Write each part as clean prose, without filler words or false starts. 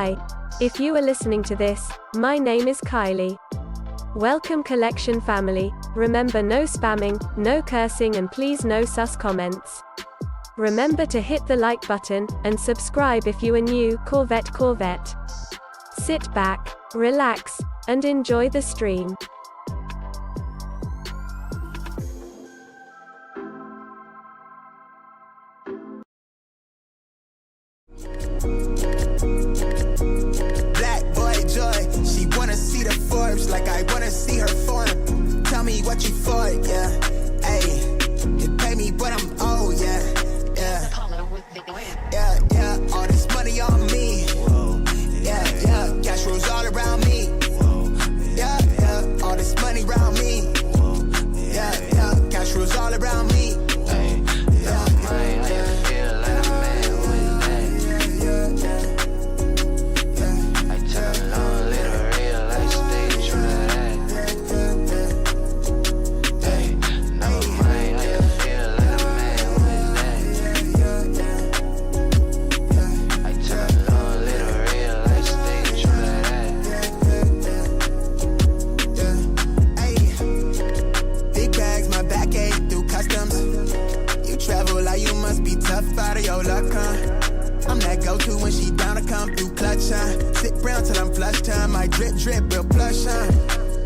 Hi. If you are listening to this, my name is Kylie. Welcome Collection family. Remember, no spamming, no cursing, and please no sus comments. Remember to hit the like button, and subscribe if you are new. Corvette. Sit back, relax, and enjoy the stream. Like I wanna see her form. Tell me what you for, yeah. Ayy, you pay me, but I'm old, yeah. Yeah. All this money on me. Yeah. Cash rules all around me. Yeah. All this money around me. Yeah. Cash rules all around me. Out of your luck, huh? I'm that go-to when she down to come through clutch, huh? Sit brown till I'm flush time. My drip, real plush, huh?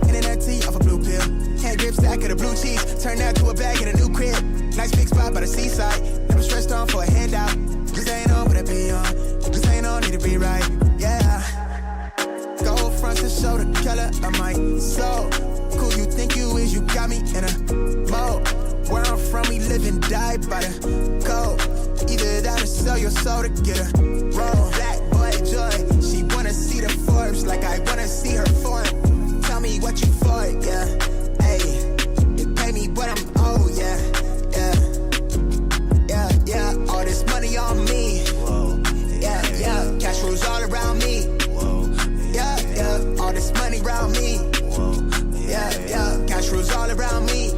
Internet tea off a blue pill. Hand grip stack of the blue cheese. Turn that to a bag in a new crib. Nice big spot by the seaside. Never stressed on for a handout. Just ain't on, but it be on. Just ain't on, need to be right, yeah. Gold fronts to show the color of my soul. Cool you think you is, you got me in a mode. Where I'm from, we live and die by the code. Either that or sell your soul to get a roll. Black boy joy, she wanna see the Forbes like I wanna see her form. Tell me what you for, yeah. Ayy, you pay me, but I'm old, yeah. All this money on me. Yeah. Cash rules all around me. Yeah. All this money around me. Yeah. Cash rules all around me.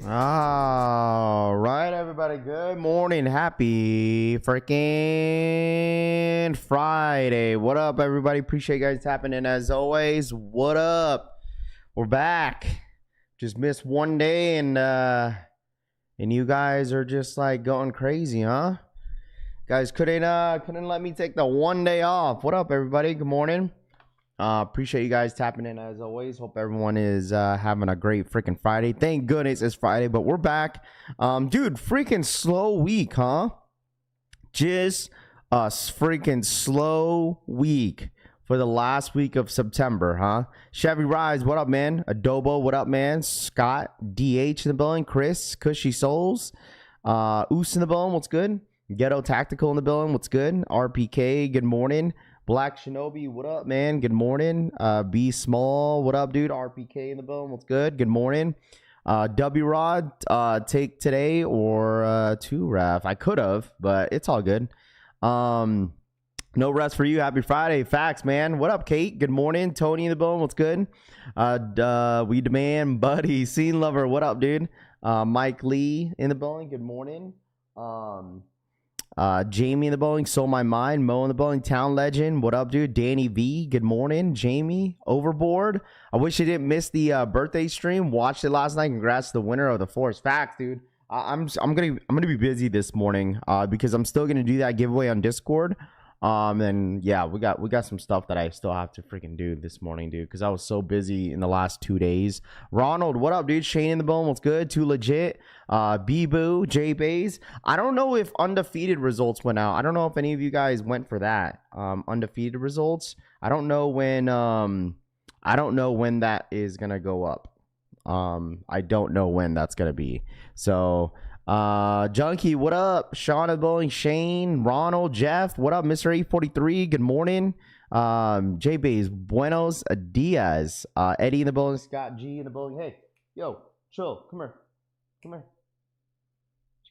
All right, everybody. Good morning. Happy freaking Friday. What up, everybody? Appreciate you guys tapping in as always. What up? We're back. Just missed one day, and you guys are just like going crazy, huh? Guys couldn't let me take the one day off. What up, everybody? Good morning. Appreciate you guys tapping in as always. Hope everyone is having a great freaking Friday. Thank goodness it's Friday, but we're back. Dude, freaking slow week, huh? Just a freaking slow week for the last week of September, huh? Chevy Rise, what up, man? Adobo, what up, man? Scott, DH in the building. Chris, Cushy Souls. Oos in the building, what's good? Ghetto Tactical in the building, what's good? RPK, good morning. Black Shinobi, what up, man? Good morning. B Small, what up, dude? RPK in the building, what's good? Good morning. W Rod, take today or two, Raf. I could have, but it's all good. No rest for you. Happy Friday. Facts, man. What up, Kate? Good morning. Tony in the building, what's good? We demand, buddy. Scene lover, what up, dude? Mike Lee in the building, good morning. Jamie in the bowling, Sold My Mind. Mo in the bowling, Town Legend. What up, dude? Danny V, good morning. Jamie, Overboard. I wish you didn't miss the birthday stream. Watched it last night. Congrats to the winner of the Force. Facts, dude. I'm gonna be busy this morning because I'm still gonna do that giveaway on Discord. And yeah, we got some stuff that I still have to freaking do this morning, dude, because I was so busy in the last 2 days. Ronald, what up, dude? Shane in the bone, what's good? Too legit. B-Boo, J Bays. I don't know if undefeated results went out. I don't know if any of you guys went for that. Undefeated results. I don't know when that is gonna go up. I don't know when that's gonna be. So Junkie, what up? Sean in the bowling, Shane, Ronald, Jeff, what up? Mr. 843, good morning. J Bays, buenos dias. Eddie in the bowling, Scott G in the bowling. Hey, yo, chill, come here. Come here.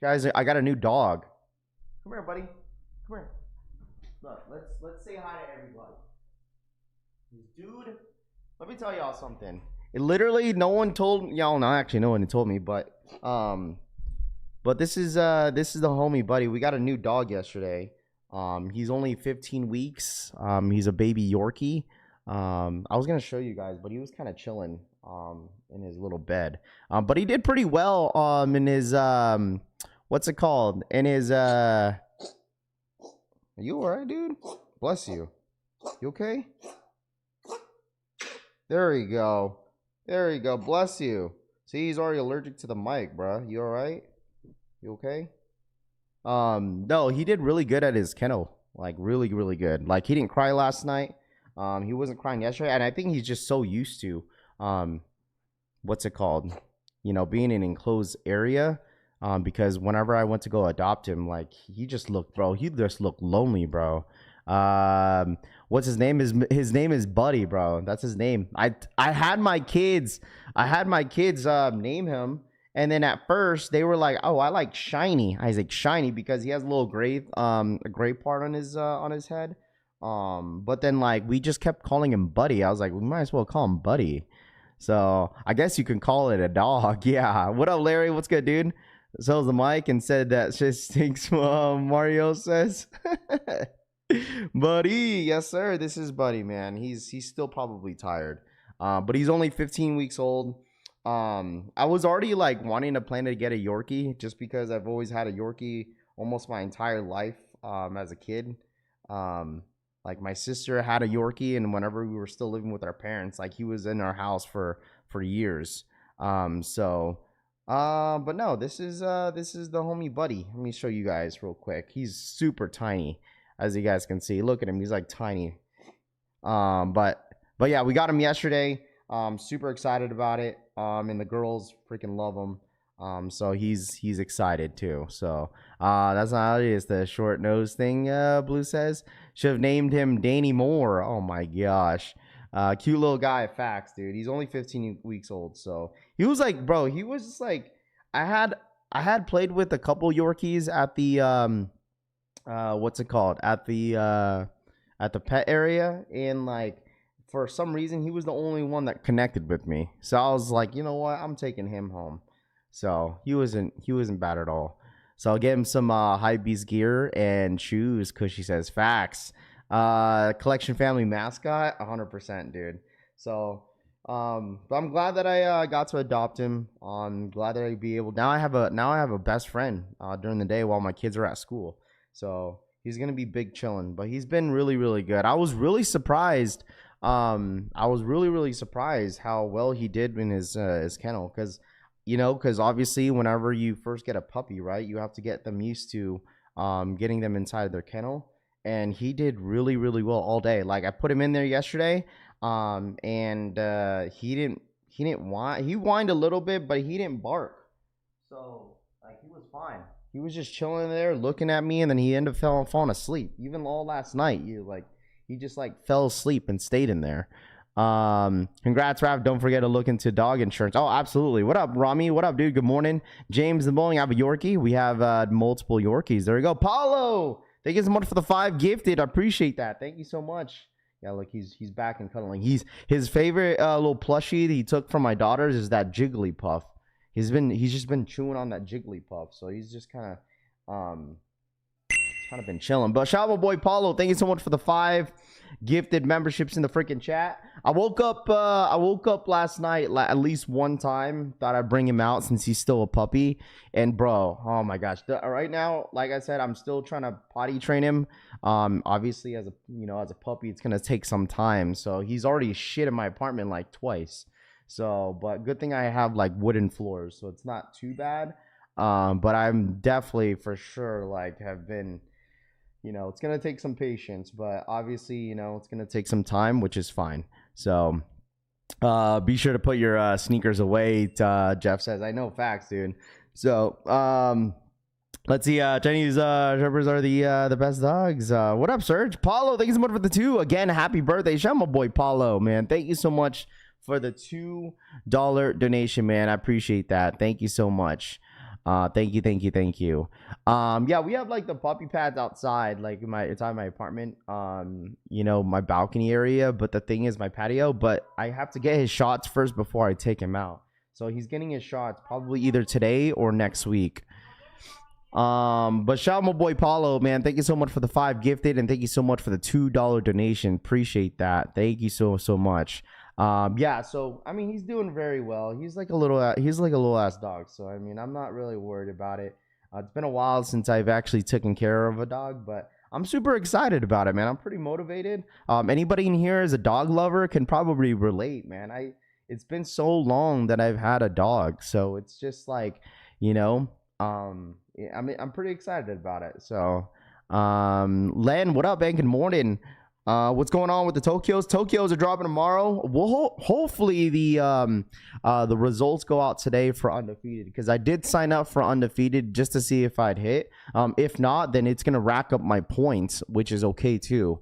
Guys, I got a new dog. Come here, buddy. Come here. Look, let's say hi to everybody. Dude, let me tell y'all something. It literally no one told y'all. No, actually, no one told me. But this is the homie buddy. We got a new dog yesterday. He's only 15 weeks. He's a baby Yorkie. I was gonna show you guys, but he was kind of chilling in his little bed. But he did pretty well in his what's it called? In his Are you alright, dude? Bless you. You okay? There we go. There you go. Bless you. See, he's already allergic to the mic, bro. You alright? You okay? No, he did really good at his kennel. Like really, really good. Like he didn't cry last night. He wasn't crying yesterday, and I think he's just so used to what's it called? You know, being in an enclosed area. Because whenever I went to go adopt him, like he just looked lonely, bro. What's his name? His name is Buddy, bro. That's his name. I had my kids name him, and then at first they were like, "Oh, I like Shiny." I was like, "Shiny," because he has a little gray part on his head. But then like we just kept calling him Buddy. I was like, we might as well call him Buddy. So I guess you can call it a dog. Yeah. What up, Larry? What's good, dude? Sells the mic and said that shit stinks. Mario says, Buddy, yes sir. This is Buddy, man. He's still probably tired, but he's only 15 weeks old. I was already like wanting to plan to get a Yorkie just because I've always had a Yorkie almost my entire life as a kid. Like my sister had a Yorkie, and whenever we were still living with our parents, like he was in our house for years. But no, this is the homie Buddy. Let me show you guys real quick. He's super tiny, as you guys can see. Look at him, he's like tiny. But yeah, we got him yesterday. Super excited about it. And the girls freaking love him. So he's excited too. So that's not how it is. The short nose thing, Blue says. Should have named him Danny Moore. Oh my gosh. Cute little guy. Facts, dude. He's only 15 weeks old. So he was like, bro, he was just like, I had played with a couple Yorkies at the what's it called? At the pet area, and like for some reason he was the only one that connected with me. So I was like, you know what? I'm taking him home. So he wasn't bad at all. So I'll get him some Hypebeast gear and shoes. Cushy says facts. Collection family mascot, 100%, dude. So but I'm glad that I got to adopt him. I'm glad that I'd be able. Now I have a best friend during the day while my kids are at school. So he's gonna be big chilling. But he's been really, really good. I was really surprised. I was really surprised how well he did in his kennel, because obviously whenever you first get a puppy, right, you have to get them used to getting them inside their kennel, and he did really well all day. Like I put him in there yesterday, and he whined a little bit, but he didn't bark, so like he was fine. He was just chilling there looking at me, and then he ended up falling asleep. Even all last night, he just like fell asleep and stayed in there. Congrats, Rav. Don't forget to look into dog insurance. Oh, absolutely. What up, Rami? What up, dude? Good morning. James in the morning. I have a Yorkie. We have multiple Yorkies. There we go. Paulo, thank you so much for the 5 gifted. I appreciate that. Thank you so much. Yeah, look, he's back and cuddling. His favorite little plushie that he took from my daughters is that Jigglypuff. He's just been chewing on that Jigglypuff, so he's just kind of been chilling. But shout out boy Paulo, thank you so much for the 5 gifted memberships in the freaking chat. I woke up last night at least one time. Thought I'd bring him out since he's still a puppy. And bro, oh my gosh, right now, like I said, I'm still trying to potty train him. Obviously as a puppy, it's gonna take some time. So he's already shit in my apartment like twice. So, but good thing I have like wooden floors, so it's not too bad. But I'm definitely for sure like have been, it's going to take some patience, but obviously, it's going to take some time, which is fine. So, be sure to put your sneakers away. Jeff says, I know, facts, dude. So, let's see. Chinese Shepherds are the best dogs. What up, Serge? Paulo, thank you so much for the 2. Again, happy birthday. Shout out my boy Paulo, man. Thank you so much for the $2 donation, man. I appreciate that. Thank you so much. Thank you, thank you, thank you. Yeah, we have like the puppy pads outside, like it's on my apartment, my balcony area, but the thing is my patio, but I have to get his shots first before I take him out. So he's getting his shots probably either today or next week. But shout out my boy Paulo, man. Thank you so much for the 5 gifted, and thank you so much for the $2 donation. Appreciate that. Thank you so much. Yeah, so I mean he's doing very well. He's like a little ass dog. So I mean I'm not really worried about it. It's been a while since I've actually taken care of a dog, but I'm super excited about it, man. I'm pretty motivated. Anybody in here is a dog lover can probably relate, man. It's been so long that I've had a dog, so it's just like, I mean, I'm pretty excited about it. So, Len, what up, man? Good morning. What's going on with the Tokyos? Tokyos are dropping tomorrow. Well, hopefully the results go out today for undefeated, because I did sign up for undefeated just to see if I'd hit. If not, then it's gonna rack up my points, which is okay too.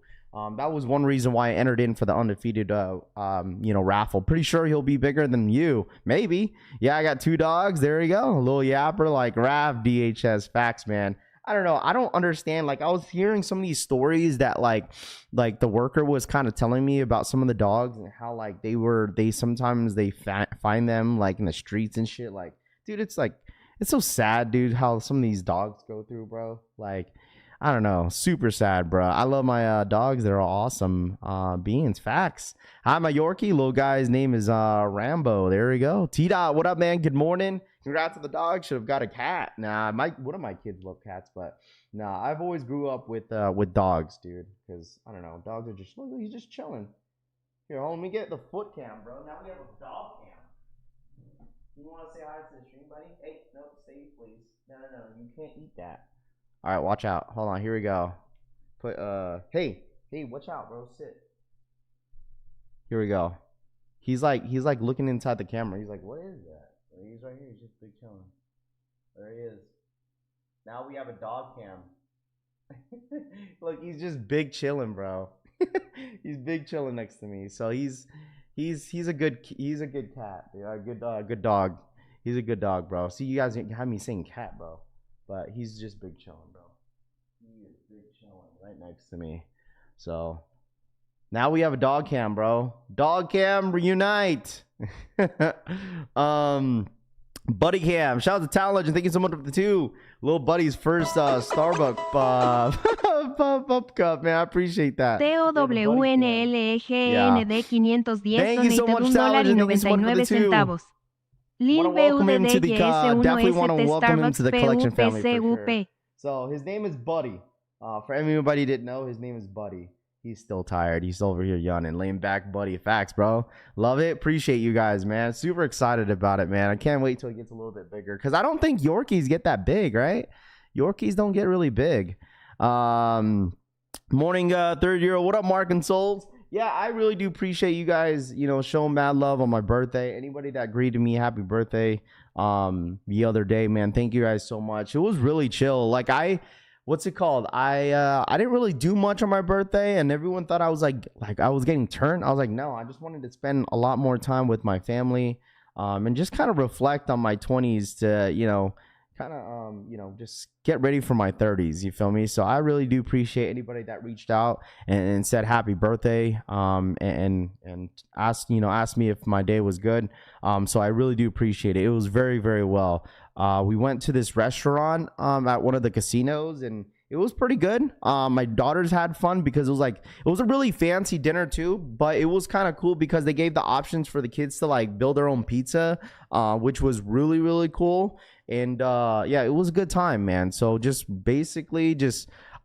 That was one reason why I entered in for the undefeated raffle. Pretty sure he'll be bigger than you. Maybe. Yeah, I got 2 dogs. There you go. A little yapper like Rav DHS. Facts, man. I don't know. I don't understand. Like, I was hearing some of these stories that like the worker was kind of telling me about some of the dogs and how like they sometimes find them like in the streets and shit. Like, dude, it's so sad, dude, how some of these dogs go through, bro. Like, I don't know. Super sad, bro. I love my dogs. They're all awesome beings. Facts. Hi, my Yorkie. Little guy's name is Rambo. There we go. T-Dot, what up, man? Good morning. Congrats to the dog. Should have got a cat. Nah, one of my kids love cats, but nah, I've always grew up with dogs, dude. Because, I don't know, dogs are just, look, he's just chilling. Here, let me get the foot cam, bro. Now we have a dog cam. You want to say hi to the stream, buddy? Hey, no, stay, please. No, you can't eat that. All right, watch out. Hold on, here we go. Hey, watch out, bro. Sit. Here we go. He's like looking inside the camera. He's like, what is that? He's right here. He's just big chilling. There he is. Now we have a dog cam. Look, he's just big chilling, bro. He's big chilling next to me. So he's a good cat. Yeah, good dog. He's a good dog, bro. See, you guys have me saying cat, bro. But he's just big chilling, bro. He is big chilling right next to me. So now we have a dog cam, bro. Dog cam reunite. Buddy cam. Shout out to Talent Legend. Thank you so much for the 2. Little buddy's first Starbucks cup, man. I appreciate that. TOWNLEGND 510 donate $1.99. Lil BUDDGS1S Starbucks PUPCUP. So his name is Buddy. For everybody who didn't know, his name is Buddy. He's still tired. He's over here yawning. Laying back, Buddy. Facts, bro. Love it. Appreciate you guys, man. Super excited about it, man. I can't wait till it gets a little bit bigger, because I don't think Yorkies get that big, right? Yorkies don't get really big. Morning, 3rd year. What up, Mark and Souls? Yeah, I really do appreciate you guys, showing mad love on my birthday. Anybody that greeted me, happy birthday the other day, man. Thank you guys so much. It was really chill. Like, what's it called? I didn't really do much on my birthday, and everyone thought I was like I was getting turned. I was like, no, I just wanted to spend a lot more time with my family, and just kind of reflect on my 20s to, just get ready for my 30s. You feel me? So I really do appreciate anybody that reached out and said happy birthday, and asked me if my day was good. So I really do appreciate it. It was very, very well. We went to this restaurant at one of the casinos, and it was pretty good. My daughters had fun because it was a really fancy dinner too, but it was kind of cool because they gave the options for the kids to like build their own pizza, which was really, really cool. And yeah, it was a good time, man. So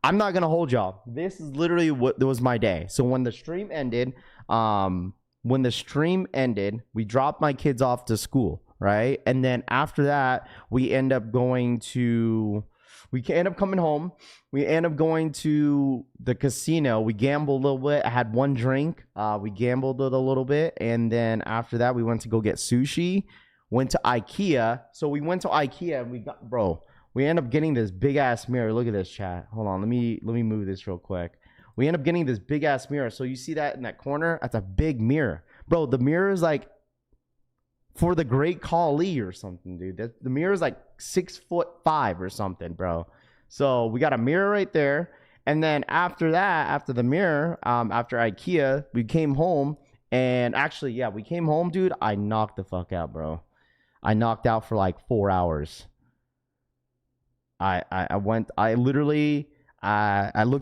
I'm not gonna hold y'all. This is literally what was my day. So when the stream ended, we dropped my kids off to school, right? And then after that, we end up coming home. We end up going to the casino. We gambled a little bit. I had one drink. We gambled a little bit. And then after that, we went to go get sushi. Went to IKEA. So we went to IKEA and we end up getting this big ass mirror. Look at this, chat. Hold on. Let me move this real quick. We end up getting this big ass mirror. So you see that in that corner? That's a big mirror. Bro, the mirror is like for the Great Khali or something, dude. The mirror is like 6'5" or something, bro. So we got a mirror right there. And then after that, after the mirror, after IKEA, we came home. And actually, yeah, we came home, dude. I knocked the fuck out, bro. I knocked out for like 4 hours. I looked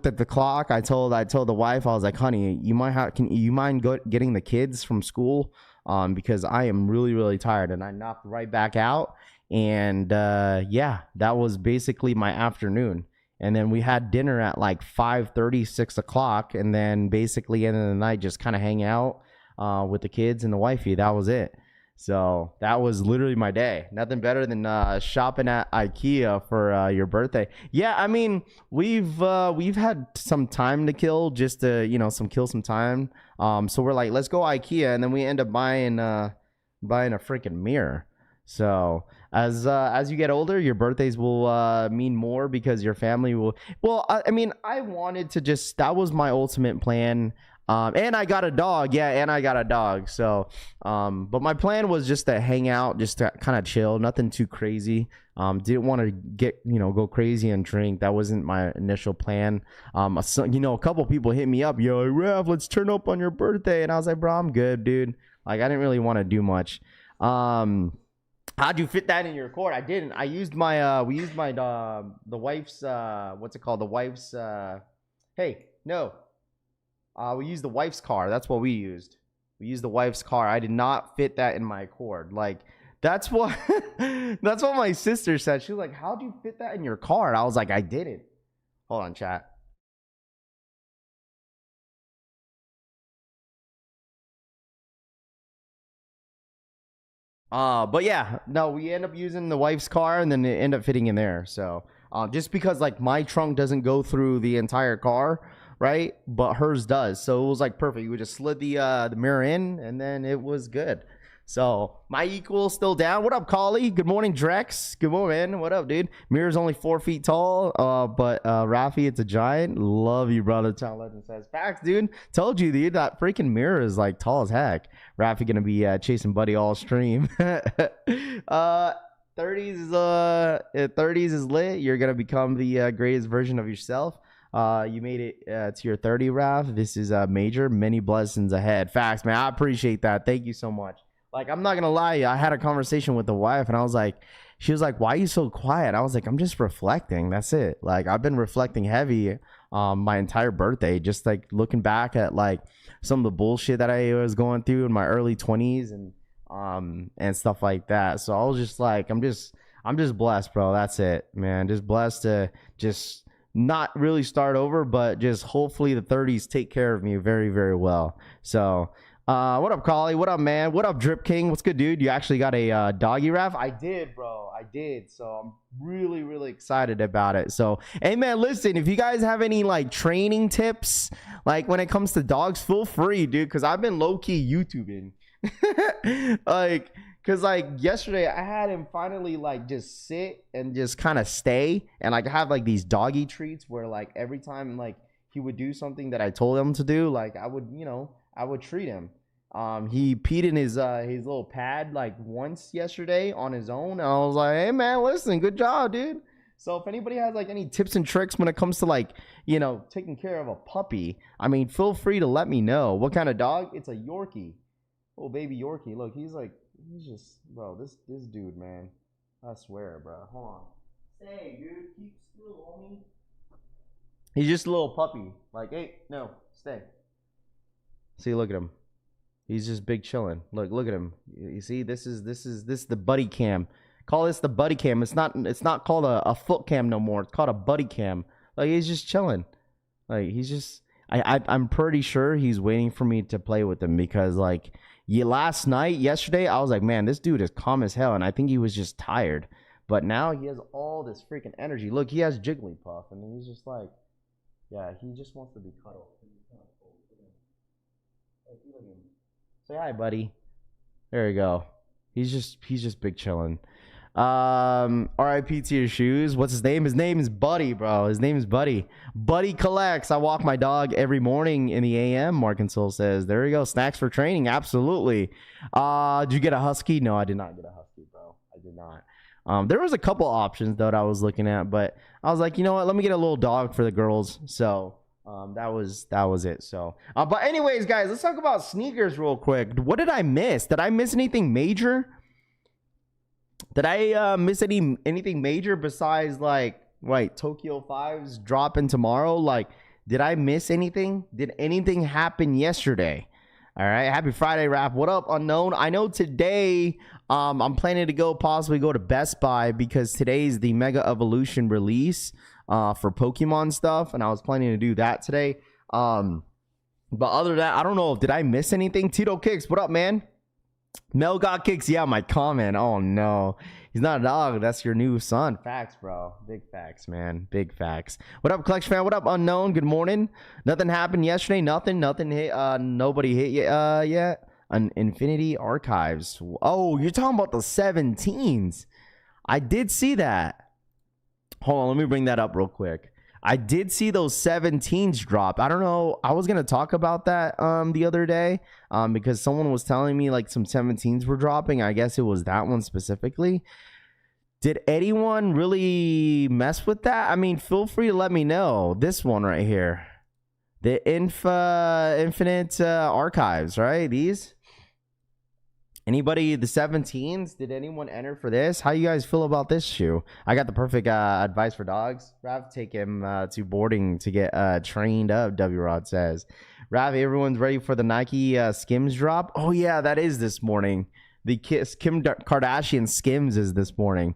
at the clock. I told the wife, I was like, honey, you mind getting the kids from school? Because I am really, really tired. And I knocked right back out. And yeah, that was basically my afternoon. And then we had dinner at like 5:30, 6 o'clock. And then basically end of the night, just kind of hang out with the kids and the wifey. That was it. So that was literally my day. Nothing better than shopping at IKEA for your birthday. Yeah, I mean, we've had some time to kill, just to kill some time. So we're like, let's go IKEA, and then we end up buying a freaking mirror. So as you get older, your birthdays will mean more because your family will. Well, I mean, I wanted to just, that was my ultimate plan. And I got a dog. Yeah, and I got a dog. So, but my plan was just to hang out, just to kind of chill, nothing too crazy. Didn't want to go crazy and drink. That wasn't my initial plan. A couple people hit me up. Yo, Raph, let's turn up on your birthday. And I was like, bro, I'm good, dude. Like, I didn't really want to do much. How'd you fit that in your cord? I didn't. I used my, we used my, the wife's, what's it called? The wife's, hey, no. We used the wife's car. That's what we used. We used the wife's car. I did not fit that in my cord. Like, that's what that's what my sister said. She was like, how'd you fit that in your car? And I was like, I didn't. Hold on, chat. But yeah, no, we end up using the wife's car, and then it ended up fitting in there. So just because like my trunk doesn't go through the entire car, right? But hers does. So it was like perfect. We just slid the mirror in, and then it was good. So my equal still down. What up, Collie? Good morning, Drex. Good morning. What up, dude? Mirror's only 4 feet tall. But Rafi, it's a giant. Love you, brother. Town Legend says facts, dude. Told you, dude. That freaking mirror is like tall as heck. Rafi gonna be chasing Buddy all stream. 30s is lit. You're gonna become the greatest version of yourself. You made it to your 30, Raph. This is major. Many blessings ahead. Facts, man. I appreciate that. Thank you so much. Like, I'm not gonna lie, I had a conversation with the wife, and I was like, she was like, why are you so quiet? I was like, I'm just reflecting. That's it. Like, I've been reflecting heavy my entire birthday, just like looking back at like some of the bullshit that I was going through in my early 20s and stuff like that. So I was just like, I'm just blessed, bro. That's it, man. Just blessed to just not really start over, but just hopefully the 30s take care of me very, very well. So what up, Collie? What up, man? What up, Drip King? What's good, dude? You actually got a doggy, Raph? I did, bro. I did. So I'm really, really excited about it. So, hey, man, listen, if you guys have any like training tips, like when it comes to dogs, feel free, dude, because I've been low-key YouTubing. Like, because like yesterday I had him finally like just sit and just kind of stay, and like I have like these doggy treats where like every time like he would do something that I told him to do, like I would treat him. He peed in his little pad like once yesterday on his own, and I was like, hey man, listen, good job, dude. So if anybody has like any tips and tricks when it comes to like, taking care of a puppy, I mean, feel free to let me know. What kind of dog? It's a Yorkie. Oh, baby Yorkie. Look, he's just, bro, this dude, man. I swear, bro. Hold on. Stay, dude. Keep still, homie. He's just a little puppy. Like, hey, no, stay. See, look at him. He's just big chilling. Look at him. You see, this is the buddy cam. Call this the buddy cam. It's not called a foot cam no more. It's called a buddy cam. Like, he's just chilling. Like, he's just, I'm pretty sure he's waiting for me to play with him, because like yesterday, I was like, man, this dude is calm as hell, and I think he was just tired. But now he has all this freaking energy. Look, he has Jigglypuff, and he's just like, yeah, he just wants to be cuddled. Say hi, buddy. There you go. He's just big chilling. RIP to your shoes. What's his name? His name is Buddy, bro. His name is Buddy. Buddy collects. I walk my dog every morning in the AM, Mark and Soul says. There you go. Snacks for training. Absolutely. Did you get a husky? No, I did not get a husky, bro. I did not. There was a couple options though that I was looking at, but I was like, you know what? Let me get a little dog for the girls. So that was it. So, but anyways, guys, let's talk about sneakers real quick. What did I miss? Did I miss anything major? Did I miss anything major besides like Tokyo 5's dropping tomorrow? Like, did I miss anything? Did anything happen yesterday? All right, happy Friday, Raph. What up, unknown? I know today I'm planning to possibly go to Best Buy because today's the Mega Evolution release for Pokemon stuff, and I was planning to do that today. But other than that, I don't know. Did I miss anything? Tito Kicks, what up, man? Mel got kicks. Yeah, my comment. Oh no, he's not a dog. That's your new son. Facts, bro. Big facts, man. Big facts. What up, Collection fan? What up, unknown? Good morning. Nothing happened yesterday. Nothing hit. Nobody hit yet. An Infinity Archives. Oh, you're talking about the 17s. I did see that. Hold on, let me bring that up real quick. I did see those 17s drop. I don't know. I was going to talk about that the other day because someone was telling me like some 17s were dropping. I guess it was that one specifically. Did anyone really mess with that? I mean, feel free to let me know. This one right here. The Infinite Archives, right? These. Anybody, the 17s, did anyone enter for this? How you guys feel about this shoe? I got the perfect advice for dogs. Rav, take him to boarding to get trained up, W-Rod says. Rav, everyone's ready for the Nike Skims drop? Oh, yeah, that is this morning. The Kim Kardashian Skims is this morning.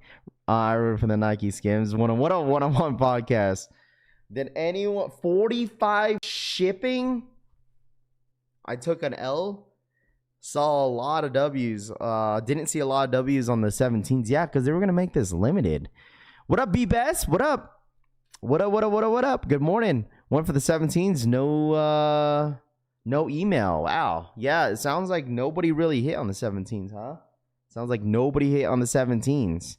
I remember for the Nike Skims. What a one-on-one podcast. Did anyone... 45 shipping? I took an L. Saw a lot of W's. Didn't see a lot of W's on the 17s. Yeah, because they were going to make this limited. What up, B-Best? What up? What up? Good morning. One for the 17s. No email. Wow. Yeah, it sounds like nobody really hit on the 17s, huh? Sounds like nobody hit on the 17s.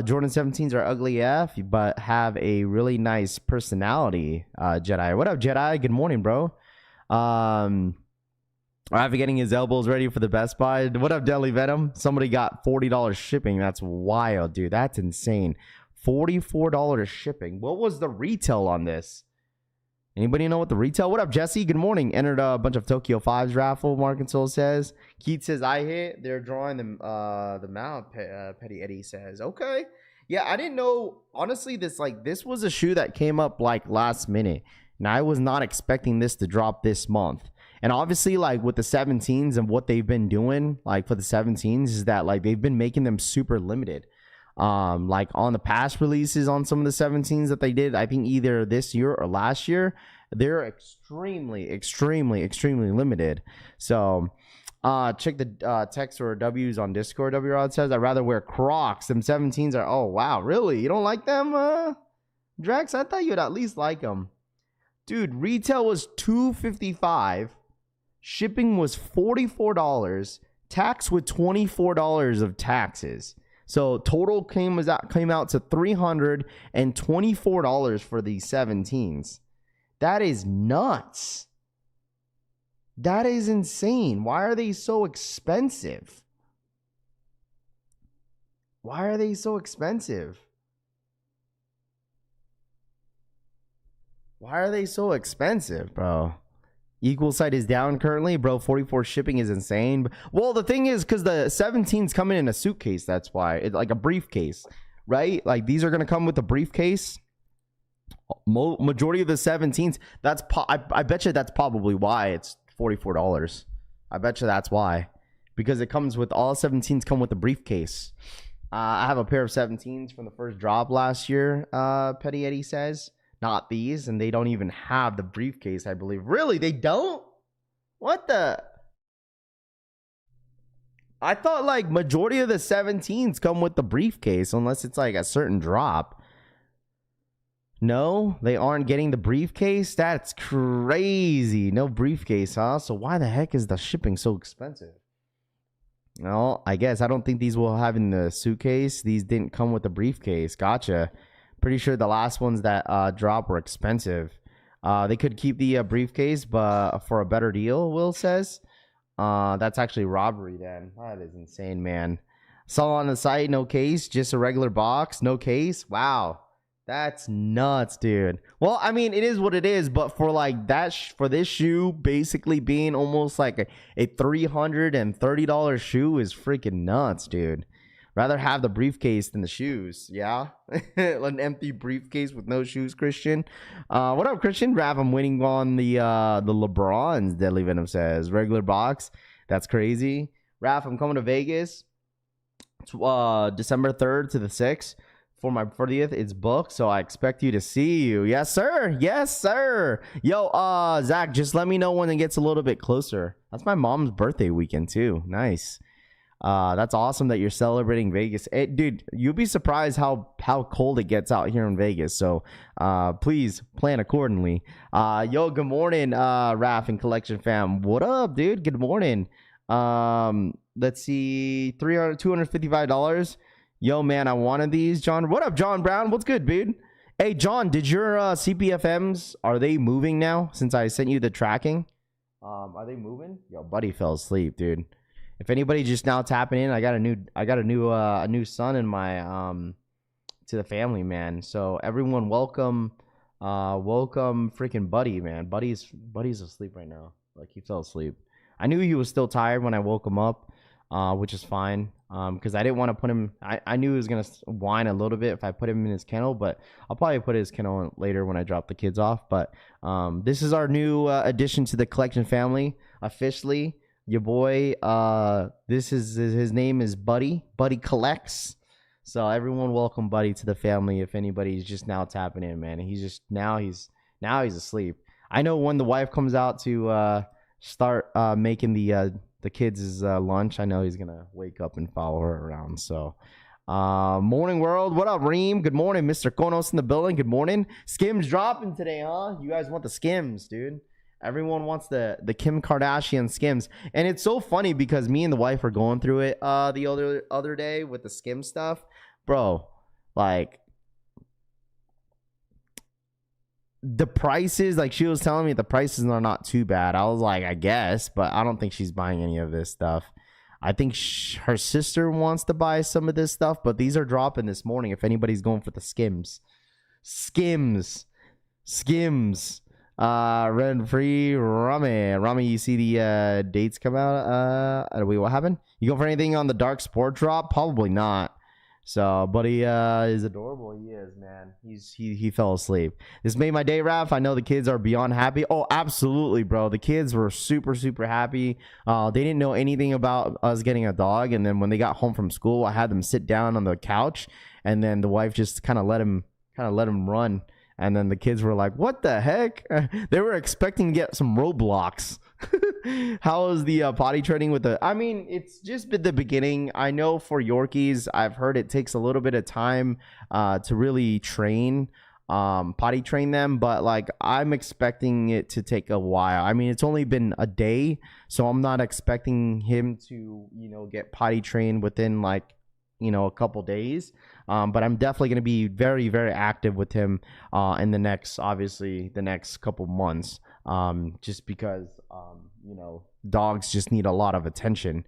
Jordan 17s are ugly F, but have a really nice personality, Jedi. What up, Jedi? Good morning, bro. After getting his elbows ready for the Best Buy. What up, Deli Venom? Somebody got $40 shipping. That's wild, dude. That's insane. $44 shipping. What was the retail on this? Anybody know what the retail? What up, Jesse? Good morning. Entered a bunch of Tokyo 5s raffle, Markinsol says. Keith says, I hit. They're drawing the mount, Petty Eddie says. Okay. Yeah, I didn't know. Honestly, this was a shoe that came up like last minute. And I was not expecting this to drop this month. And obviously, like with the 17s and what they've been doing, like for the 17s, is that like they've been making them super limited. Like on the past releases on some of the 17s that they did, I think either this year or last year, they're extremely limited. So check the text or W's on Discord. W-Rod says, I'd rather wear Crocs. Them 17s are, oh wow, really? You don't like them, Drex? I thought you'd at least like them. Dude, retail was $255. Shipping was $44. Tax with $24 of taxes. So total came out to $324 for these 17s. That is nuts. That is insane. Why are they so expensive? Why are they so expensive? Why are they so expensive, bro? Equal site is down currently, bro. 44 shipping is insane. Well, the thing is, because the 17s coming in a suitcase, that's why. It's like a briefcase, right? Like these are going to come with a briefcase. Majority of the 17s, I bet you that's probably why it's $44. I bet you that's why. Because it comes with, all 17s come with a briefcase. I have a pair of 17s from the first drop last year, Petty Eddie says. Not these, and they don't even have the briefcase, I believe. Really? They don't? What the? I thought like majority of the 17s come with the briefcase, unless it's like a certain drop. No, they aren't getting the briefcase? That's crazy. No briefcase, huh? So why the heck is the shipping so expensive? No, I guess I don't think these will have in the suitcase. These didn't come with the briefcase. Gotcha. Pretty sure the last ones that dropped were expensive. They could keep the briefcase, but for a better deal, Will says. That's actually robbery then. That is insane, man. Saw on the site, no case, just a regular box, no case. Wow. That's nuts, dude. Well, I mean, it is what it is, but for like that, for this shoe basically being almost like a $330 shoe is freaking nuts, dude. Rather have the briefcase than the shoes, yeah? An empty briefcase with no shoes, Christian. What up, Christian? Rav, I'm waiting on the LeBrons, Deadly Venom says. Regular box. That's crazy. Rav, I'm coming to Vegas. December 3rd to the 6th. For my 40th, it's booked, so I expect you to see you. Yes, sir. Yes, sir. Yo, Zach, just let me know when it gets a little bit closer. That's my mom's birthday weekend, too. Nice. That's awesome that you're celebrating Vegas. Dude, you'll be surprised how cold it gets out here in Vegas. So, please plan accordingly. Yo, good morning, Raph and Collection fam. What up, dude? Good morning. Let's see, $255. Yo, man, I wanted these, John. What up, John Brown? What's good, dude? Hey, John, did your CPFMs, are they moving now since I sent you the tracking? Are they moving? Yo, buddy fell asleep, dude. If anybody just now tapping in, I got a new son in my to the family, man. So everyone, welcome freaking Buddy, man. Buddy's asleep right now. Like, he fell asleep. I knew he was still tired when I woke him up, which is fine. Because I didn't want to put him. I knew he was gonna whine a little bit if I put him in his kennel, but I'll probably put his kennel later when I drop the kids off. But this is our new addition to the Collection family officially. Your boy, this is his name is Buddy. Buddy collects. So everyone, welcome Buddy to the family. If anybody's just now tapping in, man, he's asleep. I know when the wife comes out to start making the kids' lunch, I know he's gonna wake up and follow her around. So morning world, what up, Reem? Good morning. Mr. Konos in the building. Good morning. Skims dropping today, huh? You guys want the Skims, dude? Everyone wants the Kim Kardashian Skims. And it's so funny because me and the wife are going through it the other day with the Skim stuff. Bro, like, the prices, like, she was telling me the prices are not too bad. I was like, I guess, but I don't think she's buying any of this stuff. I think her sister wants to buy some of this stuff, but these are dropping this morning if anybody's going for the Skims. Skims. Rent free Rami, you see the dates come out? Wait, what happened? You go for anything on the dark sport drop? Probably not. So, but he is adorable. He is, man. He fell asleep. This made my day, Raph. I know the kids are beyond happy. Oh, absolutely, bro. The kids were super happy. They didn't know anything about us getting a dog, and then when they got home from school, I had them sit down on the couch, and then the wife just kind of let him run. And then the kids were like, what the heck? They were expecting to get some Roblox. How is the potty training with the... I mean, it's just been the beginning. I know for Yorkies, I've heard it takes a little bit of time to really potty train them. But, like, I'm expecting it to take a while. I mean, it's only been a day. So I'm not expecting him to, get potty trained within, like, a couple days. But I'm definitely going to be very, very active with him in the next couple months. Just because, dogs just need a lot of attention.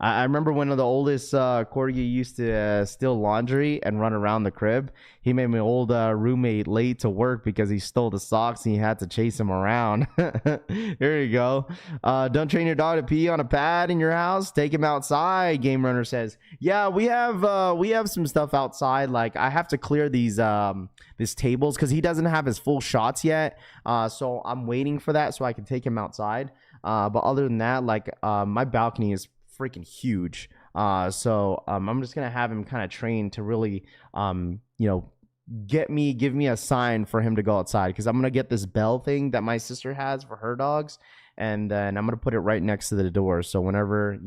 I remember when the oldest Corgi used to steal laundry and run around the crib. He made my old roommate late to work because he stole the socks and he had to chase him around. Here you go. Don't train your dog to pee on a pad in your house. Take him outside. Game Runner says, yeah, we have some stuff outside. Like, I have to clear these tables because he doesn't have his full shots yet. So I'm waiting for that so I can take him outside. But other than that, like, my balcony is freaking huge. So I'm just gonna have him kind of trained to really, give me a sign for him to go outside, because I'm gonna get this bell thing that my sister has for her dogs, and then I'm gonna put it right next to the door. So whenever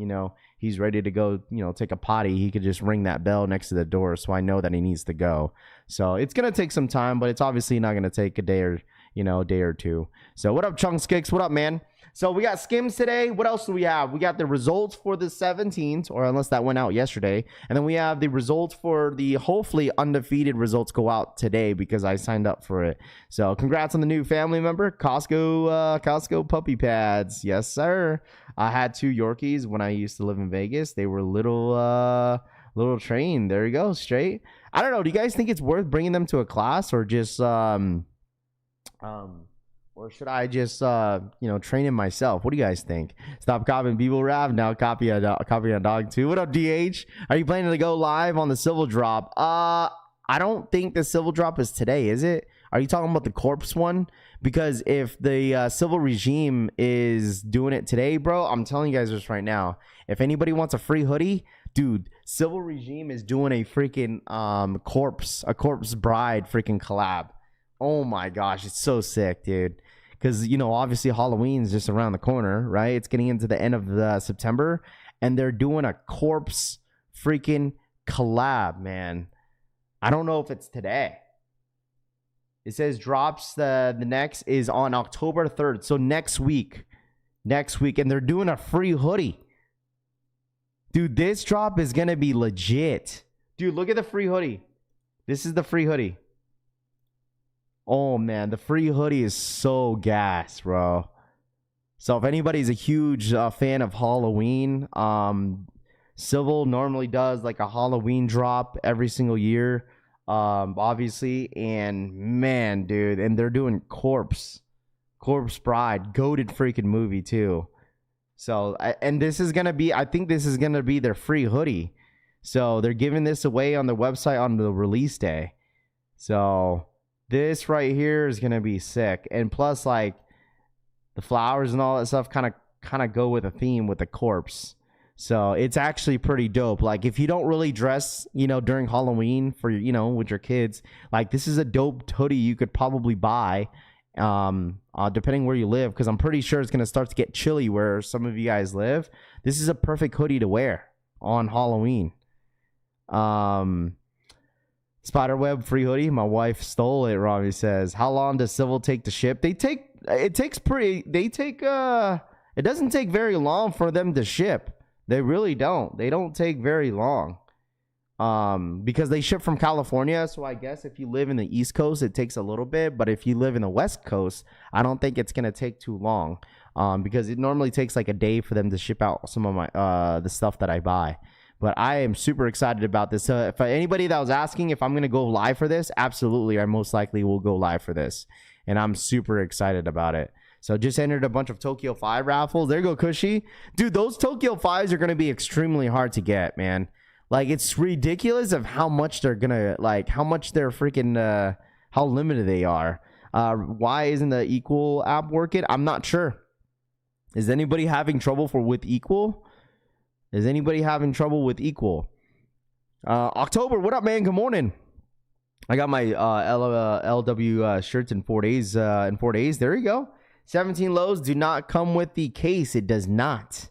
he's ready to go, take a potty, he could just ring that bell next to the door, so I know that he needs to go. So it's gonna take some time, but it's obviously not gonna take a day or two. So what up, Chunks Kicks? What up, man? So we got skims today. What else do we have? We got the results for the 17th, or unless that went out yesterday. And then we have the results for the hopefully undefeated results go out today because I signed up for it. So congrats on the new family member, Costco puppy pads. Yes, sir. I had 2 Yorkies when I used to live in Vegas. They were little trained. There you go, straight. I don't know. Do you guys think it's worth bringing them to a class or just or should I just train him myself? What do you guys think? Stop copying Beeble Rap, now copy a dog too. What up, DH? Are you planning to go live on the civil drop? I don't think the civil drop is today, is it? Are you talking about the corpse one? Because if the civil regime is doing it today, bro, I'm telling you guys this right now. If anybody wants a free hoodie, dude, civil regime is doing a freaking corpse bride freaking collab. Oh my gosh, it's so sick, dude. Because, obviously Halloween's just around the corner, right? It's getting into the end of September, and they're doing a corpse freaking collab, man. I don't know if it's today. It says drops the next is on October 3rd. So next week. And they're doing a free hoodie. Dude, this drop is going to be legit. Dude, look at the free hoodie. This is the free hoodie. Oh, man, the free hoodie is so gas, bro. So if anybody's a huge fan of Halloween, Civil normally does like a Halloween drop every single year, obviously. And man, dude, and they're doing Corpse Bride, goated freaking movie too. So, and this is going to be, I think this is going to be their free hoodie. So they're giving this away on their website on the release day. So this right here is going to be sick. And plus, like, the flowers and all that stuff kind of go with a theme with the corpse. So it's actually pretty dope. Like, if you don't really dress, during Halloween for, with your kids, like, this is a dope hoodie you could probably buy, depending where you live, because I'm pretty sure it's going to start to get chilly where some of you guys live. This is a perfect hoodie to wear on Halloween. Spiderweb free hoodie. My wife stole it. Robbie says, how long does Civil take to ship? It doesn't take very long for them to ship. They really don't. They don't take very long. Because they ship from California. So I guess if you live in the East Coast, it takes a little bit. But if you live in the West Coast, I don't think it's going to take too long. Because it normally takes like a day for them to ship out some of my the stuff that I buy. But I am super excited about this. So if anybody that was asking if I'm going to go live for this, absolutely, I most likely will go live for this. And I'm super excited about it. So just entered a bunch of Tokyo 5 raffles. There you go, Cushy. Dude, those Tokyo 5s are going to be extremely hard to get, man. Like, it's ridiculous of how much they're going to, like, how much they're freaking, how limited they are. Why isn't the Equal app working? I'm not sure. Is anybody having trouble with Equal? Is anybody having trouble with Equal? October, what up, man? Good morning. I got my LW shirts in 4 days. There you go. 17 lows do not come with the case. It does not.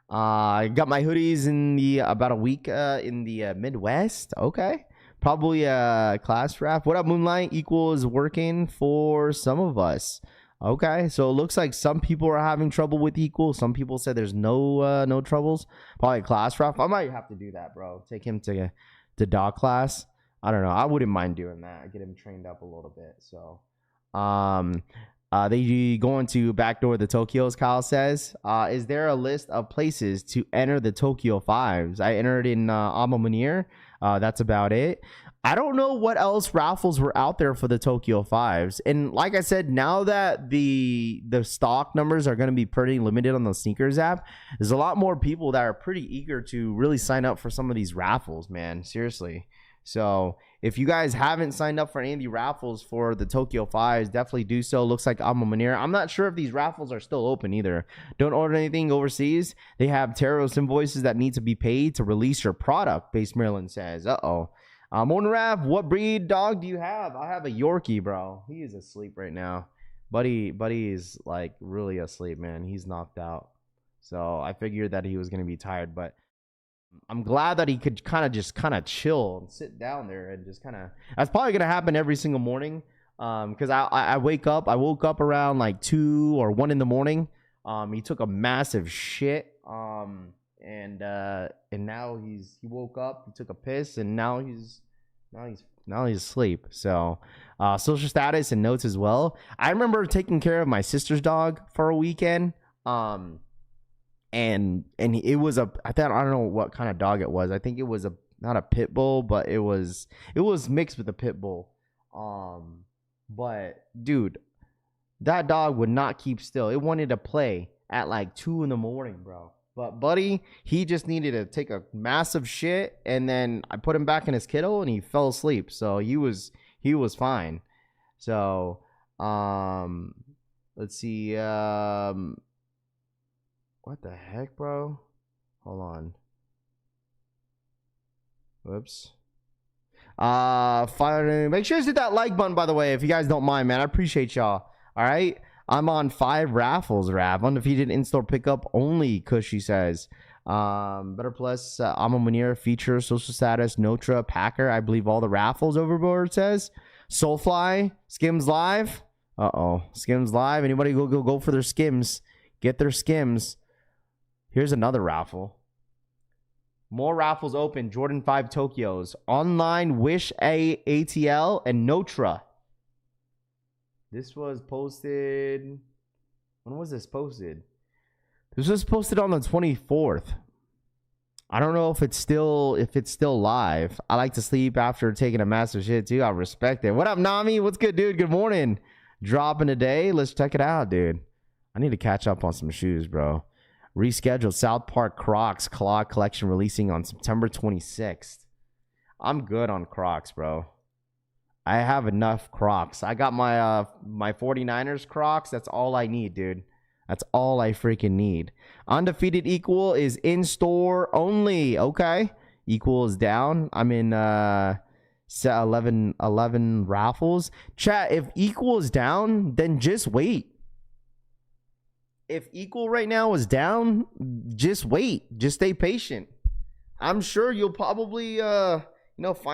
I got my hoodies in about a week in the Midwest. Okay. Probably a class wrap. What up, Moonlight? Equal is working for some of us. Okay, so it looks like some people are having trouble with Equal. Some people said there's no troubles. Probably class wrap. I might have to do that, bro. Take him to dog class. I don't know. I wouldn't mind doing that. Get him trained up a little bit. So, they going to backdoor the Tokyos, Kyle says. Is there a list of places to enter the Tokyo 5s? I entered in Alma Munir. That's about it. I don't know what else raffles were out there for the Tokyo 5s. And like I said, now that the stock numbers are going to be pretty limited on the sneakers app, there's a lot more people that are pretty eager to really sign up for some of these raffles, man. Seriously. So if you guys haven't signed up for any of the raffles for the Tokyo 5s, definitely do so. Looks like Alma Munir. I'm not sure if these raffles are still open either. Don't order anything overseas. They have Taros invoices that need to be paid to release your product, Base Maryland says. Uh-oh. Morning Rav, what breed dog do you have? I have a Yorkie, bro. He is asleep right now. Buddy is like really asleep, man. He's knocked out. So I figured that he was going to be tired, but I'm glad that he could kind of chill and sit down there and just kind of, that's probably going to happen every single morning. Because I woke up around like 2 or 1 in the morning. He took a massive shit. And now he woke up, he took a piss, and now he's asleep. So social status and notes as well. I remember taking care of my sister's dog for a weekend. And it was I don't know what kind of dog it was. I think it was not a pit bull, but it was mixed with a pit bull. But dude, that dog would not keep still. It wanted to play at like 2 a.m, bro. But buddy, he just needed to take a massive shit, and then I put him back in his kennel, and he fell asleep. So he was fine. So let's see. What the heck, bro? Hold on. Whoops. Make sure you hit that like button, by the way, if you guys don't mind, man. I appreciate y'all. All right. I'm on 5 raffles, Rav. Undefeated in-store pickup only, Cushy says. Better Plus, I'm a Munir, feature, social status, Notra, Packer. I believe all the raffles overboard, says. Soulfly, Skims Live. Skims Live. Anybody go for their Skims. Get their Skims. Here's another raffle. More raffles open. Jordan 5 Tokyos. Online, Wish ATL, and Notra. This was posted. When was this posted? This was posted on the 24th. I don't know if it's still live. I like to sleep after taking a massive shit too. I respect it. What up, Nami? What's good, dude? Good morning. Dropping today. Let's check it out, dude. I need to catch up on some shoes, bro. Rescheduled. South Park Crocs Claw collection releasing on September 26th. I'm good on Crocs, bro. I have enough Crocs. I got my 49ers Crocs. That's all I need, dude. That's all I freaking need. Undefeated Equal is in store only. Okay. Equal is down. I'm in 11 raffles. Chat, if Equal is down, then just wait. If Equal right now is down, just wait. Just stay patient. I'm sure you'll probably find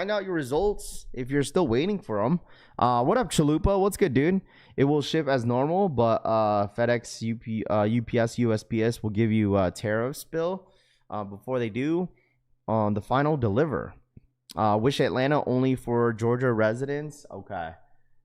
out your results if you're still waiting for them. What up, Chalupa? What's good, dude? It will ship as normal, but FedEx, UPS, USPS will give you tariffs bill before they do on the final deliver. Wish Atlanta only for Georgia residents. Okay.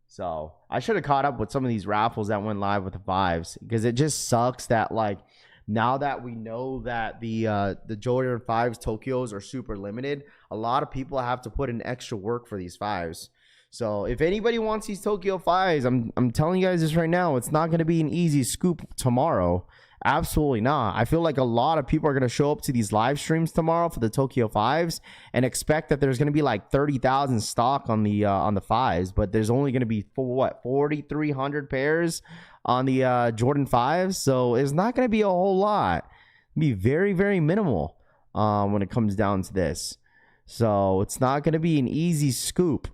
So I should have caught up with some of these raffles that went live with the 5s, because it just sucks that, like, now that we know that the Jordan 5s Tokyos are super limited, a lot of people have to put in extra work for these 5s. So if anybody wants these Tokyo 5s, I'm telling you guys this right now, it's not going to be an easy scoop tomorrow. Absolutely not. I feel like a lot of people are going to show up to these live streams tomorrow for the Tokyo 5s and expect that there's going to be like 30,000 stock on the 5s, but there's only going to be 4,300 pairs on the Jordan 5s. So it's not going to be a whole lot. It'll be very, very minimal when it comes down to this. So it's not going to be an easy scoop.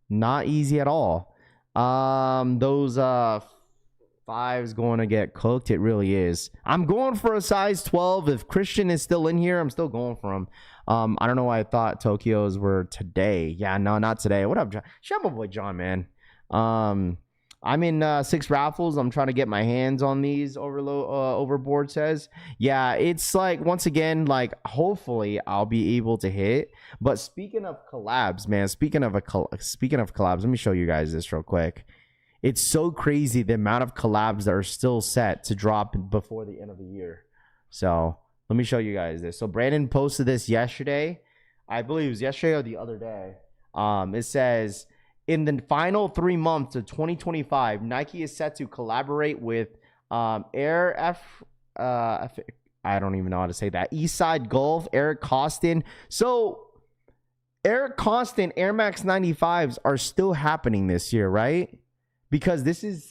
Not easy at all. Those 5's going to get cooked. It really is. I'm going for a size 12. If Christian is still in here, I'm still going for him. I don't know why I thought Tokyos were today. Yeah, no, not today. What up, John? Shout out my boy John, man. I'm in 6 raffles. I'm trying to get my hands on these. Overboard says, yeah, it's like, once again, like, hopefully I'll be able to hit. But speaking of collabs, man, speaking of collabs, let me show you guys this real quick. It's so crazy the amount of collabs that are still set to drop before the end of the year. So let me show you guys this. So Brandon posted this yesterday. I believe it was yesterday or the other day. It says, in the final 3 months of 2025, Nike is set to collaborate with I don't even know how to say that. Eastside Golf, Eric Costin. So Eric Costin Air Max 95s are still happening this year, right? Because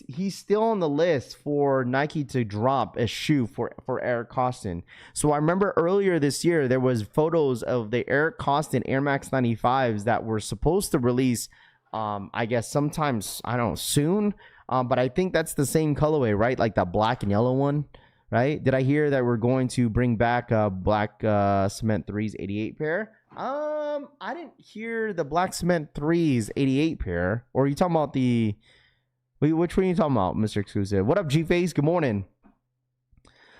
he's still on the list for Nike to drop a shoe for Eric Costin. So I remember earlier this year, there was photos of the Eric Costin Air Max 95s that were supposed to release, I guess sometimes, I don't know, soon. But I think that's the same colorway, right? Like that black and yellow one, right? Did I hear that we're going to bring back black Cement 3s 88 pair? I didn't hear the black Cement 3s 88 pair. Or are you talking about the... Wait, which one are you talking about, Mr. Exclusive? What up, G-Face? Good morning.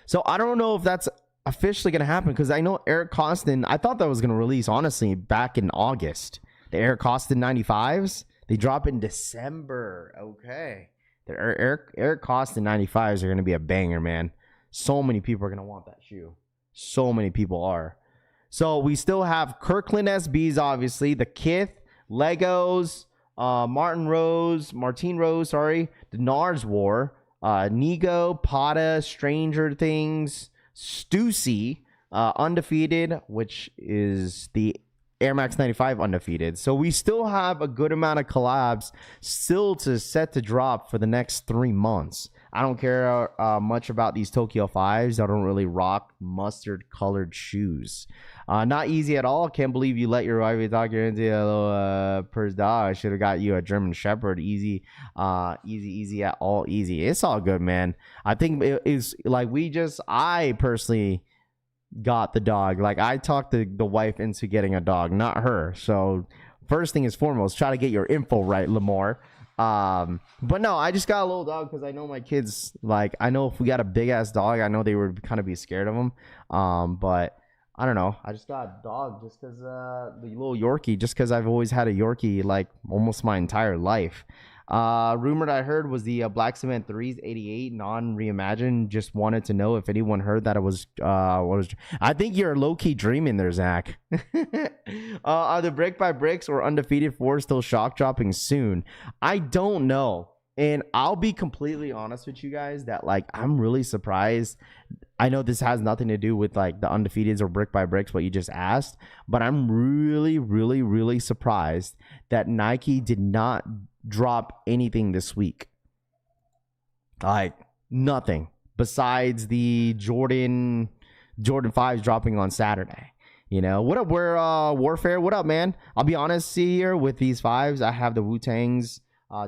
So I don't know if that's officially going to happen, because I know Eric Costin, I thought that was going to release, honestly, back in August. The Eric Costin 95s, they drop in December. Okay. The Eric Costin 95s are going to be a banger, man. So many people are going to want that shoe. So many people are. So we still have Kirkland SBs, obviously, the Kith, Legos, Martine Rose, the NARS War, Nigo, Pata, Stranger Things, Stussy, Undefeated, which is the Air Max 95 Undefeated. So we still have a good amount of collabs still set to drop for the next 3 months. I don't care much about these Tokyo 5s. I don't really rock mustard colored shoes. Not easy at all. Can't believe you let your wife talk you into a little purse dog. I should have got you a German Shepherd. Easy at all. Easy. It's all good, man. I think it is like I personally got the dog. Like, I talked the wife into getting a dog, not her. So first thing is foremost, try to get your info right, Lamar. But no, I just got a little dog because I know my kids, like, I know if we got a big ass dog, I know they would kind of be scared of him. But I don't know. I just got a dog just because the little Yorkie, just because I've always had a Yorkie like almost my entire life. Rumored I heard was the Black Cement 3s 88 non-reimagined. Just wanted to know if anyone heard that it was I think you're low-key dreaming there, Zach. Are the brick by bricks or undefeated 4 still shock dropping soon? I don't know. And I'll be completely honest with you guys that, like, I'm really surprised. I know this has nothing to do with like the undefeateds or brick by bricks, what you just asked, but I'm really, really, really surprised that Nike did not drop anything this week. Like, nothing besides the Jordan 5s dropping on Saturday. You know, what up, Warfare? What up, man? I'll be honest here with these 5s. I have the Wu-Tang's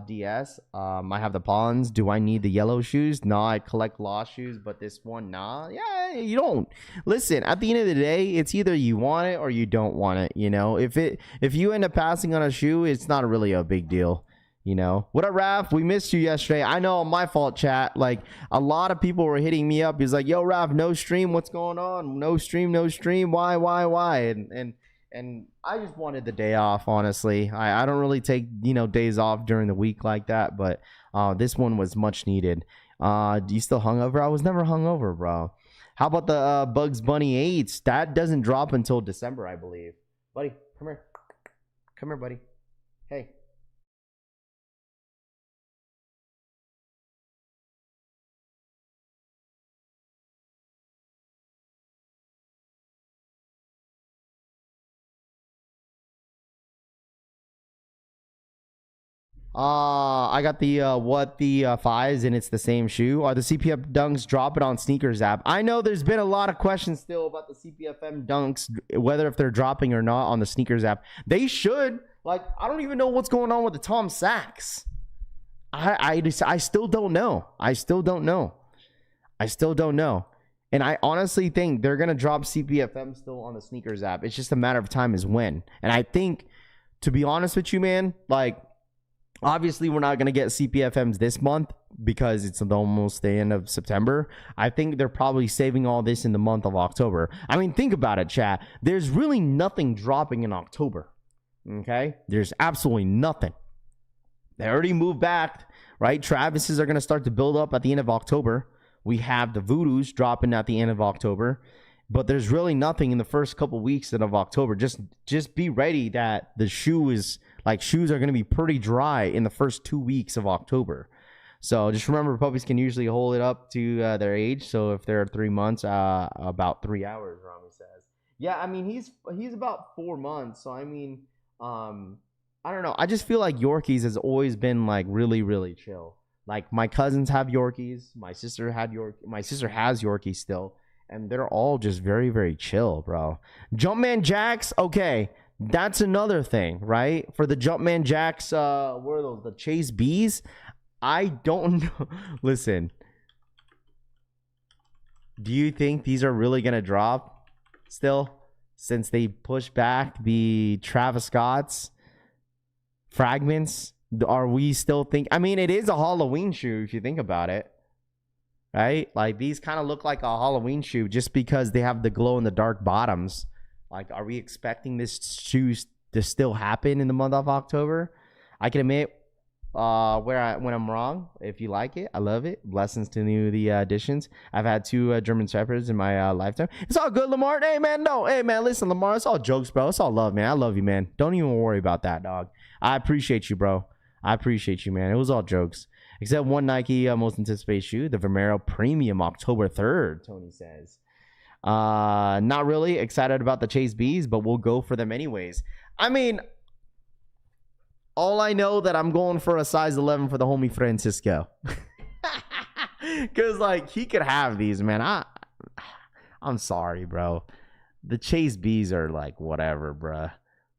DS. I have the Pawns. Do I need the yellow shoes? No, I collect lost shoes, but this one, nah. Yeah, you don't. Listen, at the end of the day, it's either you want it or you don't want it. You know, if you end up passing on a shoe, it's not really a big deal. You know, what up, Raph? We missed you yesterday. I know, my fault, chat. Like, a lot of people were hitting me up. He's like, yo, Raph, no stream. What's going on? No stream. Why? And I just wanted the day off, honestly. I don't really take, days off during the week like that, but this one was much needed. Do you still hungover? I was never hungover, bro. How about the Bugs Bunny 8s? That doesn't drop until December, I believe. Buddy, come here. Come here, buddy. Hey. I got the 5s, and it's the same shoe. Are the CPF dunks dropping on Sneakers app? I know there's been a lot of questions still about the CPFM dunks, whether if they're dropping or not on the Sneakers app. They should. Like, I don't even know what's going on with the Tom Sachs. I still don't know. I still don't know. And I honestly think they're going to drop CPFM still on the Sneakers app. It's just a matter of time is when. And I think, to be honest with you, man, like, obviously, we're not going to get CPFMs this month because it's almost the end of September. I think they're probably saving all this in the month of October. I mean, think about it, chat. There's really nothing dropping in October. Okay? There's absolutely nothing. They already moved back, right? Travis's are going to start to build up at the end of October. We have the Voodoos dropping at the end of October. But there's really nothing in the first couple weeks of October. Just be ready that the shoes are going to be pretty dry in the first 2 weeks of October. So just remember, puppies can usually hold it up to their age. So if they're 3 months, about 3 hours, Rami says. Yeah, I mean, he's about 4 months. So I mean, I don't know. I just feel like Yorkies has always been like really, really chill. Like, my cousins have Yorkies. My sister has Yorkies still. And they're all just very, very chill, bro. Jumpman Jacks, okay. That's another thing, right? For the Jumpman Jacks, what are those? The Chase Bs? I don't know. Listen. Do you think these are really going to drop still? Since they pushed back the Travis Scott's fragments? Are we still I mean, it is a Halloween shoe if you think about it. right? Like these kind of look like a Halloween shoe just because they have the glow in the dark bottoms. Like, are we expecting this shoe to still happen in the month of October? I can admit when I'm wrong. If you like it, I love it. Blessings to the additions. I've had 2 German Shepherds in my lifetime. It's all good, Lamar. Hey man, listen, Lamar, it's all jokes, bro. It's all love, man. I love you, man. Don't even worry about that, dog. I appreciate you, bro. I appreciate you, man. It was all jokes. Except one Nike most anticipated shoe, the Vomero Premium, October 3rd, Tony says. Not really excited about the Chase B's, but we'll go for them anyways. I mean, all I know that I'm going for a size 11 for the homie Francisco. Because, like, he could have these, man. I'm sorry, bro. The Chase B's are, like, whatever, bro.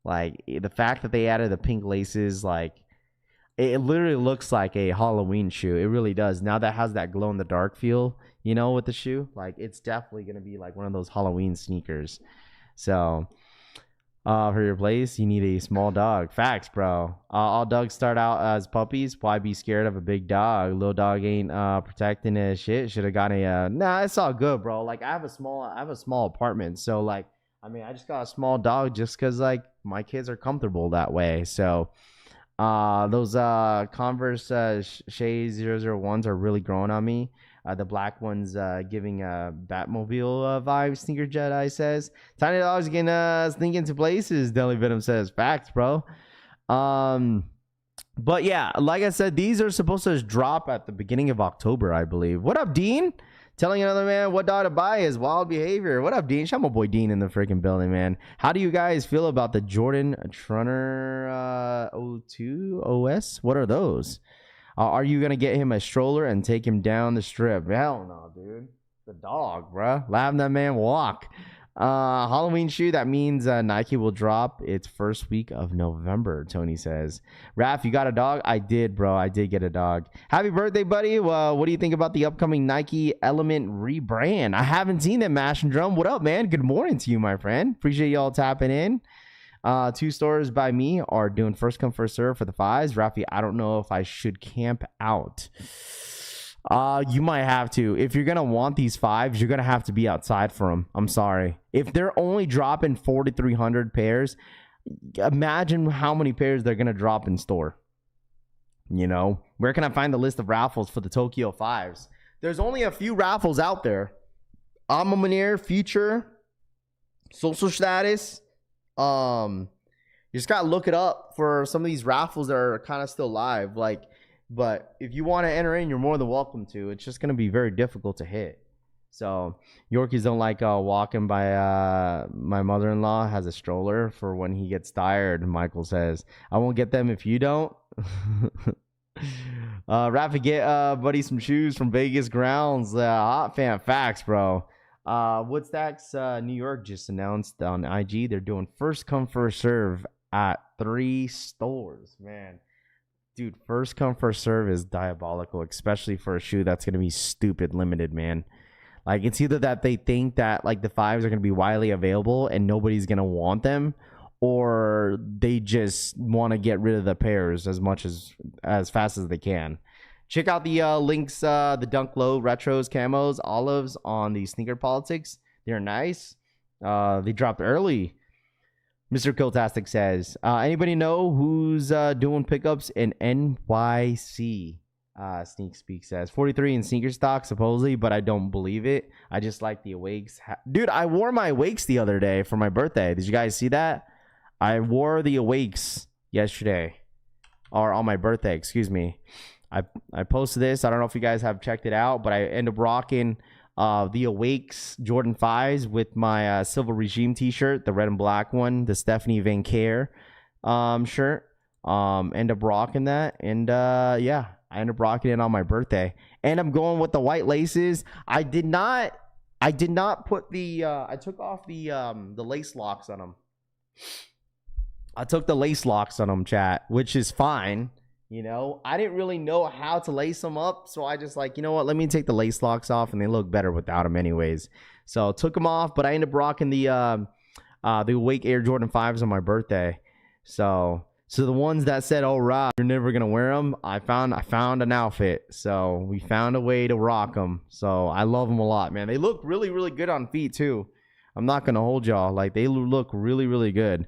Like, the fact that they added the pink laces, like, it literally looks like a Halloween shoe. It really does. Now that has that glow-in-the-dark feel, you know, with the shoe. Like, it's definitely going to be, like, one of those Halloween sneakers. So, for your place, you need a small dog. Facts, bro. All dogs start out as puppies. Why be scared of a big dog? Little dog ain't protecting his shit. Should have got a... Nah, it's all good, bro. Like, I have a small apartment. So, like, I mean, I just got a small dog just because, like, my kids are comfortable that way. So... those Converse Shea 001s are really growing on me. The black ones giving Batmobile vibes, Sneaker Jedi says. Tiny dogs can sneak into places, Deli Venom says. Facts, bro. But yeah, like I said, these are supposed to drop at the beginning of October, I believe. What up, Dean? Telling another man what dog to buy is wild behavior. What up, Dean? Shout my boy Dean in the freaking building, man. How do you guys feel about the Jordan Trunner 02 OS? What are those? Are you going to get him a stroller and take him down the strip? Hell no, dude. The dog, bro. Let that man walk. Halloween shoe, that means Nike will drop its first week of November, Tony says. Raph, you got a dog? I did, bro. I did get a dog. Happy birthday, buddy. What do you think about the upcoming Nike Element rebrand? I haven't seen it, Mash and Drum. What up, man? Good morning to you, my friend. Appreciate y'all tapping in. 2 stores by me are doing first come, first serve for the 5s. Rafi, I don't know if I should camp out. You might have to. If you're gonna want these 5s, you're gonna have to be outside for them. I'm sorry. If they're only dropping 4,300 pairs, imagine how many pairs they're gonna drop in store. You know, where can I find the list of raffles for the Tokyo 5s? There's only a few raffles out there. Alma Mater, Future, Social Status. You just gotta look it up for some of these raffles that are kind of still live. Like, but if you want to enter in, you're more than welcome to. It's just going to be very difficult to hit. So Yorkies don't like walking by. My mother-in-law has a stroller for when he gets tired. Michael says, I won't get them if you don't. Rafa, get buddy some shoes from Vegas grounds. Hot fan facts, bro. Woodstacks New York just announced on IG they're doing first come, first serve at 3 stores, man. Dude, first come, first serve is diabolical, especially for a shoe that's going to be stupid limited, man. Like, it's either that they think that, like, the 5s are going to be widely available and nobody's going to want them, or they just want to get rid of the pairs as fast as they can. Check out the links, the Dunk Low Retros, Camos, Olives on the Sneaker Politics. They're nice. They dropped early. Mr. Kiltastic says, anybody know who's doing pickups in NYC? Sneak Speak says, 43 in sneaker stock, supposedly, but I don't believe it. I just like the Awakes. Dude, I wore my Awakes the other day for my birthday. Did you guys see that? I wore the Awakes yesterday. Or on my birthday, excuse me. I posted this. I don't know if you guys have checked it out, but I ended up rocking the Awakes Jordan 5s with my Silver Regime t-shirt, the red and black one, the Stephanie Van Care shirt. End up rocking that, and yeah, I ended up rocking it on my birthday. And I'm going with the white laces. I did not put the I took off the lace locks on them. I took the lace locks on them, chat, which is fine. You know, I didn't really know how to lace them up, so I just like, you know what, let me take the lace locks off, and they look better without them anyways. So took them off, but I ended up rocking the Awake Air Jordan 5s on my birthday. So So the ones that said, "Oh, Rob, you're never gonna wear them," I found an outfit. So we found a way to rock them. So I love them a lot, man. They look really, really good on feet too. I'm not gonna hold y'all. Like, they look really, really good.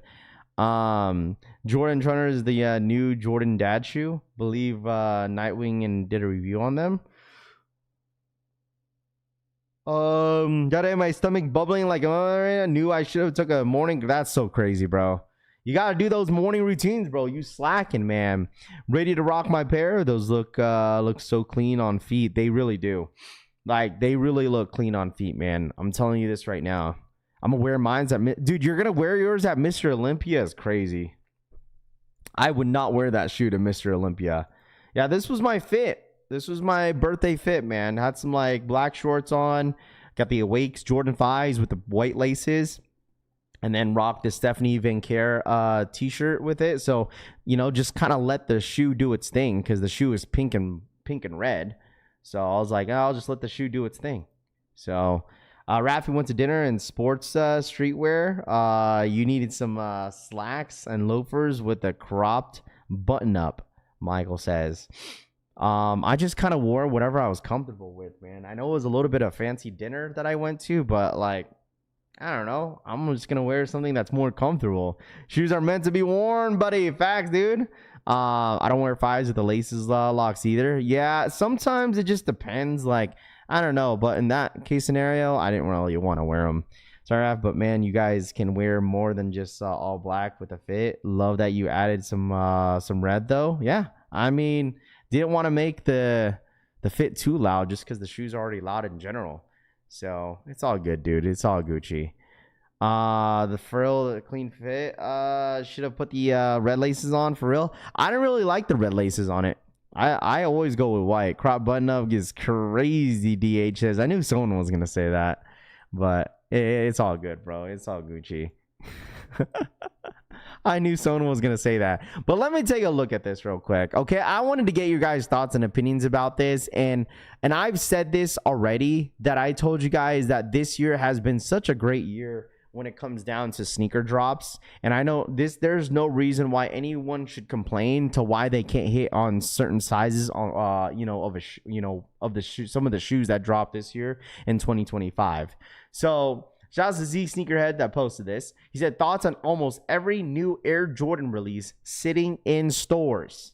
Jordan Trunner is the new Jordan Dad shoe. Believe Nightwing and did a review on them. Got it in my stomach bubbling like, I knew I should have took a morning. That's so crazy, bro. You got to do those morning routines, bro. You slacking, man. Ready to rock my pair. Those look so clean on feet. They really do. Like, they really look clean on feet, man. I'm telling you this right now. I'm gonna wear mine's at dude. You're gonna wear yours at Mr. Olympia? Is crazy. I would not wear that shoe to Mr. Olympia. Yeah, this was my fit. This was my birthday fit, man. Had some like black shorts on. Got the Awakes Jordan 5s with the white laces. And then rocked the Stephanie Van Care t-shirt with it. So, you know, just kind of let the shoe do its thing, because the shoe is pink and red. So I was like, oh, I'll just let the shoe do its thing. So Rafi went to dinner in sports streetwear. You needed some slacks and loafers with a cropped button up, Michael says. I just kind of wore whatever I was comfortable with, man. I know it was a little bit of fancy dinner that I went to, but like, I don't know. I'm just going to wear something that's more comfortable. Shoes are meant to be worn, buddy. Facts, dude. I don't wear 5s with the laces locks either. Yeah, sometimes it just depends. Like, I don't know. But in that case scenario, I didn't really want to wear them. Sorry, but man, you guys can wear more than just all black with a fit. Love that you added some red, though. Yeah, I mean, didn't want to make the fit too loud just because the shoes are already loud in general. So it's all good, dude. It's all Gucci. The frill, the clean fit. Should have put the red laces on for real. I didn't really like the red laces on it. I always go with white. Crop button up is crazy. DH says. I knew someone was gonna say that, but it's all good, bro. It's all Gucci. I knew someone was going to say that. But let me take a look at this real quick. Okay, I wanted to get your guys' thoughts and opinions about this. And I've said this already, that I told you guys that this year has been such a great year when it comes down to sneaker drops. And I know there's no reason why anyone should complain to why they can't hit on certain sizes on some of the shoes that dropped this year in 2025. So shout out to Z Sneakerhead that posted this. He said, thoughts on almost every new Air Jordan release sitting in stores.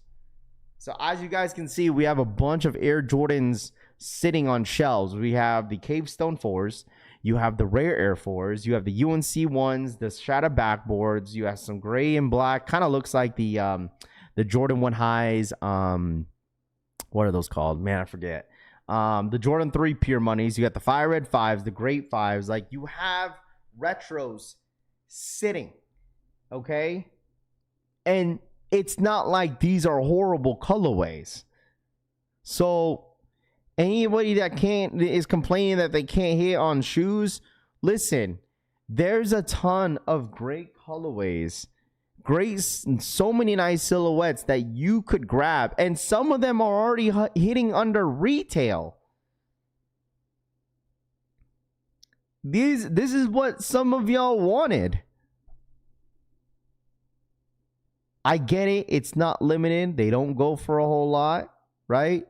So as you guys can see, we have a bunch of Air Jordans sitting on shelves. We have the Cavestone 4s. You have the Rare Air 4s. You have the UNC 1s, the Shadow backboards. You have some gray and black. Kind of looks like the Jordan 1 highs. What are those called? Man, I forget. The Jordan 3 Pure Moneys. You got the Fire Red 5s, the Great 5s. Like, you have retros sitting, okay? And it's not like these are horrible colorways. So anybody that is complaining that they can't hit on shoes, listen, there's a ton of great colorways. So many nice silhouettes that you could grab, and some of them are already hitting under retail. This is what some of y'all wanted. I get it. It's not limited. They don't go for a whole lot, right?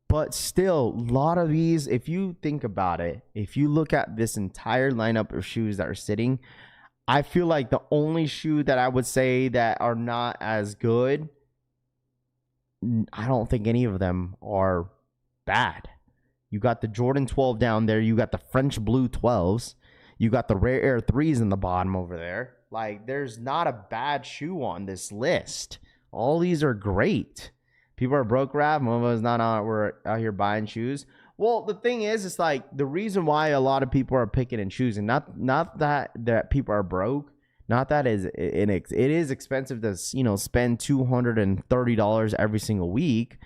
But still, a lot of these, if you think about it, if you look at this entire lineup of shoes that are sitting, I feel like the only shoe that I would say that are not as good, I don't think any of them are bad. You got the Jordan 12 down there. You got the French Blue 12s. You got the Rare Air 3s in the bottom over there. Like, there's not a bad shoe on this list. All these are great. People are broke, Rav. One of us not out. We're out here buying shoes. Well, the thing is, it's like the reason why a lot of people are picking and choosing, not that people are broke, not that it is expensive to, spend $230 every single week.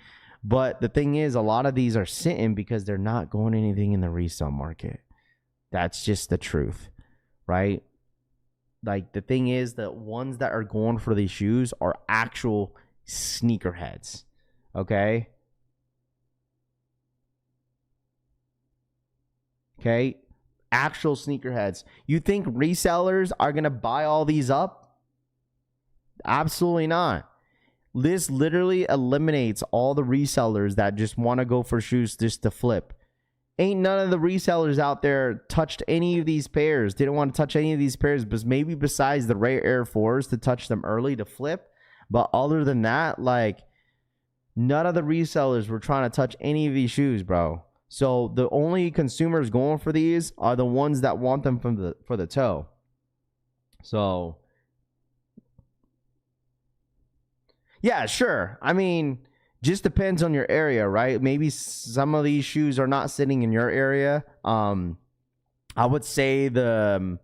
But the thing is, a lot of these are sitting because they're not going anything in the resale market. That's just the truth, right? Like, the thing is, the ones that are going for these shoes are actual sneakerheads, okay? Okay, actual sneakerheads. You think resellers are going to buy all these up? Absolutely not. This literally eliminates all the resellers that just want to go for shoes just to flip. Ain't none of the resellers out there touched any of these pairs. Didn't want to touch any of these pairs, but maybe besides the rare Air 4s to touch them early to flip. But other than that, like, none of the resellers were trying to touch any of these shoes, bro. So the only consumers going for these are the ones that want them for the toe. So yeah, sure. I mean, just depends on your area, right? Maybe some of these shoes are not sitting in your area. I would say the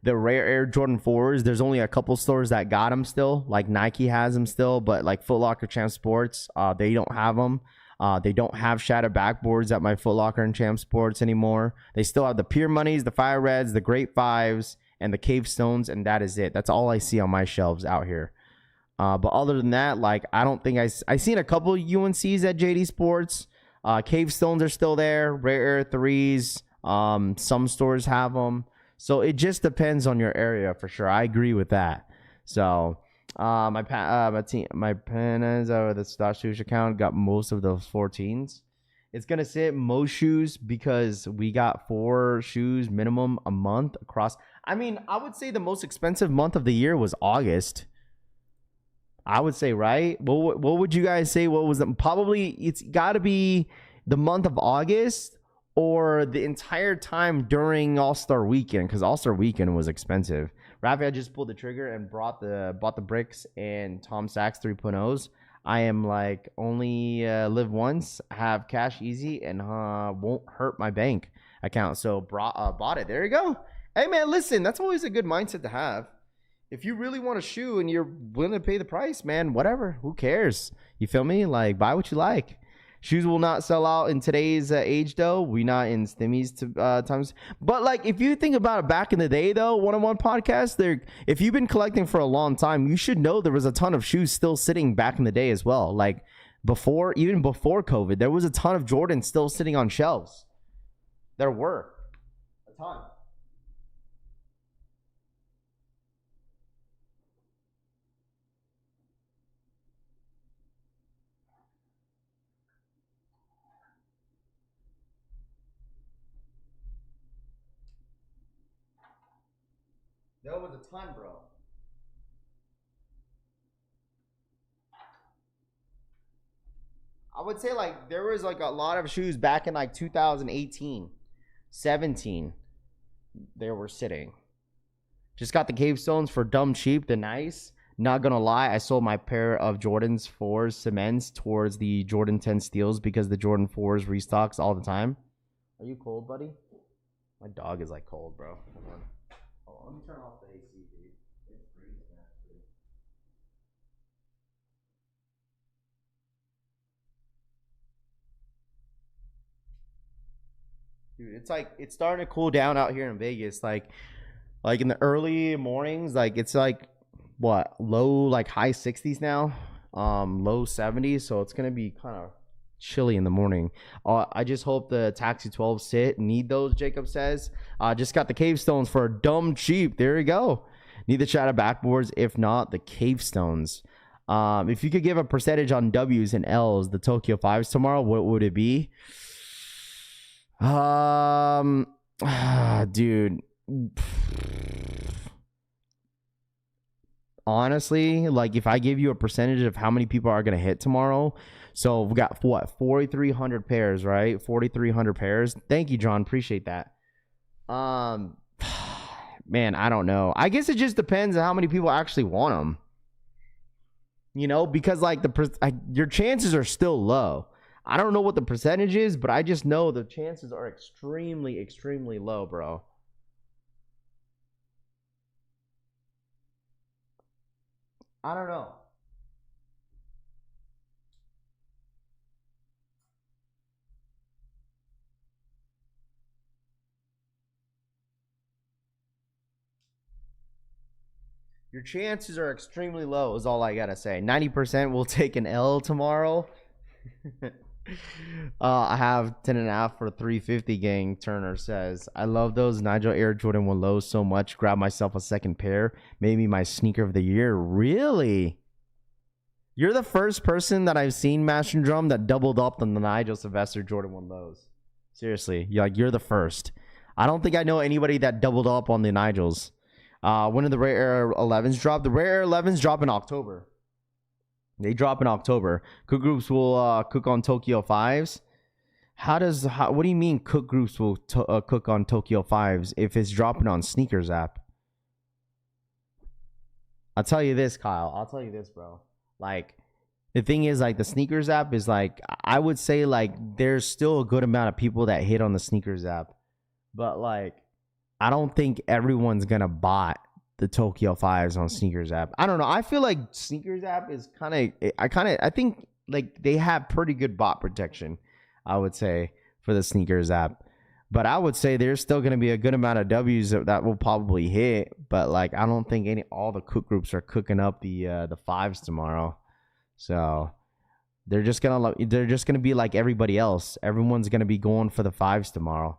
rare Air Jordan 4s, there's only a couple stores that got them still. Like Nike has them still, but like Foot Locker, Champ Sports, they don't have them. They don't have shattered backboards at my Foot Locker and Champ Sports anymore. They still have the Pure Moneys, the Fire Reds, the Great Fives, and the Cave Stones, and that is it. That's all I see on my shelves out here. But other than that, like, I don't think I seen a couple UNCs at JD Sports. Cave Stones are still there. Rare Air 3s. Some stores have them. So it just depends on your area for sure. I agree with that. So my Penas over the Stash Shoes account got most of those 14s. It's gonna sit most shoes because we got 4 shoes minimum a month across. I mean, I would say the most expensive month of the year was August. I would say, right? What would you guys say? What was the, probably it's got to be the month of August or the entire time during All-Star Weekend, because All-Star Weekend was expensive. Raphael just pulled the trigger and bought the bricks and Tom Sachs 3.0s. I am like, only live once, have cash easy, and won't hurt my bank account. So bought it. There you go. Hey man, listen, that's always a good mindset to have. If you really want a shoe and you're willing to pay the price, man, whatever. Who cares? You feel me? Like, buy what you like. Shoes will not sell out in today's age, though. We not in stimmies times. But, like, if you think about it back in the day, though, one-on-one podcast, if you've been collecting for a long time, you should know there was a ton of shoes still sitting back in the day as well. Like, even before COVID, there was a ton of Jordans still sitting on shelves. There were. A ton. There was a ton, bro. I would say, like, there was, like, a lot of shoes back in, like, 2018, 17. They were sitting. Just got the Cave Stones for dumb cheap. They're nice. Not gonna lie, I sold my pair of Jordan's 4s cements towards the Jordan 10 steals because the Jordan 4s restocks all the time. Are you cold, buddy? My dog is, like, cold, bro. Hold on. Let me turn off the AC, dude. It's freezing, actually. Dude, it's like, it's starting to cool down out here in Vegas. Like in the early mornings, like, it's like, what, low, like, high 60s now, low 70s. So it's gonna be kind of chilly in the morning. I just hope the Taxi 12 need those, Jacob says. Just got the Cave Stones for dumb cheap. There you go. Need the shadow backboards. If not, the Cave Stones. If you could give a percentage on W's and L's, the Tokyo 5s tomorrow, what would it be? Dude, honestly, like, if I give you a percentage of how many people are gonna hit tomorrow, so we got what, 4,300 pairs, right? 4,300 pairs. Thank you, John. Appreciate that. Man, I don't know. I guess it just depends on how many people actually want them. You know, because like your chances are still low. I don't know what the percentage is, but I just know the chances are extremely, extremely low, bro. I don't know. Your chances are extremely low is all I gotta say. 90% will take an L tomorrow. I have 10.5 for 350 gang. Turner says, I love those Nigel Air Jordan 1 lows so much. Grab myself a second pair. Maybe my sneaker of the year. Really? You're the first person that I've seen, Master Drum, that doubled up on the Nigel Sylvester Jordan 1 lows. Seriously. You're the first. I don't think I know anybody that doubled up on the Nigels. When did the Rare Air 11s drop? The Rare Air 11s drop in October. They drop in October. Cook groups will cook on Tokyo 5s. What do you mean cook groups will cook on Tokyo 5s if it's dropping on Sneakers app? I'll tell you this, Kyle. I'll tell you this, bro. Like, the thing is, like, the Sneakers app is, like, I would say, like, there's still a good amount of people that hit on the Sneakers app. But, like, I don't think everyone's going to bot the Tokyo 5s on Sneakers app. I don't know. I feel like Sneakers app is I think like they have pretty good bot protection, I would say, for the Sneakers app. But I would say there's still going to be a good amount of W's that will probably hit. But like, I don't think all the cook groups are cooking up the 5s tomorrow. So they're just gonna be like everybody else. Everyone's gonna be going for the 5s tomorrow.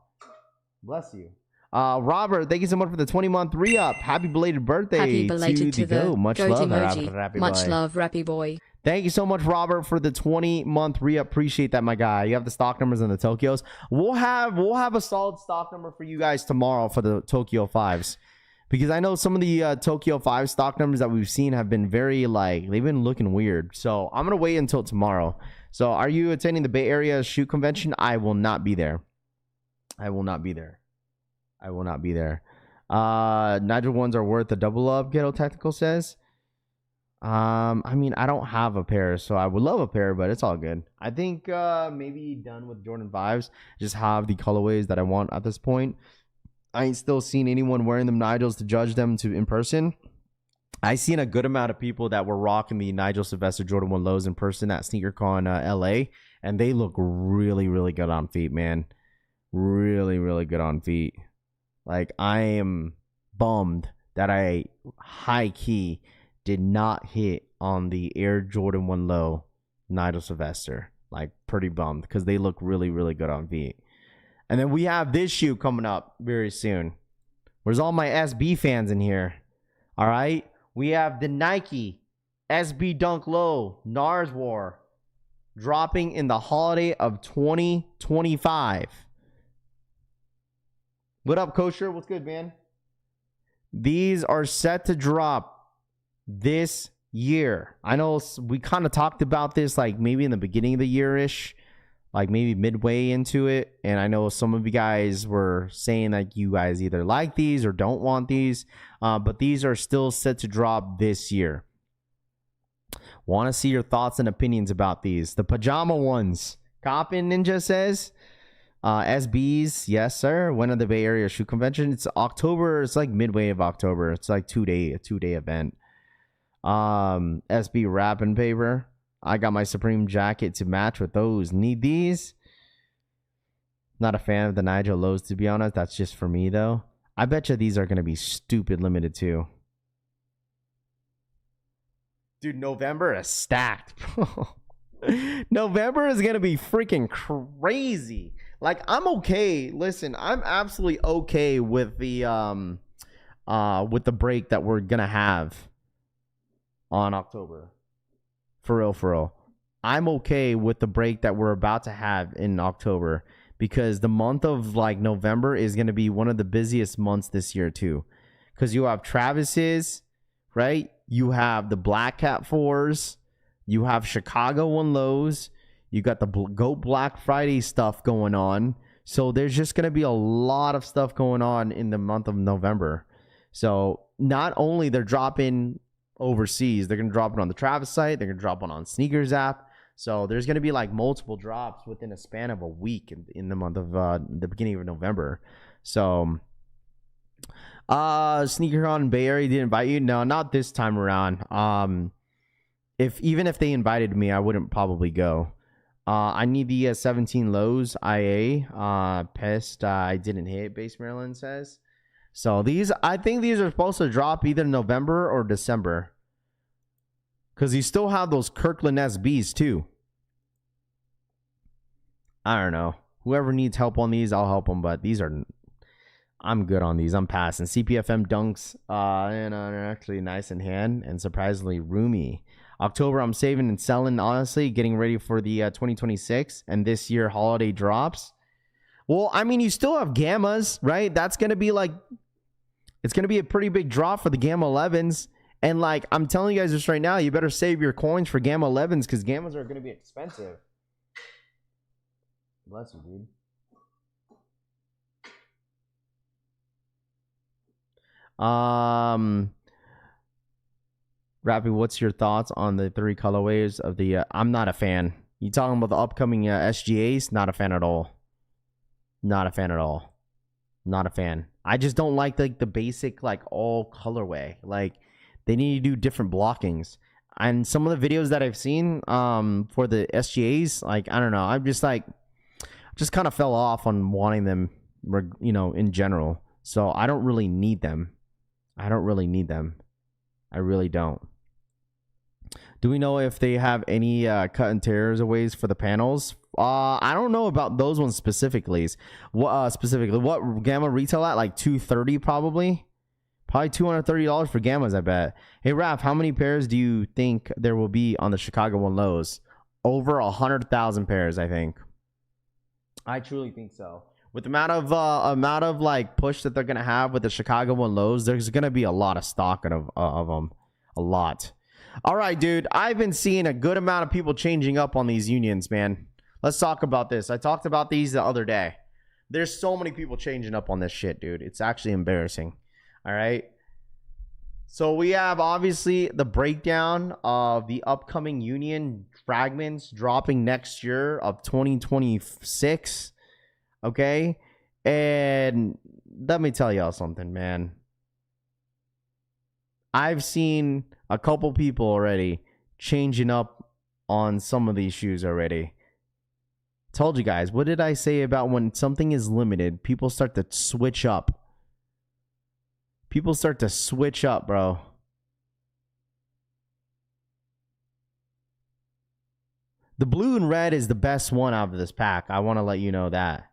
Bless you. Robert, thank you so much for the 20-month re-up. Happy belated birthday. Happy belated to the Much goat love, emoji. Much love, Rappy Boy. Thank you so much, Robert, for the 20-month re-up. Appreciate that, my guy. You have the stock numbers and the Tokyos. We'll have a solid stock number for you guys tomorrow for the Tokyo 5s. Because I know some of the Tokyo 5 stock numbers that we've seen have been they've been looking weird. So I'm going to wait until tomorrow. So are you attending the Bay Area Shoe Convention? I will not be there. Nigel ones are worth a double up, Ghetto Tactical says. I mean, I don't have a pair, so I would love a pair, but it's all good. I think maybe done with Jordan 5s. Just have the colorways that I want at this point. I ain't still seen anyone wearing them Nigels to judge them in person. I seen a good amount of people that were rocking the Nigel Sylvester Jordan 1 lows in person at SneakerCon LA, and they look really, really good on feet, man. Really, really good on feet. Like, I am bummed that I high-key did not hit on the Air Jordan 1 low Nigel Sylvester. Like, pretty bummed because they look really, really good on feet. And then we have this shoe coming up very soon. Where's all my SB fans in here? All right. We have the Nike SB Dunk Low NARS War dropping in the holiday of 2025. What up, Kosher? What's good, man? These are set to drop this year. I know we kind of talked about this like maybe in the beginning of the year-ish. Like maybe midway into it. And I know some of you guys were saying that you guys either like these or don't want these. But these are still set to drop this year. Want to see your thoughts and opinions about these. The pajama ones. Coppin Ninja says. SBs, yes, sir. When at the Bay Area Shoe Convention? It's October. It's like midway of October. It's like a two-day event. SB wrapping paper. I got my Supreme jacket to match with those. Need these? Not a fan of the Nigel lows, to be honest. That's just for me, though. I bet you these are going to be stupid limited, too. Dude, November is stacked. November is going to be freaking crazy. Like, I'm okay. Listen, I'm absolutely okay with the break that we're going to have on October. For real. I'm okay with the break that we're about to have in October because the month of like November is going to be one of the busiest months this year too. Because you have Travis's, right? You have the Black Cat 4s. You have Chicago 1 lows. You got the Goat Black Friday stuff going on. So there's just going to be a lot of stuff going on in the month of November. So not only they're dropping overseas, they're going to drop it on the Travis site, they're going to drop it on Sneakers app. So there's going to be like multiple drops within a span of a week in the month of the beginning of November. So SneakerCon Bay Area didn't invite you? No, not this time around. Even if they invited me, I wouldn't probably go. I need the 17 lows IA. Pest I didn't hit, Base Maryland says. So I think these are supposed to drop either November or December. Because you still have those Kirkland SBs too. I don't know. Whoever needs help on these, I'll help them. But I'm good on these. I'm passing. CPFM dunks and are actually nice in hand and surprisingly roomy. October, I'm saving and selling, honestly, getting ready for the 2026 and this year holiday drops. Well, I mean, you still have gammas, right? That's going to be like, it's going to be a pretty big drop for the Gamma 11s. And like, I'm telling you guys this right now, you better save your coins for Gamma 11s because gammas are going to be expensive. Bless you, dude. Rappy, what's your thoughts on the 3 colorways of the I'm not a fan. You talking about the upcoming SGAs? Not a fan at all. Not a fan at all. Not a fan. I just don't like the basic like all colorway. Like they need to do different blockings. And some of the videos that I've seen for the SGAs, like I don't know, I'm just like just kind of fell off on wanting them, you know, in general. So I don't really need them. I don't really need them. I really don't. Do we know if they have any cut and tears aways for the panels? I don't know about those ones specifically. What Gamma retail at? Like $230 probably. Probably $230 for Gammas, I bet. Hey, Raph, how many pairs do you think there will be on the Chicago One Lows? Over 100,000 pairs, I think. I truly think so. With the amount of like push that they're gonna have with the Chicago One Lows, there's gonna be a lot of stock of them. A lot. All right, dude. I've been seeing a good amount of people changing up on these unions, man. Let's talk about this. I talked about these the other day. There's so many people changing up on this shit, dude. It's actually embarrassing. All right. So we have obviously the breakdown of the upcoming union fragments dropping next year of 2026. Okay. And let me tell y'all something, man. I've seen a couple people already changing up on some of these shoes already. Told you guys, what did I say about when something is limited, people start to switch up. People start to switch up, bro. The blue and red is the best one out of this pack. I want to let you know that.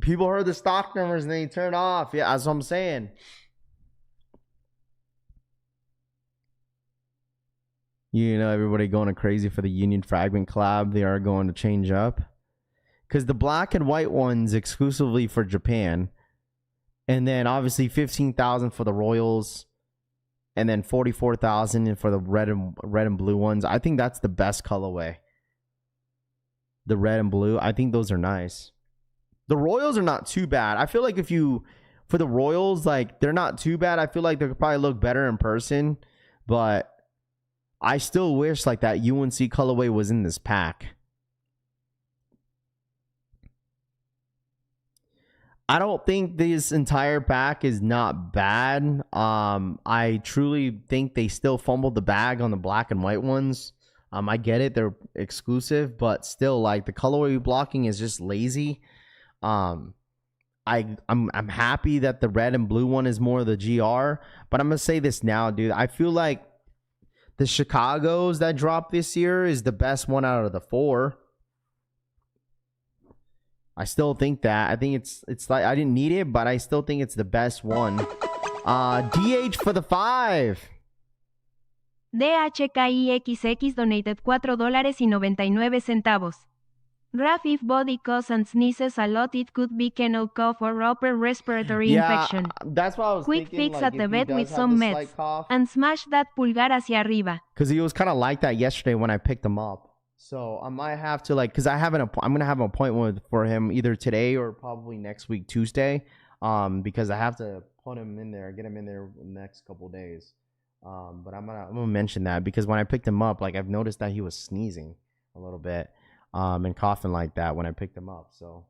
People heard the stock numbers and they turned off. Yeah, that's what I'm saying. You know, everybody going crazy for the Union Fragment collab. They are going to change up. Because the black and white one's exclusively for Japan. And then obviously 15,000 for the Royals. And then 44,000 for the red and blue ones. I think that's the best colorway. The red and blue. I think those are nice. The Royals are not too bad. I feel like for the Royals, like, they're not too bad. I feel like they could probably look better in person. But I still wish, like, that UNC colorway was in this pack. I don't think this entire pack is not bad. I truly think they still fumbled the bag on the black and white ones. I get it. They're exclusive. But still, like, the colorway blocking is just lazy. I'm happy that the red and blue one is more of the GR, but I'm gonna say this now, dude. I feel like the Chicago's that dropped this year is the best one out of the 4. I still think that. I think it's like I didn't need it, but I still think it's the best one. DH for the 5. DHKIXX donated $4.99. Raf, if body coughs and sneezes a lot, it could be kennel cough or upper respiratory infection. That's what I was Quick thinking. fix at the vet with some meds. And smash that pulgar hacia arriba. Because he was kind of like that yesterday when I picked him up. So I might have to, like, because I'm going to have an appointment for him either today or probably next week, Tuesday. Because I have to put him in there, get him in there the next couple of days. But I'm gonna mention that because when I picked him up, like, I've noticed that he was sneezing a little bit. And coughing like that when I picked him up. So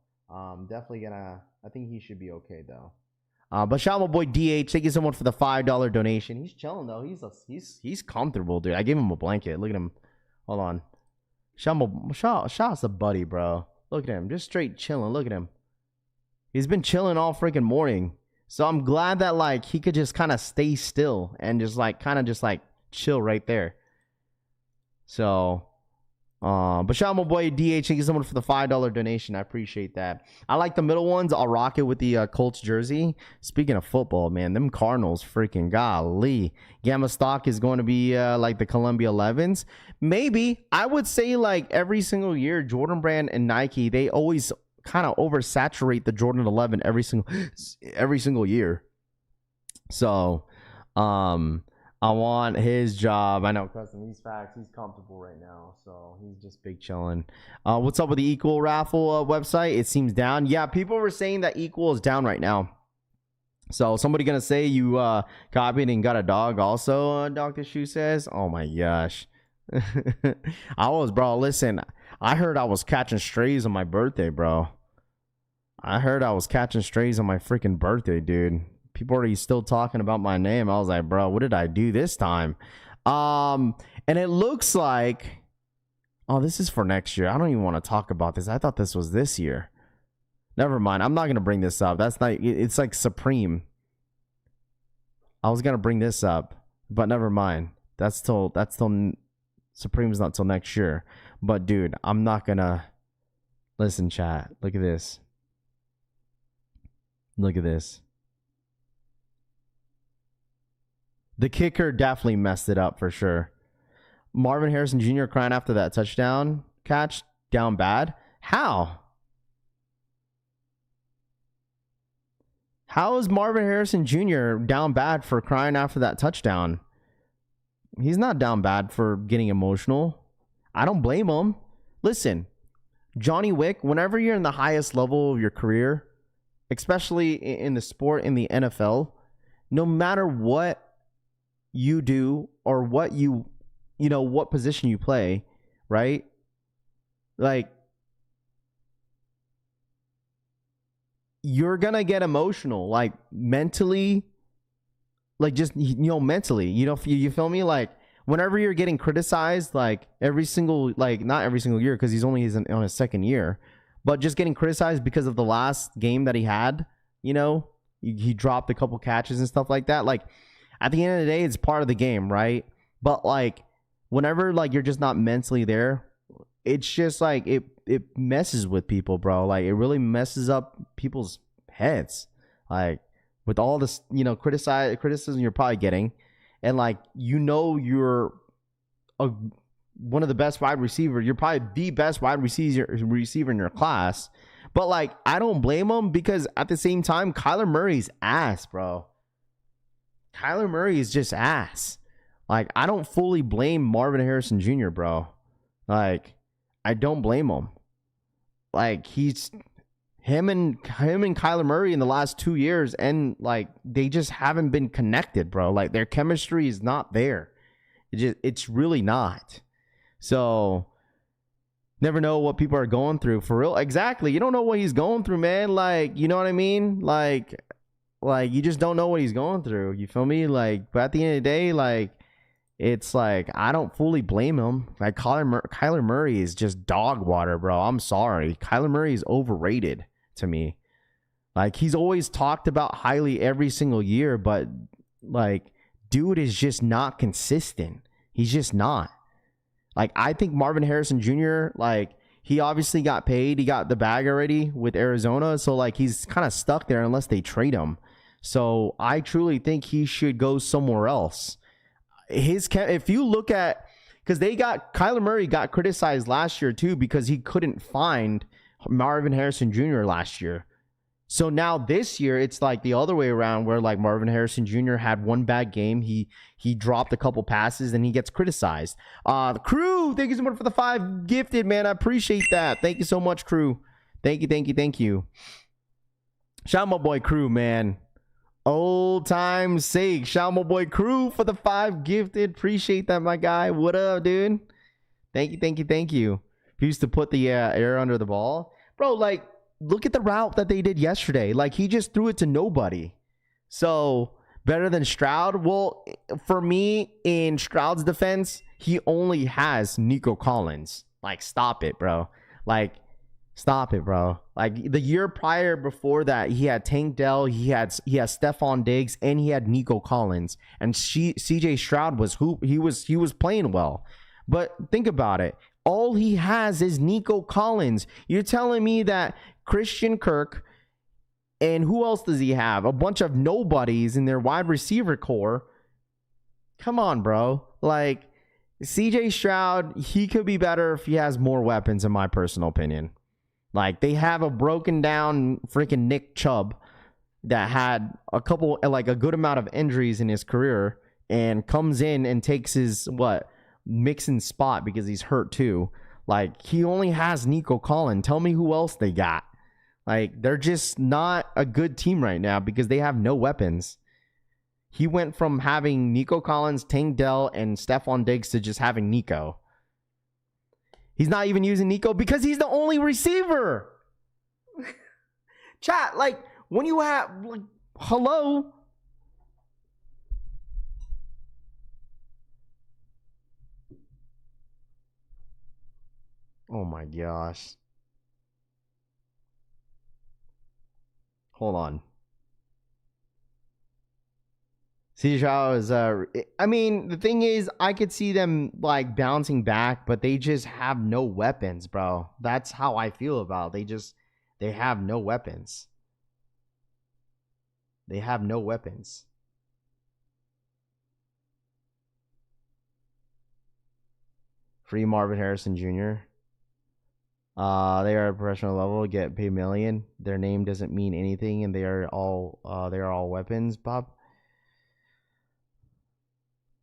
definitely I think he should be okay though. But shout out my boy DH. Thank you so much for the $5 donation. He's chilling though. He's comfortable, dude. I gave him a blanket. Look at him. Hold on. Shout out to buddy, bro. Look at him. Just straight chilling. Look at him. He's been chilling all freaking morning. So I'm glad that like he could just kind of stay still and just like kind of just like chill right there. So but shout out my boy DH. Thank you so much for the $5 donation. I appreciate that. I like the middle ones. I'll rock it with the Colts jersey. Speaking of football, man, them Cardinals freaking golly. Gamma stock is going to be like the Columbia 11s. Maybe. I would say like every single year, Jordan Brand and Nike, they always kind of oversaturate the Jordan 11 every single year. So, I want his job. I know, Custom. He's facts. He's comfortable right now, so he's just big chilling. What's up with the Equal raffle website? It seems down. Yeah, people were saying that Equal is down right now. So somebody gonna say you copied and got a dog also, Dr. Shu says. Oh my gosh. Listen, I heard I was catching strays on my birthday, bro. I heard I was catching strays on my freaking birthday, dude. People are still talking about my name. I was like, bro, what did I do this time? And it looks like, oh, this is for next year. I don't even want to talk about this. I thought this was this year. Never mind. I'm not going to bring this up. That's not, it's like Supreme. I was going to bring this up, but never mind. That's till Supreme's not till next year. But dude, I'm not going to, listen, chat. Look at this. Look at this. The kicker definitely messed it up for sure. Marvin Harrison Jr. crying after that touchdown catch. Down bad. How? How is Marvin Harrison Jr. down bad for crying after that touchdown? He's not down bad for getting emotional. I don't blame him. Listen, Johnny Wick, whenever you're in the highest level of your career, especially in the sport, in the NFL, no matter what you do or what what position you play, right? Like, you're gonna get emotional, like mentally, like just mentally, you feel me? Like whenever you're getting criticized, like every single, like not every single year because he's only on his second year, but just getting criticized because of the last game that he had, he dropped a couple catches and stuff like that. Like, at the end of the day, it's part of the game, right? But like, whenever like you're just not mentally there, it's just like it messes with people, bro. Like it really messes up people's heads. Like with all this, criticism you're probably getting, and like you're one of the best wide receivers. You're probably the best wide receiver in your class. But like, I don't blame him because at the same time, Kyler Murray's ass, bro. Kyler Murray is just ass. Like, I don't fully blame Marvin Harrison Jr., bro. Like, I don't blame him. Like, him and Kyler Murray in the last 2 years, and like they just haven't been connected, bro. Like their chemistry is not there. It's really not. So never know what people are going through for real. Exactly. You don't know what he's going through, man. Like, you know what I mean? Like you just don't know what he's going through. You feel me? Like, but at the end of the day, like, it's like, I don't fully blame him. Like, Kyler Murray is just dog water, bro. I'm sorry. Kyler Murray is overrated to me. Like, he's always talked about highly every single year, but, like, dude is just not consistent. He's just not. Like, I think Marvin Harrison Jr., like, he obviously got paid. He got the bag already with Arizona. So, like, he's kind of stuck there unless they trade him. So I truly think he should go somewhere else. If you look at, because Kyler Murray got criticized last year too because he couldn't find Marvin Harrison Jr. last year. So now this year it's like the other way around, where like Marvin Harrison Jr. had one bad game. He dropped a couple passes and he gets criticized. The crew, thank you so much for the 5 gifted, man. I appreciate that. Thank you so much, crew. Thank you. Shout out my boy Crew, man. Old time's sake. Shout out my boy Crew for the 5 gifted. Appreciate that, my guy. What up, dude? Thank you. He used to put the air under the ball. Bro, like, look at the route that they did yesterday. Like, he just threw it to nobody. So, better than Stroud? Well, for me, in Stroud's defense, he only has Nico Collins. Like, stop it, bro. Like, Stop it, bro. Like the year prior before that, he had Tank Dell, he had Stephon Diggs, and he had Nico Collins. And CJ Stroud was he was playing well. But think about it. All he has is Nico Collins. You're telling me that Christian Kirk and who else does he have? A bunch of nobodies in their wide receiver core. Come on, bro. Like CJ Stroud, he could be better if he has more weapons, in my personal opinion. Like they have a broken down freaking Nick Chubb that had a good amount of injuries in his career and comes in and takes his Mixon's spot because he's hurt too. Like he only has Nico Collins. Tell me who else they got. Like they're just not a good team right now because they have no weapons. He went from having Nico Collins, Tank Dell, and Stephon Diggs to just having Nico. He's not even using Nico because he's the only receiver. Chat, like, when you have, like, hello? Oh my gosh. Hold on. CJ is I mean, the thing is, I could see them like bouncing back, but they just have no weapons, bro. That's how I feel about it. They have no weapons. They have no weapons. Free Marvin Harrison Jr. They are at a professional level, get paid $1 million. Their name doesn't mean anything, and they are all weapons, Bob.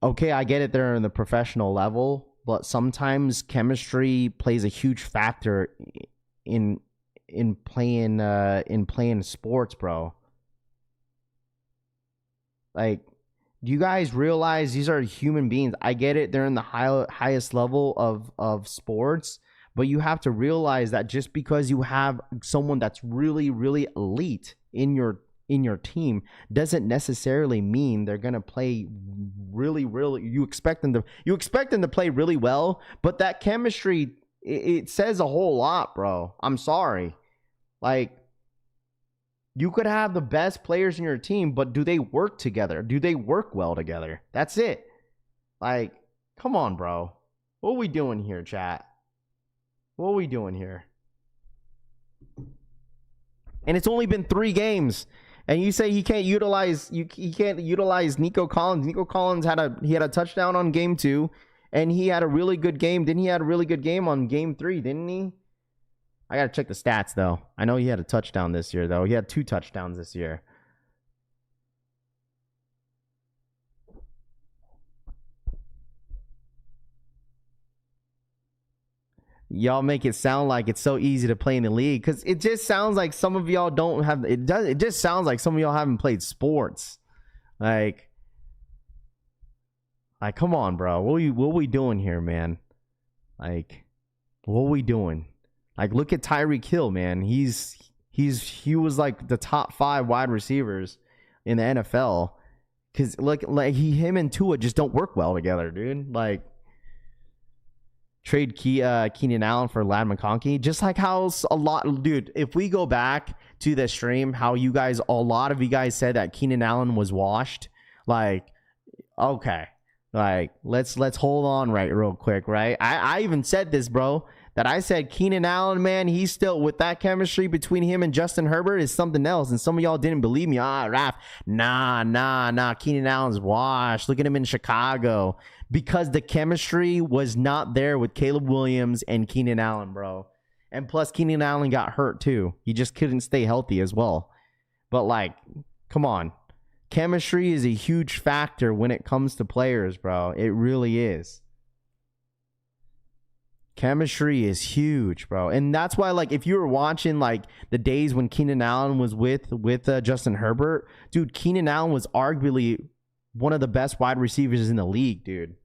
Okay, I get it. They're in the professional level, but sometimes chemistry plays a huge factor in playing sports, bro. Like, do you guys realize these are human beings? I get it. They're in the highest level of sports, but you have to realize that just because you have someone that's really, really elite in your team doesn't necessarily mean they're gonna play really. You expect them to play really well, but that chemistry it says a whole lot, bro. I'm sorry. Like, you could have the best players in your team, but do they work together? Do they work well together? That's it. Like, come on, bro. What are we doing here, chat? What are we doing here? And it's only been 3 games. And you say he can't utilize Nico Collins. Nico Collins had a touchdown on game 2, and he had a really good game. Didn't he had a really good game on game 3, didn't he? I gotta check the stats though. I know he had a touchdown this year though. He had 2 touchdowns this year. Y'all make it sound like it's so easy to play in the league because it just sounds like some of y'all don't have it just sounds like some of y'all haven't played sports. Like come on, bro. What we doing here, man? Like, what we doing? Like, look at Tyreek Hill, man. He was like the top 5 wide receivers in the NFL. Cause him and Tua just don't work well together, dude. Like, trade Keenan Allen for Ladd McConkey. Just like how dude, if we go back to the stream, how a lot of you guys said that Keenan Allen was washed. Like, okay. Like, let's hold on real quick, right? I even said this, bro, that I said Keenan Allen, man, he's still with that chemistry between him and Justin Herbert is something else. And some of y'all didn't believe me. Raph, nah. Keenan Allen's washed. Look at him in Chicago. Because the chemistry was not there with Caleb Williams and Keenan Allen, bro. And plus, Keenan Allen got hurt too. He just couldn't stay healthy as well. But like, come on. Chemistry is a huge factor when it comes to players, bro. It really is. Chemistry is huge, bro. And that's why, like, if you were watching, like, the days when Keenan Allen was with Justin Herbert, dude, Keenan Allen was arguably one of the best wide receivers in the league, dude.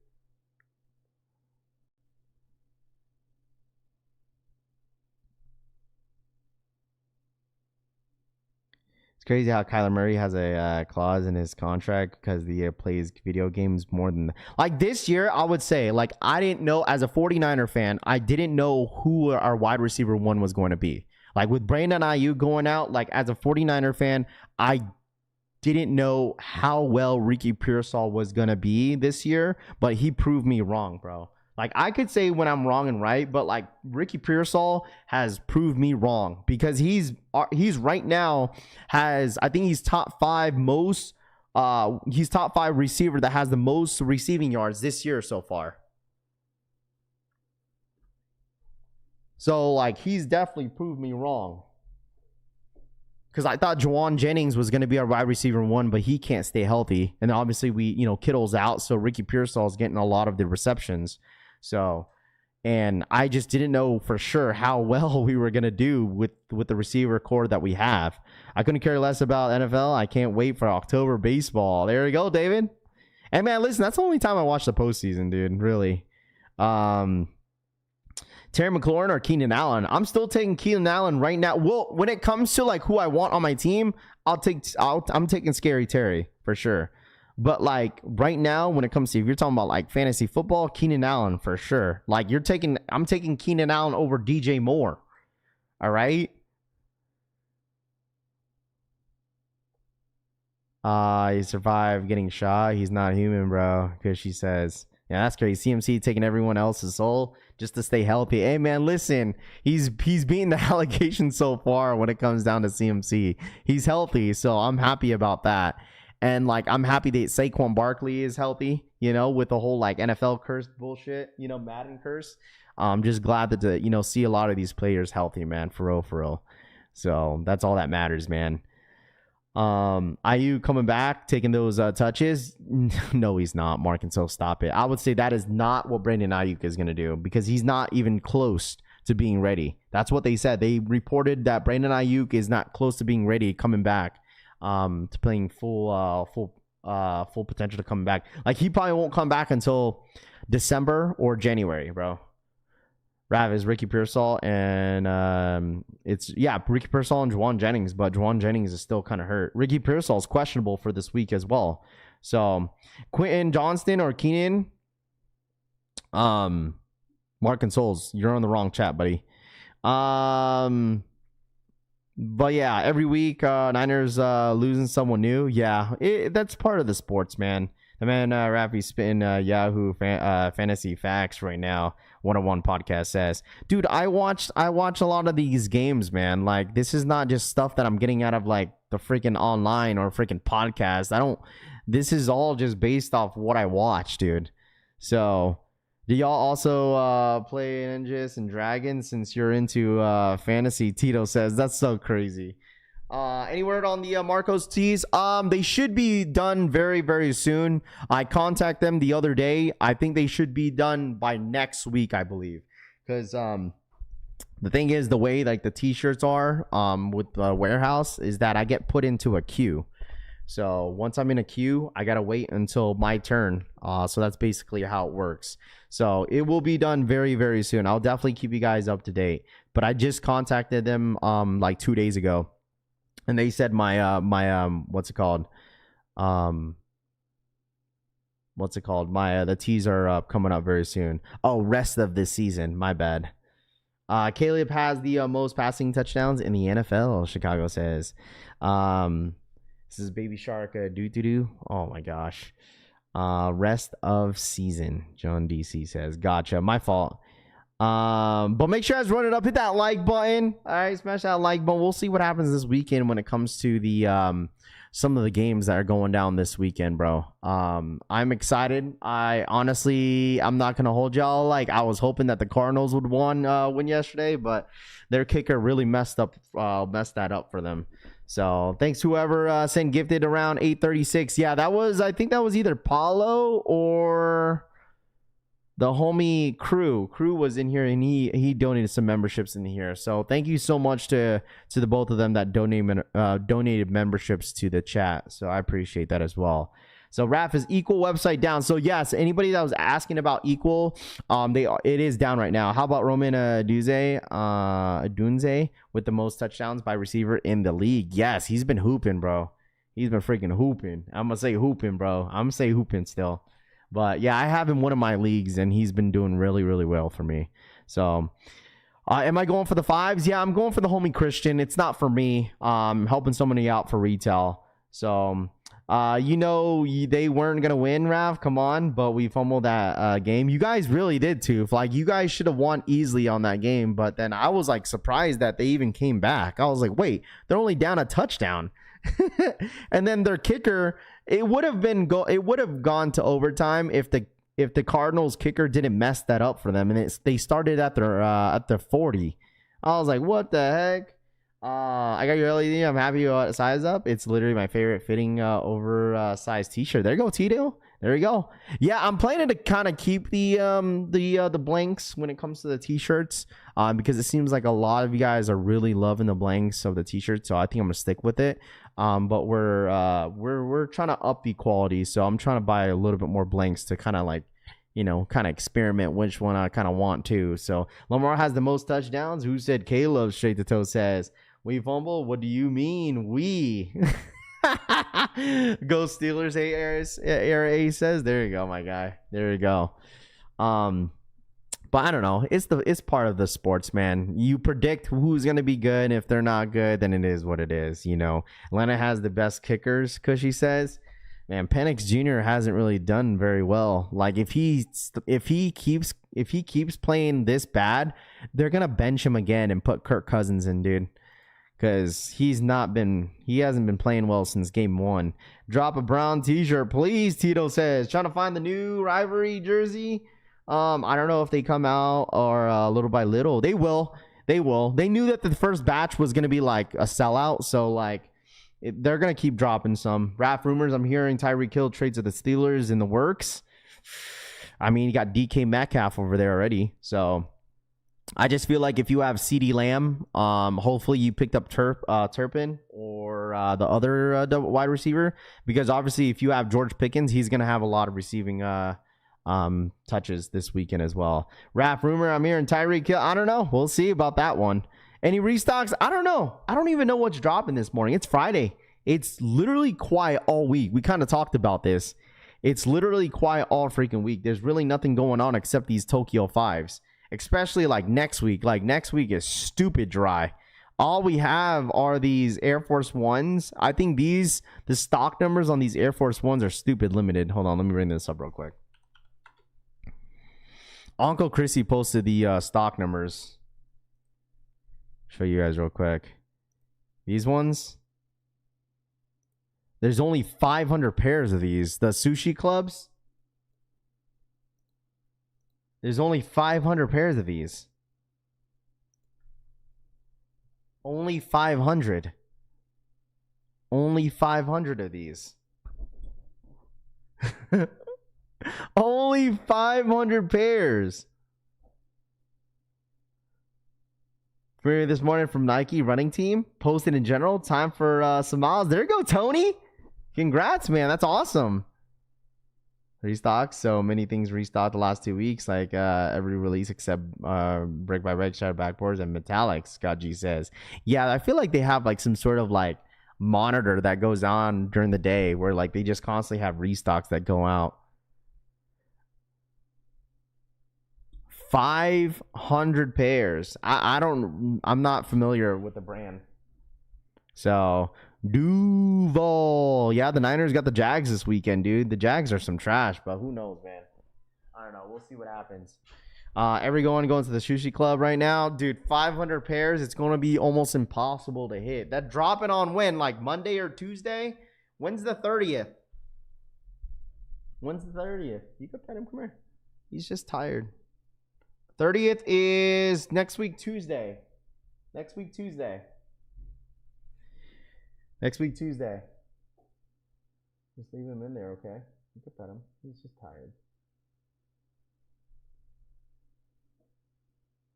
It's crazy how Kyler Murray has a clause in his contract because he plays video games more than like this year. I would say like I didn't know as a 49er fan, I didn't know who our wide receiver one was going to be. Like with Brandon Ayuk going out, like as a 49er fan, I didn't know how well Ricky Pearsall was going to be this year, but he proved me wrong, bro. Like I could say when I'm wrong and right, but like Ricky Pearsall has proved me wrong because he's right now has, I think he's top 5 receiver that has the most receiving yards this year so far. So like he's definitely proved me wrong. Because I thought Juwan Jennings was going to be our wide receiver one, but he can't stay healthy. And obviously Kittle's out, so Ricky Pearsall is getting a lot of the receptions. So, and I just didn't know for sure how well we were going to do with the receiver core that we have. I couldn't care less about NFL. I can't wait for October baseball. There you go, David. And man, listen, that's the only time I watch the postseason, dude, really. Terry McLaurin or Keenan Allen? I'm still taking Keenan Allen right now. Well, when it comes to like who I want on my team, I'm taking Scary Terry for sure. But like right now, when it comes to if you're talking about like fantasy football, Keenan Allen for sure. Like I'm taking Keenan Allen over DJ Moore. All right. He survived getting shot. He's not human, bro. Because she says, yeah, that's crazy. CMC taking everyone else's soul just to stay healthy. Hey, man, listen. He's beating the allegations so far when it comes down to CMC. He's healthy, so I'm happy about that. And, like, I'm happy that Saquon Barkley is healthy, with the whole, like, NFL curse bullshit, Madden curse. I'm just glad that, see a lot of these players healthy, man, for real. So that's all that matters, man. IU coming back, taking those touches. No, he's not. Mark, and so stop it. I would say that is not what Brandon Ayuk is going to do because he's not even close to being ready. That's what they said. They reported that Brandon Ayuk is not close to being ready coming back, to playing full potential to come back. Like he probably won't come back until December or January, bro. Rav is Ricky Pearsall and Ricky Pearsall and Juwan Jennings, but Juwan Jennings is still kind of hurt. Ricky Pearsall is questionable for this week as well. So Quentin Johnston or Keenan, Mark and Souls, you're on the wrong chat, buddy. But yeah, every week Niners losing someone new. Yeah, that's part of the sports, man. The man Raffy spitting Yahoo fantasy facts right now. 101 podcast says, dude, I watch a lot of these games, man. Like this is not just stuff that I'm getting out of like the freaking online or freaking podcast. This is all just based off what I watch, dude. So do y'all also play Ninjas and Dragons since you're into fantasy? Tito says that's so crazy. Any word on the Marcos tees? They should be done very, very soon. I contacted them the other day. I think they should be done by next week, I believe. Because the thing is, the way like the t-shirts are with the warehouse is that I get put into a queue. So once I'm in a queue, I gotta wait until my turn. So that's basically how it works. So it will be done very, very soon. I'll definitely keep you guys up to date. But I just contacted them like 2 days ago. And they said my what's it called? The teas are coming up very soon. Oh, rest of this season. My bad. Caleb has the most passing touchdowns in the NFL. Chicago says. This is Baby Shark doo. Oh my gosh. Rest of season. John DC says. Gotcha. My fault. But make sure you guys run it up, hit that like button. All right, smash that like button. We'll see what happens this weekend when it comes to the some of the games that are going down this weekend, bro. I'm excited. I'm not gonna hold y'all. Like I was hoping that the Cardinals would win yesterday, but their kicker really messed that up for them. So thanks whoever sent gifted around 836. Yeah, I think that was either Paulo or the homie Crew was in here and he donated some memberships in here. So thank you so much to the both of them that donated memberships to the chat. So I appreciate that as well. So Raf is equal website down. So yes, anybody that was asking about equal, it is down right now. How about Roman Dunze with the most touchdowns by receiver in the league? Yes, he's been hooping, bro. He's been freaking hooping. I'm gonna say hooping, bro. I'm gonna say hooping still. But yeah, I have him one of my leagues, and he's been doing really, really well for me. So, am I going for the 5s? Yeah, I'm going for the homie Christian. It's not for me. Helping somebody out for retail. So, they weren't gonna win, Rav. Come on, but we fumbled that game. You guys really did too. Like, you guys should have won easily on that game. But then I was like surprised that they even came back. I was like, wait, they're only down a touchdown. And then their kicker, it would have gone to overtime if the Cardinals kicker didn't mess that up for them, and they started at their 40. I was like, what the heck? I got your LED. I'm happy you size up. It's literally my favorite fitting oversized t-shirt. There you go, Tito. There you go. Yeah, I'm planning to kind of keep the blanks when it comes to the t-shirts, because it seems like a lot of you guys are really loving the blanks of the t-shirts. So I think I'm gonna stick with it. But we're trying to up the quality, so I'm trying to buy a little bit more blanks to kind of like, kind of experiment which one I kind of want to. So Lamar has the most touchdowns. Who said Caleb? Straight to toe says we fumble. What do you mean we? Go Steelers. A says. There you go, my guy. There you go. But I don't know. It's part of the sports, man. You predict who's gonna be good. If they're not good, then it is what it is. Atlanta has the best kickers. Cushy says, man, Penix Jr. hasn't really done very well. Like if he keeps playing this bad, they're gonna bench him again and put Kirk Cousins in, dude. Because he hasn't been playing well since game 1. Drop a brown t-shirt, please, Tito says. Trying to find the new rivalry jersey. I don't know if they come out or little by little. They will. They knew that the first batch was going to be like a sellout. So like they're going to keep dropping some. Rap rumors. I'm hearing Tyreek Hill trades with the Steelers in the works. I mean, you got DK Metcalf over there already. So I just feel like if you have CeeDee Lamb, hopefully you picked up Turpin or the other wide receiver, because obviously if you have George Pickens, he's going to have a lot of receiving touches this weekend as well. Rap rumor, I'm hearing Tyreek Hill. I don't know. We'll see about that one. Any restocks? I don't know. I don't even know what's dropping this morning. It's Friday. It's literally quiet all week. We kind of talked about this. It's literally quiet all freaking week. There's really nothing going on except these Tokyo 5s. Especially like next week. Like next week is stupid dry. All we have are these Air Force Ones. I think the stock numbers on these Air Force Ones are stupid limited. Hold on, let me bring this up real quick. Uncle Chrissy posted the stock numbers. Show you guys real quick. These ones. There's only 500 pairs of these. The sushi clubs. There's only 500 pairs of these. Only 500. Only 500 of these. Only 500 pairs. For this morning from Nike running team. Posted in general. Time for some miles. There you go, Tony. Congrats, man. That's awesome. Restock. So many things restocked the last 2 weeks. Like every release except brick by brick, shattered backboards, and metallics. Scott G says. Yeah, I feel like they have like some sort of like monitor that goes on during the day where like they just constantly have restocks that go out. 500 pairs. I'm not familiar with the brand. So Duval. Yeah, the Niners got the Jags this weekend, dude. The Jags are some trash, but who knows, man. I don't know. We'll see what happens. Everyone going to the sushi club right now. Dude, 500 pairs. It's going to be almost impossible to hit. That dropping on when? Like Monday or Tuesday? When's the 30th? When's the 30th? You can pet him. Come here. He's just tired. 30th is next week, Tuesday. Next week, Tuesday. Next week, Tuesday. Just leave him in there, okay? You can pet him. He's just tired.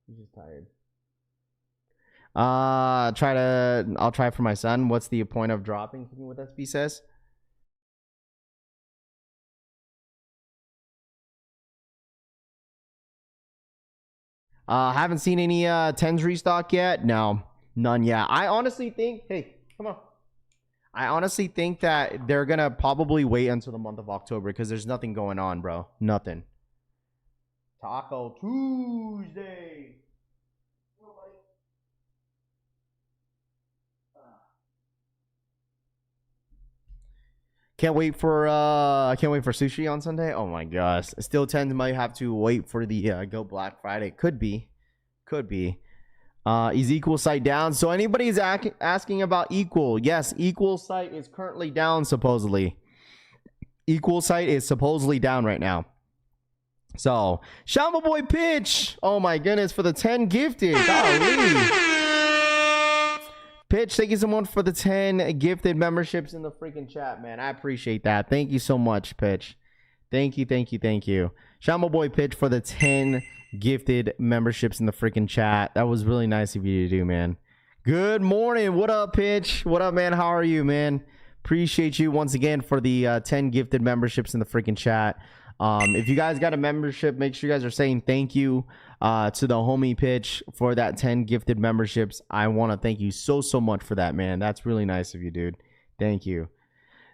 He's just tired. I'll try for my son. What's the point of dropping? What SB says? Haven't seen any 10s restock yet. No, none yet. I honestly think, hey, come on. I honestly think that they're going to probably wait until the month of October because there's nothing going on, bro. Nothing. Taco Tuesday. Can't wait for sushi on Sunday. Oh my gosh. Still 10 might have to wait for the Go Black Friday. Could be. Is Equal site down? So anybody is asking about Equal. Yes, Equal site is currently down supposedly. Equal site is supposedly down right now. So, Shamba Boy Pitch. Oh my goodness, for the 10 gifted. Golly. Pitch, thank you so much for the 10 gifted memberships in the freaking chat, man. I appreciate that. Thank you so much, Pitch. Thank you. Shamba Boy Pitch for the 10 gifted memberships in the freaking chat. That was really nice of you to do, man. Good morning. What up, Pitch? What up, man? How are you, man? Appreciate you once again for the 10 gifted memberships in the freaking chat. If you guys got a membership, make sure you guys are saying thank you to the homie Pitch for that 10 gifted memberships. I want to thank you so much for that, man. That's really nice of you, dude. Thank you.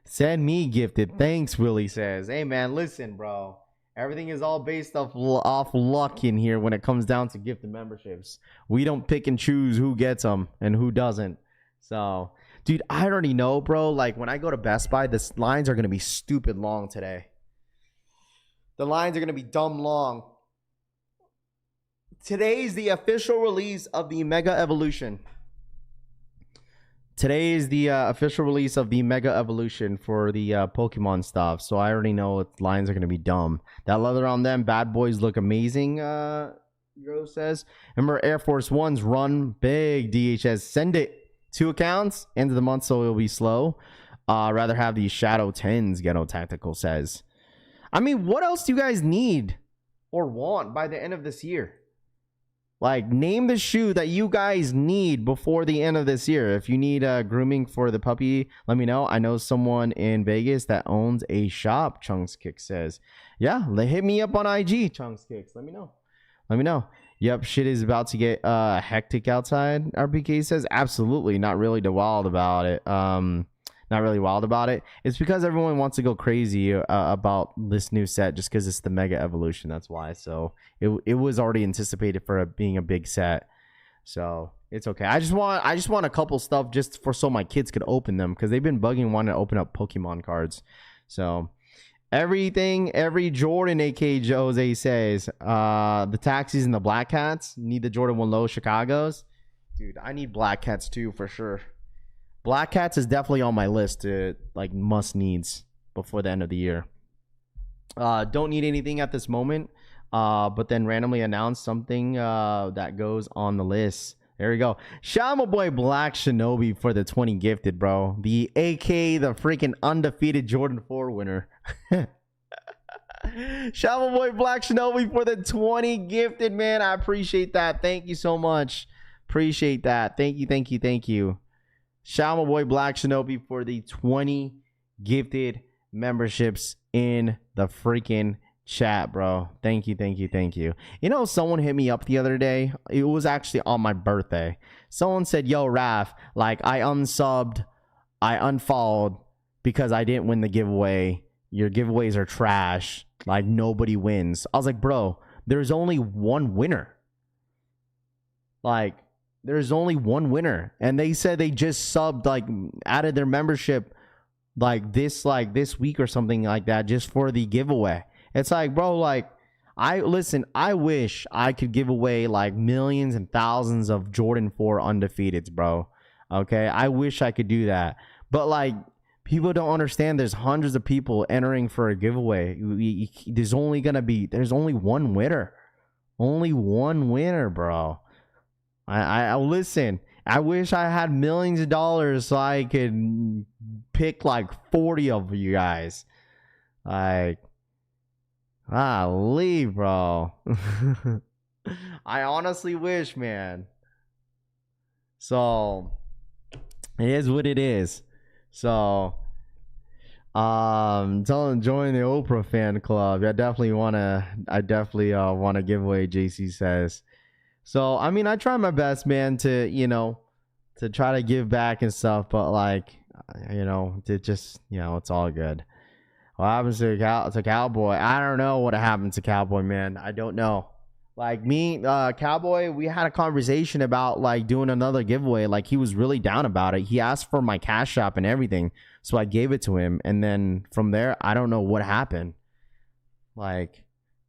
Send me gifted. Thanks, Willie says. Hey, man, listen, bro. Everything is all based off luck in here when it comes down to gifted memberships. We don't pick and choose who gets them and who doesn't. So, dude, I already know, bro. Like, when I go to Best Buy, the lines are going to be stupid long today. The lines are going to be dumb long. Today's the official release of the Mega Evolution. Today is the official release of the Mega Evolution for the Pokemon stuff. So I already know lines are going to be dumb. That leather on them bad boys look amazing, Euro says. Remember, Air Force Ones run big, DHS. Send it 2 accounts, end of the month, so it'll be slow. Rather have these Shadow 10s, Ghetto Tactical says. I mean, what else do you guys need or want by the end of this year? Like, name the shoe that you guys need before the end of this year. If you need grooming for the puppy, let me know. I know someone in Vegas that owns a shop, Chunks Kick says. Yeah, hit me up on IG, Chunks Kicks. Let me know. Yep, shit is about to get hectic outside, RPK says. Absolutely, not really wild about it. It's because everyone wants to go crazy about this new set just because it's the Mega Evolution. That's why. So it was already anticipated for being a big set. So it's okay. I just want a couple stuff just for so my kids could open them because they've been wanting to open up Pokemon cards. So every Jordan, AK Jose says, the taxis and the Black Cats need the Jordan 1 Low Chicago's. Dude, I need Black Cats too for sure. Black Cats is definitely on my list to like must needs before the end of the year. Don't need anything at this moment, but then randomly announce something that goes on the list. There we go. Shama Boy Black Shinobi for the 20 gifted, bro. The AK, the freaking undefeated Jordan 4 winner. Shama Boy Black Shinobi for the 20 gifted, man. I appreciate that. Thank you so much. Appreciate that. Thank you. Shama Boy Black Shinobi for the 20 gifted memberships in the freaking chat, bro. Thank you. You know, someone hit me up the other day. It was actually on my birthday. Someone said, yo, Raph, like I unsubbed, I unfollowed because I didn't win the giveaway. Your giveaways are trash. Like nobody wins. I was like, bro, there's only one winner. Like, there's only one winner, and they said they just subbed, like added their membership like this week or something like that just for the giveaway. It's like, bro, like I wish I could give away like millions and thousands of Jordan 4 undefeateds, bro. Okay, I wish I could do that, but like people don't understand. There's hundreds of people entering for a giveaway. There's only one winner, bro. I listen. I wish I had millions of dollars so I could pick like 40 of you guys. Like, leave, bro. I honestly wish, man. So it is what it is. So tell them join the Oprah fan club. I definitely wanna give away. JC says. So, I mean, I try my best, man, to, to try to give back and stuff, but like, to just, it's all good. What happens to Cowboy? I don't know what happened to Cowboy, man. I don't know. Like me, Cowboy, we had a conversation about like doing another giveaway. Like he was really down about it. He asked for my Cash App and everything. So I gave it to him. And then from there, I don't know what happened. Like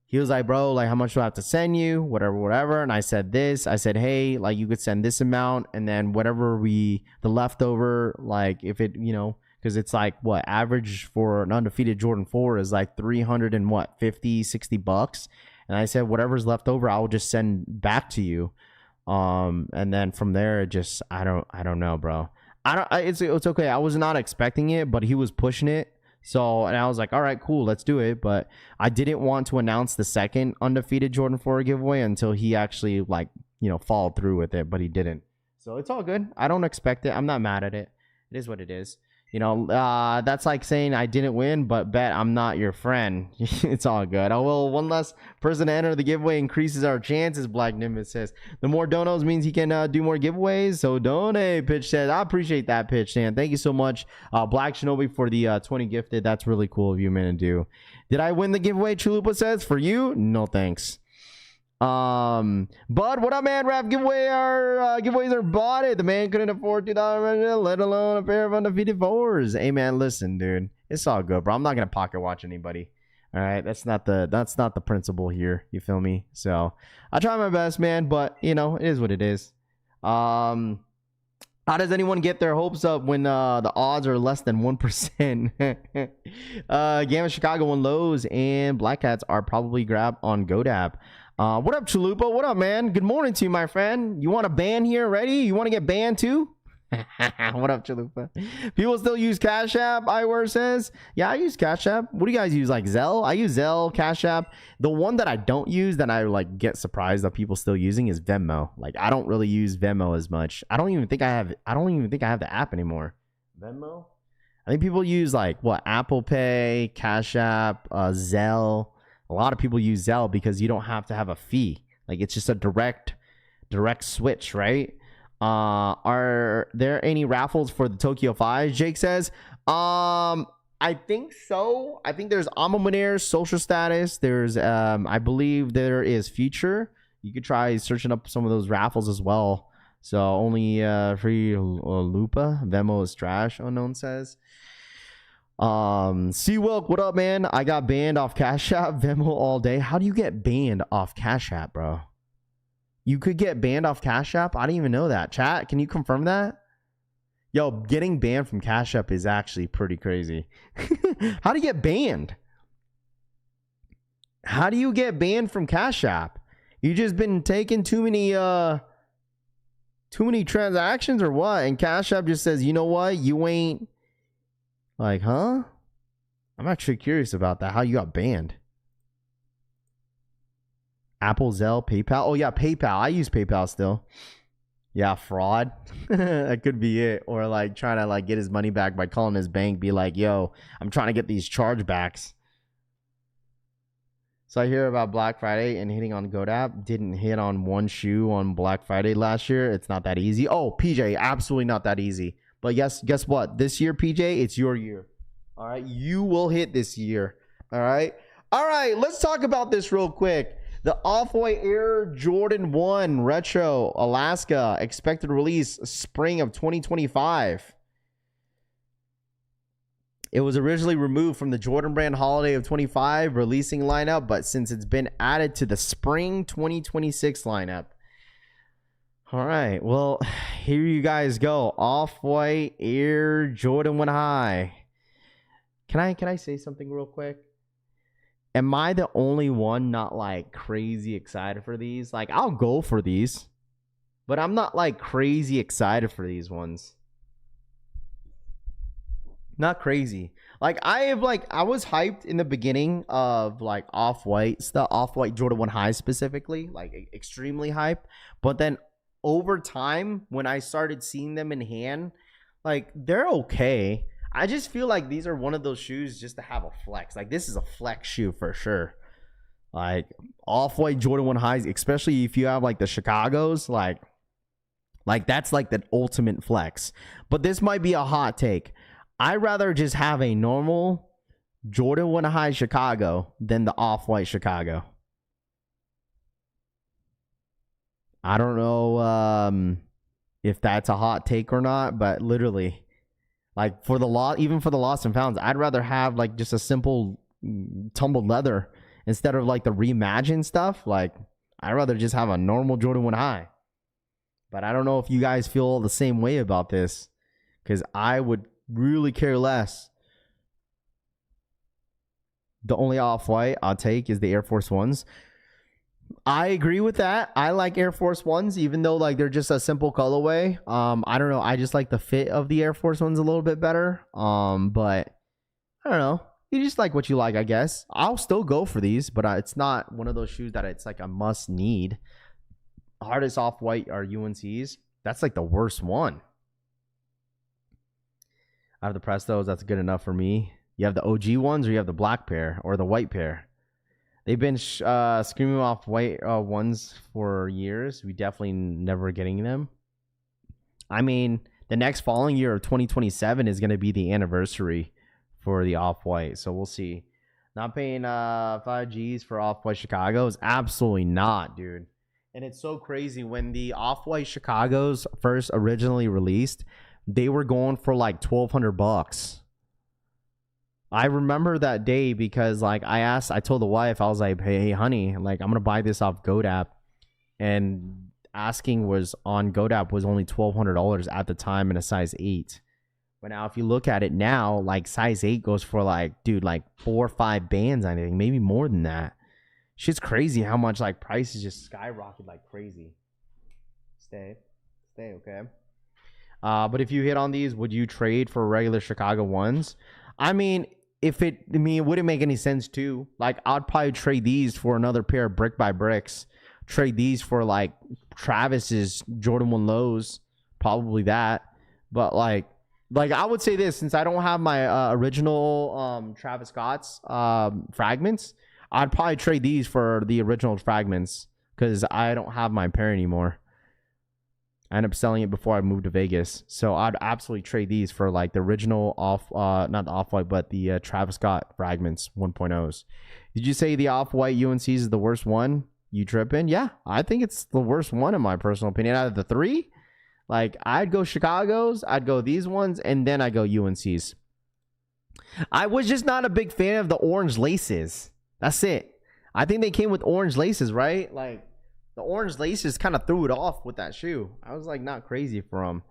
he was like, bro, like how much do I have to send you? Whatever. And I said this. I said, hey, like you could send this amount. And then whatever the leftover, like if it, because it's like what average for an undefeated Jordan 4 is like 300 and what, 50, 60 bucks. And I said, whatever's left over, I will just send back to you. And then from there, it just, I don't know, bro. It's okay. I was not expecting it, but he was pushing it. So, and I was like, all right, cool, let's do it. But I didn't want to announce the second undefeated Jordan 4 giveaway until he actually like, followed through with it, but he didn't. So it's all good. I don't expect it. I'm not mad at it. It is what it is. That's like saying I didn't win, but bet I'm not your friend. It's all good. Oh, well, one less person to enter the giveaway increases our chances, Black Nimbus says. The more donos means he can do more giveaways. So donate, Pitch says. I appreciate that, Pitch, Dan. Thank you so much, Black Shinobi, for the 20 gifted. That's really cool of you, man, to do. Did I win the giveaway, Chalupa says? For you? No, thanks. Bud, what up, man? Rap giveaway. Our giveaways are bought it. The man couldn't afford $2, let alone a pair of undefeated 4s. Hey, man, listen, dude, it's all good, bro. I'm not gonna pocket watch anybody. All right, that's not the principle here. You feel me? So I try my best, man, but it is what it is. How does anyone get their hopes up when the odds are less than 1%? Gamma Chicago and Lowe's and Black Cats are probably grabbed on GoDap. What up, Chalupa? What up, man? Good morning to you, my friend. You want a ban here ready? You want to get banned too? What up, Chalupa? People still use Cash App, Iwer says. Yeah, I use Cash App. What do you guys use? Like Zelle? I use Zelle, Cash App. The one that I don't use that I like get surprised that people still using is Venmo. Like I don't really use Venmo as much. I don't even think I have the app anymore. Venmo? I think people use like what? Apple Pay, Cash App, Zelle. A lot of people use Zelle because you don't have to have a fee. Like it's just a direct switch, right? Are there any raffles for the Tokyo 5? Jake says. I think so. I think there's Amamunair, Social Status. There's I believe there is Future. You could try searching up some of those raffles as well. So only free Lupa. Venmo is trash, Unknown says. Seawilk, what up, man? I got banned off Cash App, Venmo all day. How do you get banned off Cash App, bro? You could get banned off Cash App? I didn't even know that. Chat, can you confirm that? Yo, getting banned from Cash App is actually pretty crazy. How do you get banned? How do you get banned from Cash App? You just been taking too many transactions or what? And Cash App just says, you know what? You ain't like, huh? I'm actually curious about that. How you got banned? Apple, Zelle, PayPal. Oh yeah, PayPal. I use PayPal still. Yeah, fraud. That could be it. Or like trying to like get his money back by calling his bank, be like, yo, I'm trying to get these chargebacks. So I hear about Black Friday and hitting on GoDap. Didn't hit on one shoe on Black Friday last year. It's not that easy. Oh, PJ, absolutely not that easy. But yes, guess what? This year, PJ, it's your year. All right, you will hit this year. All right. Let's talk about this real quick. The Off-White Air Jordan 1 Retro Alaska, expected release spring of 2025. It was originally removed from the Jordan Brand Holiday of 25 releasing lineup, but since it's been added to the spring 2026 lineup. All right, well, here you guys go. Off-White Air Jordan 1 High. Can I say something real quick? Am I the only one not like crazy excited for these? Like I'll go for these, but I'm not like crazy excited for these ones. Not crazy. Like I was hyped in the beginning of like Off-White stuff, Off-White Jordan 1 High specifically, like extremely hype. But then over time, when I started seeing them in hand, like they're okay. I just feel like these are one of those shoes just to have a flex. Like this is a flex shoe for sure. Like off-white Jordan 1 highs, especially if you have like the Chicago's, like that's like the ultimate flex. But this might be a hot take. I'd rather just have a normal Jordan 1 high Chicago than the off-white Chicago. I don't know if that's a hot take or not, but literally, like for the even for the lost and founds, I'd rather have like just a simple tumbled leather instead of like the reimagined stuff. Like I'd rather just have a normal Jordan 1 high. But I don't know if you guys feel the same way about this, because I would really care less. The only off-white I'll take is the Air Force Ones. I agree with that. I like Air Force Ones, even though like they're just a simple colorway. I don't know. I just like the fit of the Air Force Ones a little bit better. But I don't know. You just like what you like, I guess. I'll still go for these, but it's not one of those shoes that it's like a must need. Hardest off-white are UNC's. That's like the worst one. I have the Prestos. That's good enough for me. You have the OG ones, or you have the black pair or the white pair. They've been screaming off white ones for years. We definitely never getting them. I mean, the next following year of 2027 is going to be the anniversary for the off-white. So we'll see. Not paying 5Gs for off-white Chicago's? Absolutely not, dude. And it's so crazy. When the off-white Chicago's first originally released, they were going for like $1,200. I remember that day because like I told the wife, I was like, hey honey, like I'm gonna buy this off GoDap, and asking was on GoDap was only $1,200 at the time in a size 8. But now if you look at it now, like size 8 goes for like, dude, like 4 or 5 bands, I think, maybe more than that. Shit's crazy how much like prices just skyrocket like crazy. Stay, okay. But if you hit on these, would you trade for regular Chicago ones? I mean, it wouldn't make any sense too. Like I'd probably trade these for another pair of Brick by Bricks. Trade these for like Travis's Jordan 1 lows, probably that. But like I would say this, since I don't have my original Travis Scott's fragments, I'd probably trade these for the original fragments because I don't have my pair anymore. I ended up selling it before I moved to Vegas. So I'd absolutely trade these for like the original not the off-white, but the Travis Scott fragments 1.0s. Did you say the off-white UNC's is the worst one? You tripping? Yeah, I think it's the worst one in my personal opinion. Out of the 3, like I'd go Chicago's, I'd go these ones, and then I go UNC's. I was just not a big fan of the orange laces. That's it. I think they came with orange laces, right? Like the orange laces kind of threw it off with that shoe. I was like not crazy for them.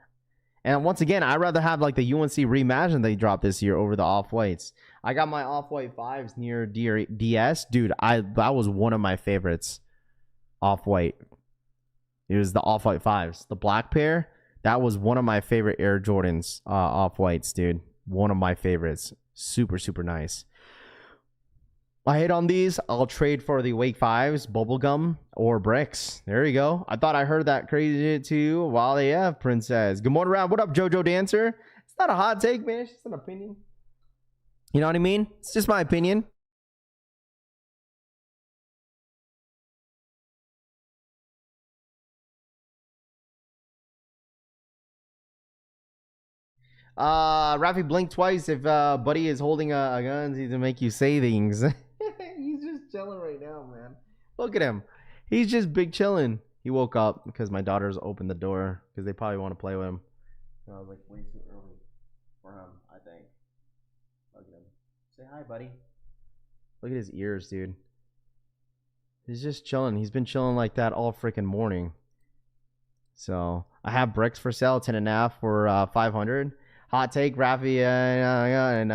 And once again, I'd rather have like the UNC Reimagine they dropped this year over the off-whites. I got my off-white 5s near DS. Dude, that was one of my favorites. Off-white. It was the off-white 5s. The black pair, that was one of my favorite Air Jordans off-whites, dude. One of my favorites. Super, super nice. I hit on these. I'll trade for the Wake 5s, Bubblegum, or Bricks. There you go. I thought I heard that crazy shit too. While they have Princess. Good morning, Round. What up, JoJo Dancer? It's not a hot take, man. It's just an opinion. You know what I mean? It's just my opinion. Rafi, blink twice if Buddy is holding a gun to make you say things. He's just chilling right now, man. Look at him. He's just big chilling. He woke up because my daughters opened the door because they probably want to play with him. I was like way too early for him, I think. Look at him. Say hi, buddy. Look at his ears, dude. He's just chilling. He's been chilling like that all freaking morning. So I have bricks for sale, 10.5 for 500. Hot take, Rafi and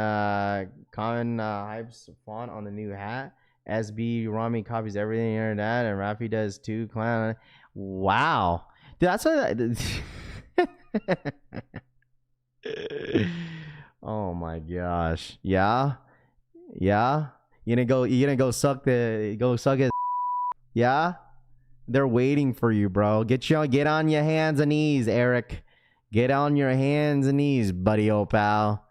Con hypes font on the new hat. SB Rami copies everything and that, and Rafi does too. Clown. Wow, dude, that's what. Oh my gosh, yeah. You gonna go suck it. Yeah, they're waiting for you, bro. Get on your hands and knees, Eric. Get on your hands and knees, buddy, old pal.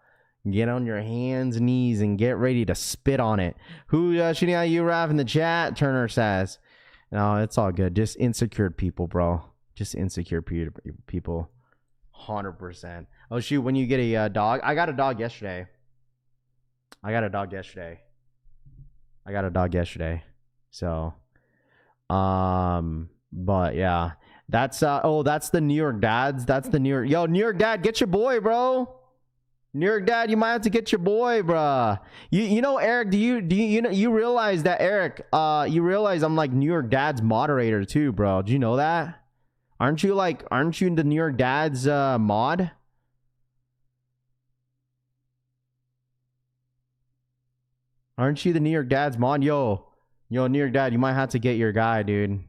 Get on your hands and knees and get ready to spit on it. Who shooting at you, Raph, in the chat? Turner says. No, it's all good. Just insecure people, bro. Just insecure people. 100%. Oh, shoot. When you get a dog. I got a dog yesterday. So, but yeah. That's that's the New York dads. That's the New York. Yo, New York dad, get your boy, bro. New York dad, you might have to get your boy, bruh. You know, Eric, do you realize that, Eric, you realize I'm like New York dad's moderator too, bro. Do you know that? Aren't you the New York dad's mod? Aren't you the New York dad's mod? Yo, New York dad, you might have to get your guy, dude.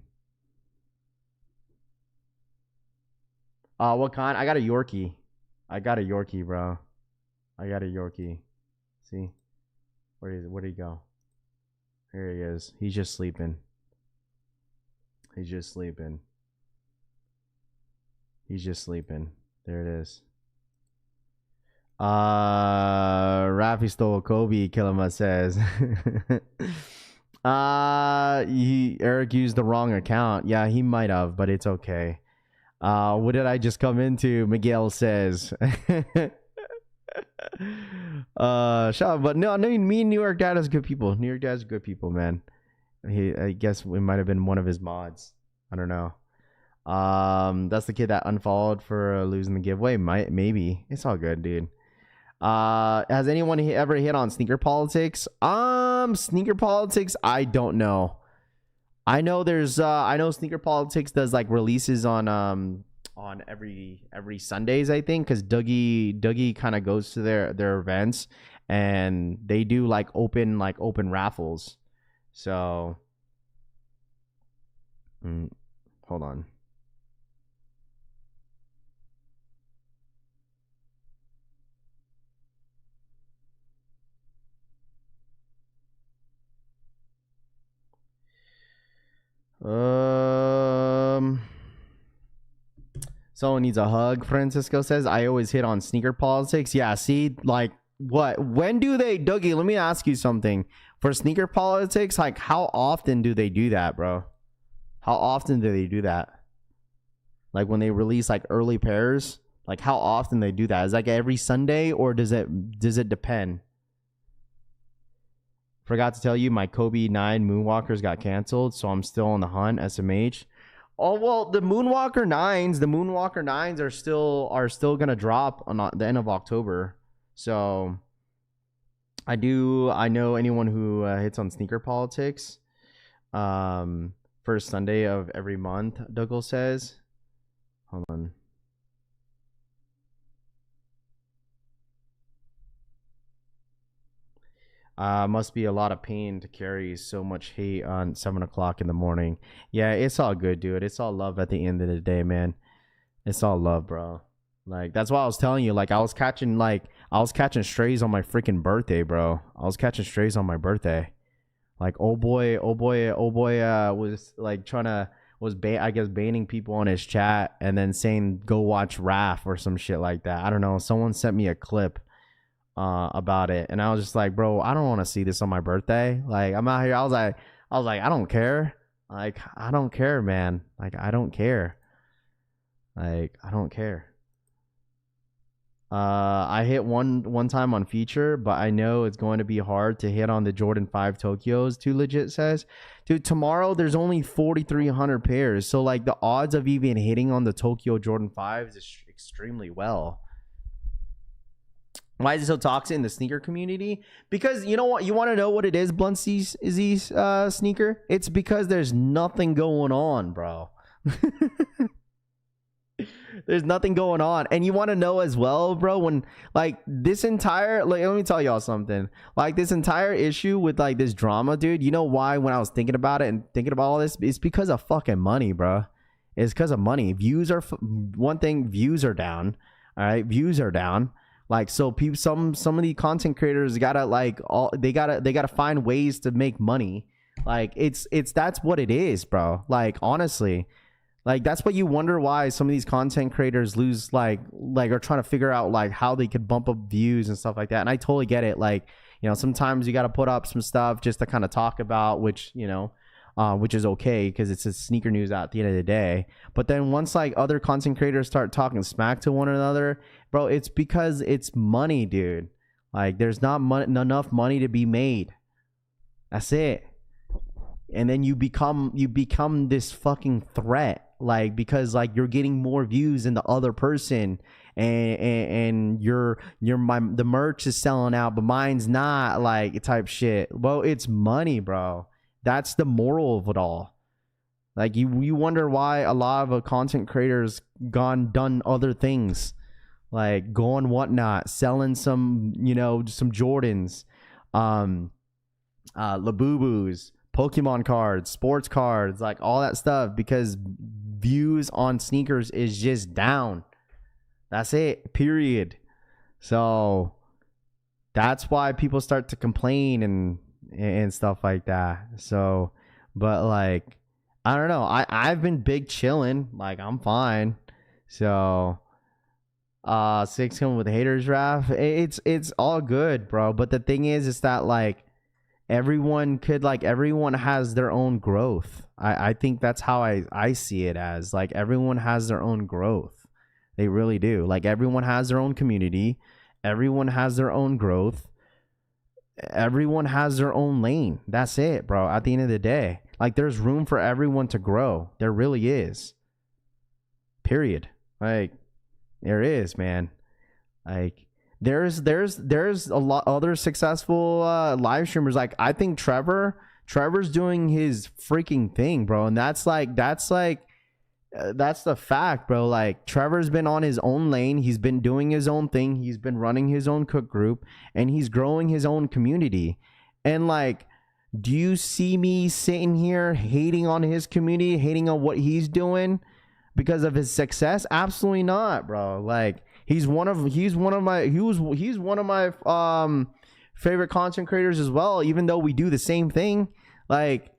What kind? I got a Yorkie. Bro. I got a Yorkie. See? Where'd he go? Here he is. He's just sleeping. There it is. Rafi stole Kobe, Killama says. Eric used the wrong account. Yeah, he might have, but it's okay. What did I just come into? Miguel says. But no, me and New York dad is good people. New York dad's good people, man. I guess we might have been one of his mods. I don't know. That's the kid that unfollowed for losing the giveaway. Maybe it's all good, dude. Has anyone ever hit on sneaker politics? Sneaker politics, I don't know. I know Sneaker Politics does like releases on every Sundays, I think, because Dougie kind of goes to their events and they do like open raffles. So hold on. Someone needs a hug, Francisco says. I always hit on sneaker politics. Yeah, see, like, what? When do they, Dougie, let me ask you something. For sneaker politics, like, how often do they do that, bro? How often do they do that? Like, when they release, like, early pairs? Like, how often they do that? Is it like every Sunday, or does it depend? Forgot to tell you, my Kobe 9 Moonwalkers got canceled, so I'm still on the hunt, SMH. Oh, well, the Moonwalker 9s are still going to drop on the end of October. So I know anyone who hits on sneaker politics. First Sunday of every month, Dougal says. Hold on. Must be a lot of pain to carry so much hate on 7 o'clock in the morning. Yeah, it's all good, dude. It's all love at the end of the day, man. It's all love, bro. Like, that's why I was telling you, like, I was catching strays on my freaking birthday, bro. I was catching strays on my birthday. Like, oh boy, was like I guess banning people on his chat and then saying go watch Raph or some shit like that. I don't know. Someone sent me a clip about it, and I was just like, bro, I don't want to see this on my birthday. Like, I'm out here. I was like, I don't care. Like, I don't care, man. Like, I don't care. Like, I don't care. I hit one time on feature, but I know it's going to be hard to hit on the Jordan 5 Tokyos. Too legit says, dude, tomorrow there's only 4,300 pairs, so like the odds of even hitting on the Tokyo Jordan 5 is extremely well. Why is it so toxic in the sneaker community? Because you know what? You want to know what it is, Blunt Z's sneaker? It's because there's nothing going on, bro. There's nothing going on. And you want to know as well, bro, when like this entire, like, let me tell y'all something. Like, this entire issue with like this drama, dude, you know why? When I was thinking about it and thinking about all this, it's because of fucking money, bro. It's because of money. Views are one thing. Views are down. All right, views are down. Like, so people, some of the content creators gotta like they gotta find ways to make money. Like, it's that's what it is, bro. Like, honestly, Like, that's what you wonder why some of these content creators lose, like are trying to figure out like how they could bump up views and stuff like that. And I totally get it. Like, you know, sometimes you got to put up some stuff just to kind of talk about, which, you know, which is okay because it's a sneaker news at the end of the day. But then once like other content creators start talking smack to one another, bro, it's because it's money, dude. Like, there's not enough money to be made. That's it. And then you become this fucking threat. Like, because like you're getting more views than the other person, and the merch is selling out, but mine's not, like, type shit. Well, it's money, bro. That's the moral of it all. Like, you wonder why a lot of content creators done other things, like going whatnot, selling some, you know, some Jordans, Labubus, Pokemon cards, sports cards, like all that stuff, because views on sneakers is just down. That's it, period. So that's why people start to complain and stuff like that. So, but like, I don't know. I've been big chilling. Like, I'm fine. So 6 coming with haters, Raph. It's all good, bro. But the thing is that like everyone has their own growth. I think that's how I see it as. Like, everyone has their own growth. They really do. Like, everyone has their own community. Everyone has their own growth. Everyone has their own lane. That's it, bro. At the end of the day, like, there's room for everyone to grow. There really is. Period. Like, there is, man. Like, there's a lot other successful live streamers. Like, I think Trevor's doing his freaking thing, bro, and that's the fact, bro. Like, Trevor's been on his own lane. He's been doing his own thing. He's been running his own cook group, and he's growing his own community. And like, do you see me sitting here hating on his community, hating on what he's doing because of his success? Absolutely not, bro. Like, he's one of my favorite content creators as well, even though we do the same thing. Like,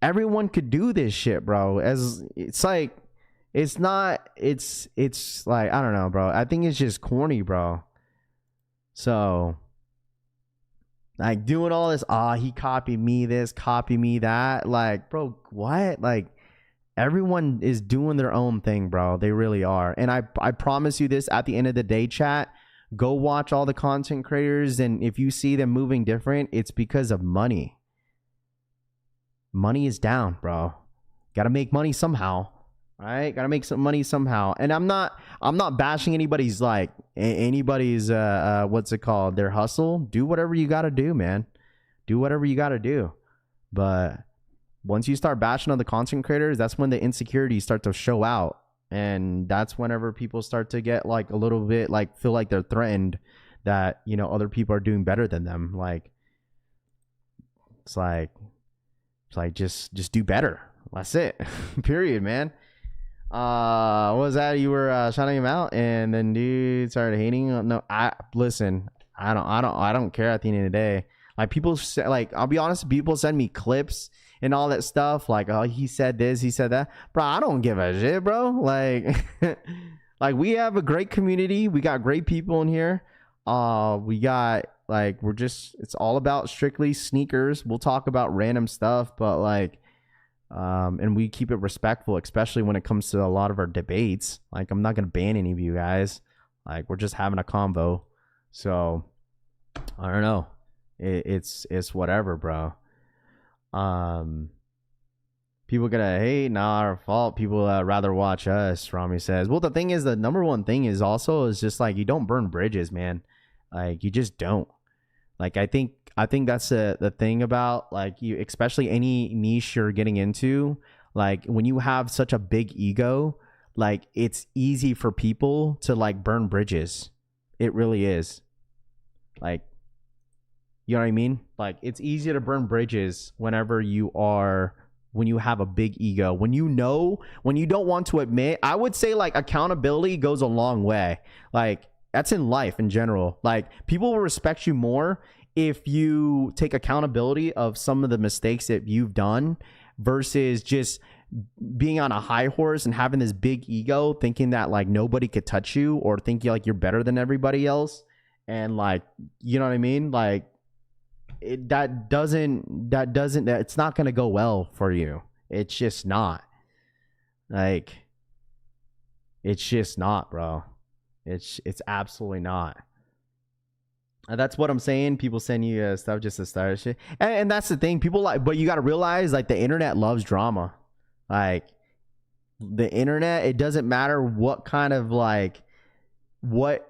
everyone could do this shit, bro. It's like, I don't know, bro. I think it's just corny, bro. So, like, doing all this, he copied me this, copy me that. Like, bro, what? Like, everyone is doing their own thing, bro. They really are. And I promise you this, at the end of the day, chat, go watch all the content creators, and if you see them moving different, it's because of money. Money is down, bro. Gotta make money somehow. All right? Gotta make some money somehow. And I'm not bashing anybody's what's it called? Their hustle. Do whatever you gotta do, man. Do whatever you gotta do. But once you start bashing on the content creators, that's when the insecurities start to show out. And that's whenever people start to get like a little bit like feel like they're threatened that, you know, other people are doing better than them. Like, it's like just do better. That's it. Period, man. What was that? You were shouting him out, and then dude started hating. No, I don't care at the end of the day. Like, people say, like, I'll be honest, people send me clips and all that stuff. Like, oh, he said this, he said that. Bro, I don't give a shit, bro. Like, like, we have a great community. We got great people in here. We got, like, it's all about strictly sneakers. We'll talk about random stuff, but like, and we keep it respectful, especially when it comes to a lot of our debates. Like, I'm not going to ban any of you guys. Like, we're just having a convo. So, I don't know. It's whatever, bro. People gonna hate, not our fault. People rather watch us, Rami says. Well, the thing is, the number one thing is just like, you don't burn bridges, man. Like, you just don't. Like, I think that's the thing about, like, you, especially any niche you're getting into. Like, when you have such a big ego, like, it's easy for people to like burn bridges. It really is. Like, you know what I mean? Like, it's easy to burn bridges when you have a big ego. When you don't want to admit, I would say, like, accountability goes a long way. Like, that's in life in general. Like, people will respect you more if you take accountability of some of the mistakes that you've done versus just being on a high horse and having this big ego, thinking that like nobody could touch you, or thinking like you're better than everybody else, and like, you know what I mean? Like it's not gonna go well for you. It's just not. Like, it's just not, bro. It's absolutely not. And that's what I'm saying. People send you stuff just to start shit, and that's the thing. People like, but you got to realize, like, the internet loves drama. Like, the internet, it doesn't matter what kind of like whether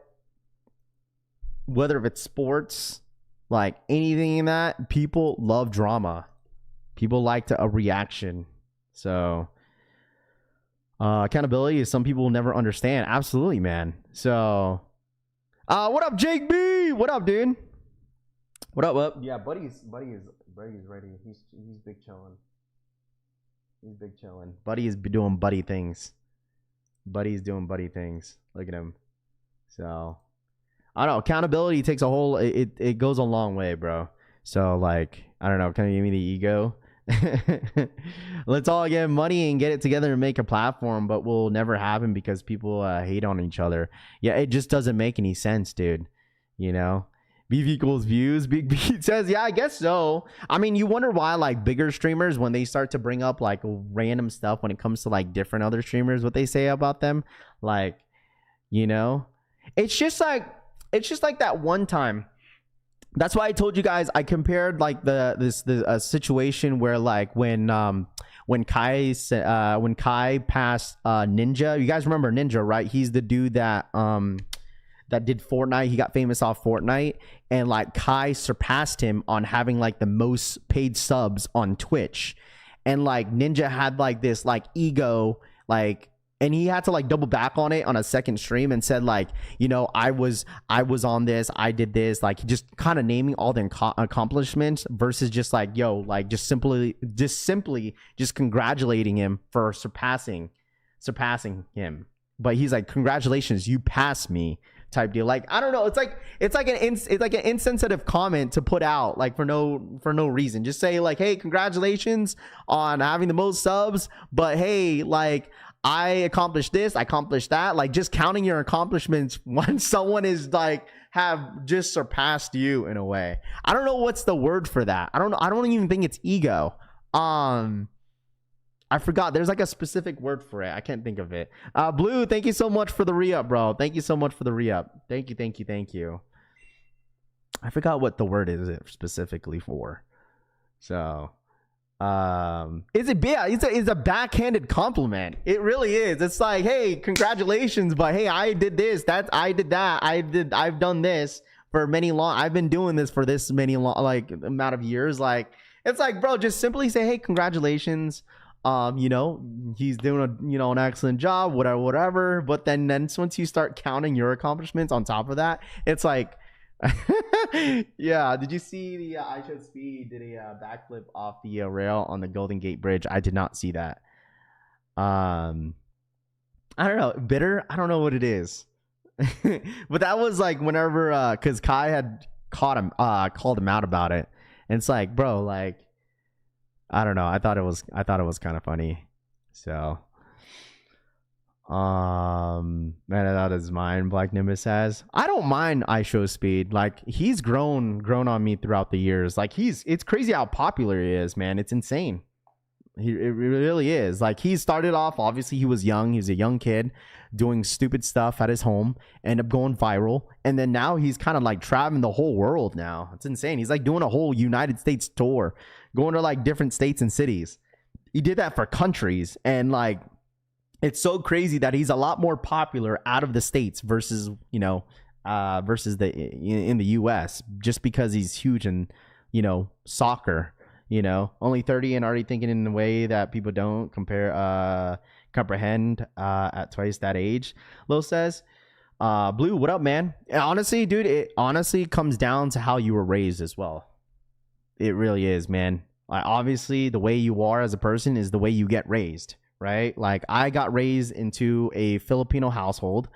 if it's sports, like anything in that, people love drama. People like a reaction. So accountability is some people will never understand. Absolutely, man. So what up, Jake B? What up, dude? What up? Yeah, buddy's ready. He's big chilling. He's big chilling. Buddy is doing buddy things. Buddy's doing buddy things. Look at him. So I don't know. Accountability takes a whole. It goes a long way, bro. So like, I don't know. Can you give me the ego? Let's all get money and get it together and make a platform, but will never happen because people hate on each other. Yeah, it just doesn't make any sense, dude. You know, beef equals views. Big B says, yeah, I guess so. I mean, you wonder why like bigger streamers, when they start to bring up like random stuff when it comes to like different other streamers, what they say about them, like, you know, it's just like that one time. That's why I told you guys, I compared like this situation where like when Kai passed Ninja. You guys remember Ninja, right? He's the dude that did Fortnite. He got famous off Fortnite, and like Kai surpassed him on having like the most paid subs on Twitch. And like Ninja had like this like ego, like, and he had to like double back on it on a second stream and said like, you know, I was on this, I did this, like just kind of naming all the accomplishments versus just like, yo, like just simply congratulating him for surpassing him. But he's like, congratulations, you passed me type deal. Like, I don't know, it's like an insensitive comment to put out like for no reason. Just say like, hey, congratulations on having the most subs, but hey, like, I accomplished this, I accomplished that. Like, just counting your accomplishments when someone is like have just surpassed you in a way. I don't know what's the word for that. I don't know. I don't even think it's ego. I forgot. There's like a specific word for it. I can't think of it. Blue, thank you so much for the re-up, bro. Thank you so much for the re-up. Thank you. I forgot what the word is specifically for. So it's a backhanded compliment. It really is. It's like, hey, congratulations, but hey, I did this, I did that, I've done this for I've been doing this for this many like amount of years. Like, it's like, bro, just simply say, hey, congratulations. You know, he's doing an excellent job, whatever. But then once you start counting your accomplishments on top of that, it's like, yeah. Did you see the I Showed Speed did a backflip off the rail on the Golden Gate Bridge? I did not see that. I don't know. Bitter? I don't know what it is. But that was like whenever because Kai had called him out about it. And it's like, bro, like, I don't know. I thought it was kind of funny. So man, that is mine. Black Nimbus says, I don't mind I Show Speed. Like, he's grown on me throughout the years. Like, it's crazy how popular he is, man. It's insane. It really is. Like, he started off, obviously he was young. He was a young kid doing stupid stuff at his home, ended up going viral, and then now he's kind of like traveling the whole world now. It's insane. He's like doing a whole United States tour, going to like different states and cities. He did that for countries, and like, it's so crazy that he's a lot more popular out of the States versus, you know, versus in the US, just because he's huge in, you know, soccer, you know, only 30 and already thinking in a way that people don't comprehend at twice that age. Lo says, Blue, what up, man? And honestly, dude, it honestly comes down to how you were raised as well. It really is, man. Obviously, the way you are as a person is the way you get raised. Right? Like, I got raised into a Filipino household.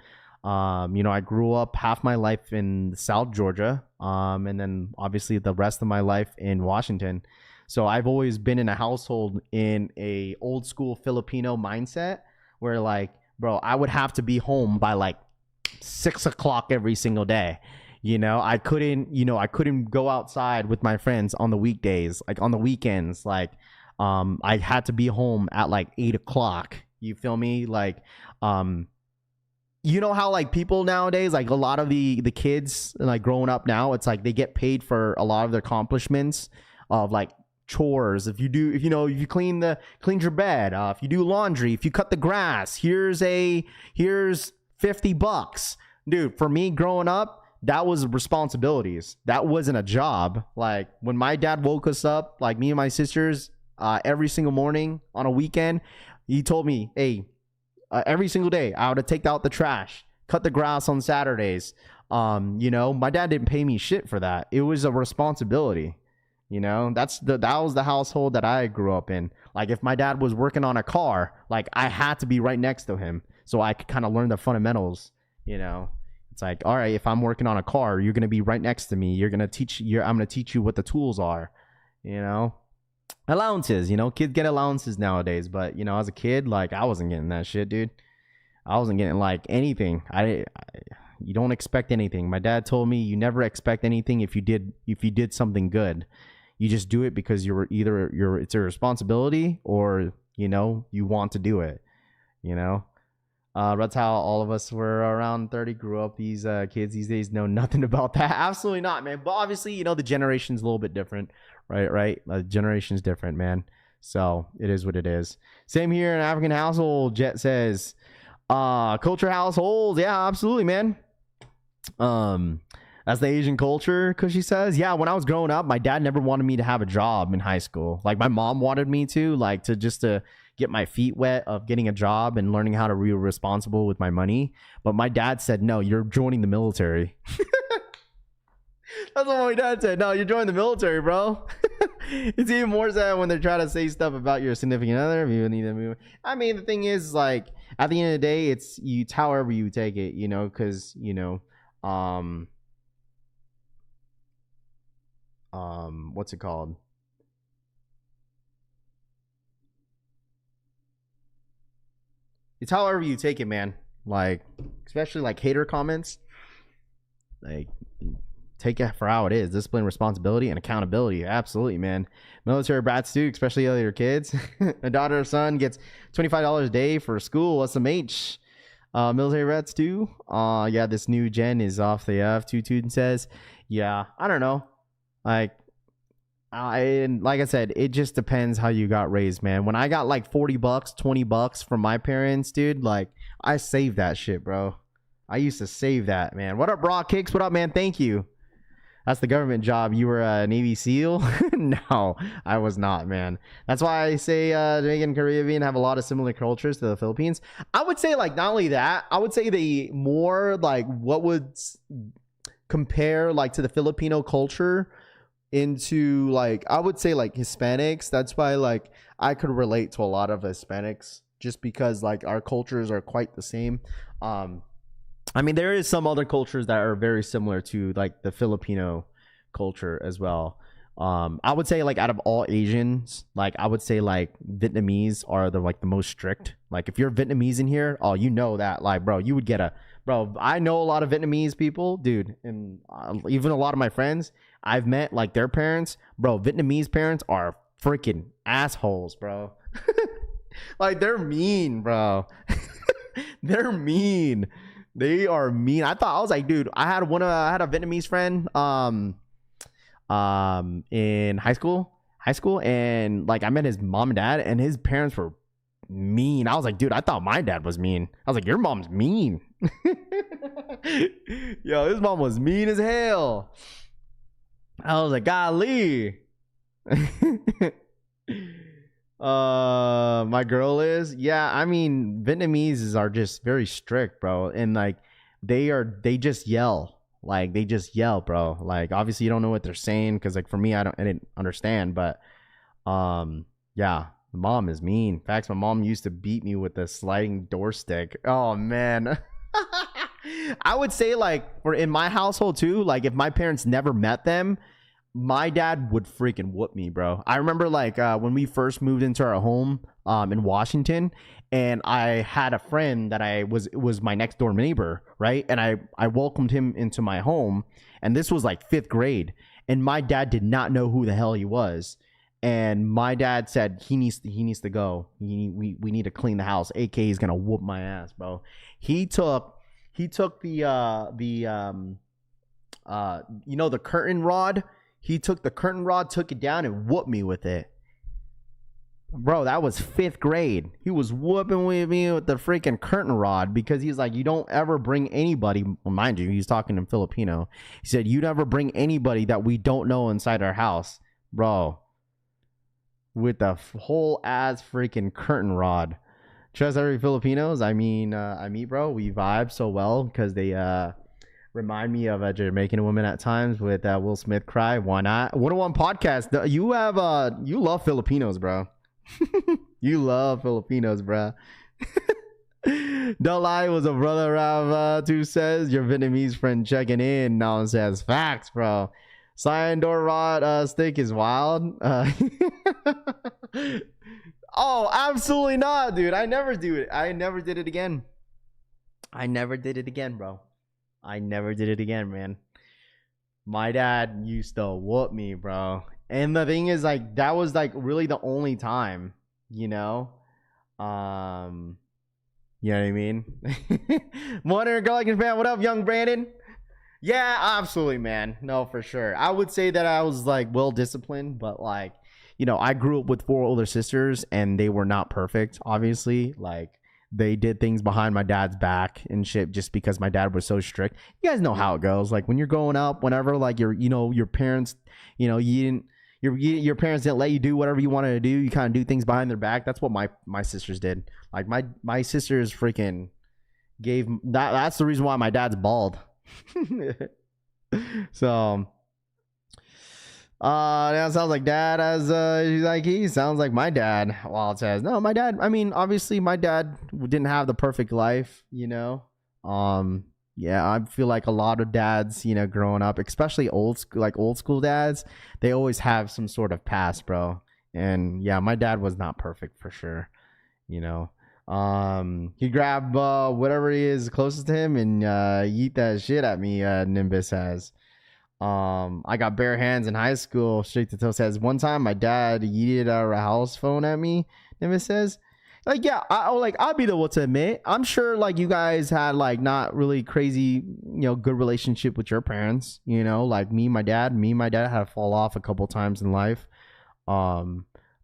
You know, I grew up half my life in South Georgia. And then obviously the rest of my life in Washington. So I've always been in a household in a old school Filipino mindset where like, bro, I would have to be home by like 6 o'clock every single day. I couldn't go outside with my friends on the weekdays, like on the weekends. Like, I had to be home at like 8 o'clock. You feel me? Like, you know how like people nowadays, like a lot of the kids like growing up now, it's like they get paid for a lot of their accomplishments of like chores. If you clean your bed, if you do laundry, if you cut the grass, here's $50. Dude, for me growing up, that was responsibilities. That wasn't a job. Like when my dad woke us up, like me and my sisters, every single morning on a weekend, he told me, hey, every single day I would take out the trash, cut the grass on Saturdays. My dad didn't pay me shit for that. It was a responsibility. That was the household that I grew up in. Like if my dad was working on a car, like I had to be right next to him so I could kind of learn the fundamentals. It's like, all right, if I'm working on a car, you're gonna be right next to me. I'm gonna teach you what the tools are. Allowances. Kids get allowances nowadays, but as a kid, like I wasn't getting that shit, dude. I wasn't getting like anything. You don't expect anything. My dad told me you never expect anything if you did something good. You just do it because it's a responsibility or you want to do it. That's how all of us were around 30 grew up. These kids these days know nothing about that. Absolutely not, man. But obviously, the generation's a little bit different, right? The generation's different, man. So it is what it is. Same here in African household. Jet says, culture households. Yeah, absolutely, man. That's the Asian culture, because she says, yeah, when I was growing up, my dad never wanted me to have a job in high school. Like my mom wanted me to, like to get my feet wet of getting a job and learning how to be responsible with my money. But my dad said, no, you're joining the military. That's what my dad said. No, you're joining the military, bro. It's even more sad when they're trying to say stuff about your significant other. I mean, the thing is, like, at the end of the day, it's however you take it, because, what's it called? It's however you take it, man. Like, especially like hater comments. Like, take it for how it is. Discipline, responsibility, and accountability. Absolutely, man. Military brats too, especially other kids. A daughter or son gets $25 a day for school. SMH. Military brats too. Yeah, this new gen is off the F. Tutun says, yeah, I don't know. Like I said, it just depends how you got raised, man. When I got like $40, $20 from my parents, dude, like I saved that shit, bro. I used to save that, man. What up, Brock Kicks? What up, man? Thank you. That's the government job. You were a Navy SEAL? No, I was not, man. That's why I say Jamaican and Caribbean have a lot of similar cultures to the Philippines. I would say, like, not only that, I would say the more like what would compare like to the Filipino culture into, like, I would say like Hispanics. That's why like I could relate to a lot of Hispanics just because like our cultures are quite the same. I mean, there is some other cultures that are very similar to like the Filipino culture as well. I would say like out of all Asians, like I would say like Vietnamese are the most strict. Like if you're Vietnamese in here, oh, you know that, like, bro, you would get bro. I know a lot of Vietnamese people, dude, and even a lot of my friends I've met, like their parents, bro. Vietnamese parents are freaking assholes, bro. Like they're mean, bro. They're mean. They are mean. I was like, dude, I had a Vietnamese friend in high school, and like I met his mom and dad, and his parents were mean. I was like, dude, I thought my dad was mean. I was like, your mom's mean. Yo, his mom was mean as hell. I was like, golly. My girl is, yeah, I mean, Vietnamese are just very strict, bro, and like they just yell, bro. Like obviously you don't know what they're saying because like for me I didn't understand, but yeah, the mom is mean. In fact, my mom used to beat me with a sliding door stick. Oh man. I would say like in my household too, like if my parents never met them, my dad would freaking whoop me, bro. I remember like when we first moved into our home in Washington, and I had a friend that was my next door neighbor, right? And I welcomed him into my home, and this was like 5th grade, and my dad did not know who the hell he was. And my dad said he needs to go. We need to clean the house. AK is gonna whoop my ass, bro. He took the you know, the curtain rod. He took the curtain rod, took it down, and whooped me with it. Bro, that was 5th grade. He was whooping with me with the freaking curtain rod because he's like, you don't ever bring anybody. Well, mind you, he's talking in Filipino. He said, you never bring anybody that we don't know inside our house, bro. With the whole ass freaking curtain rod. Trust every Filipinos. I mean, I meet, bro. We vibe so well because they remind me of a Jamaican woman at times with Will Smith cry. Why not? 101 podcast. You love Filipinos, bro. You love Filipinos, bro. Don't lie, was a brother Rav who says your Vietnamese friend checking in now says facts, bro. Cyan door rod stick is wild. Oh, absolutely not, dude. I never do it. I never did it again. I never did it again, bro. I never did it again, man. My dad used to whoop me, bro. And the thing is, like, that was like really the only time, you know? You know what I mean? Modern Collection fan, what up, young Brandon? Yeah, absolutely, man. No, for sure. I would say that I was like well disciplined, but like, you know, I grew up with 4 older sisters and they were not perfect, obviously. Like, they did things behind my dad's back and shit just because my dad was so strict. You guys know how it goes. Like, when you're growing up, whenever like your parents, you know, your parents didn't let you do whatever you wanted to do, you kind of do things behind their back. That's what my sisters did. Like, my sisters freaking gave that. That's the reason why my dad's bald. So that sounds like dad as he sounds like my dad. Well, it says no, my dad, I mean, obviously my dad didn't have the perfect life, you know. Yeah, I feel like a lot of dads, you know, growing up, especially old school dads, they always have some sort of past, bro. And yeah, my dad was not perfect for sure, you know. He grabbed whatever he is closest to him and yeet that shit at me. Nimbus says. I got bare hands in high school. Straight to toe says one time my dad yeeted a house phone at me. Nimbus says, like, yeah, I'll be the one to admit. I'm sure like you guys had like not really crazy, you know, good relationship with your parents. You know, like me and my dad had to fall off a couple times in life.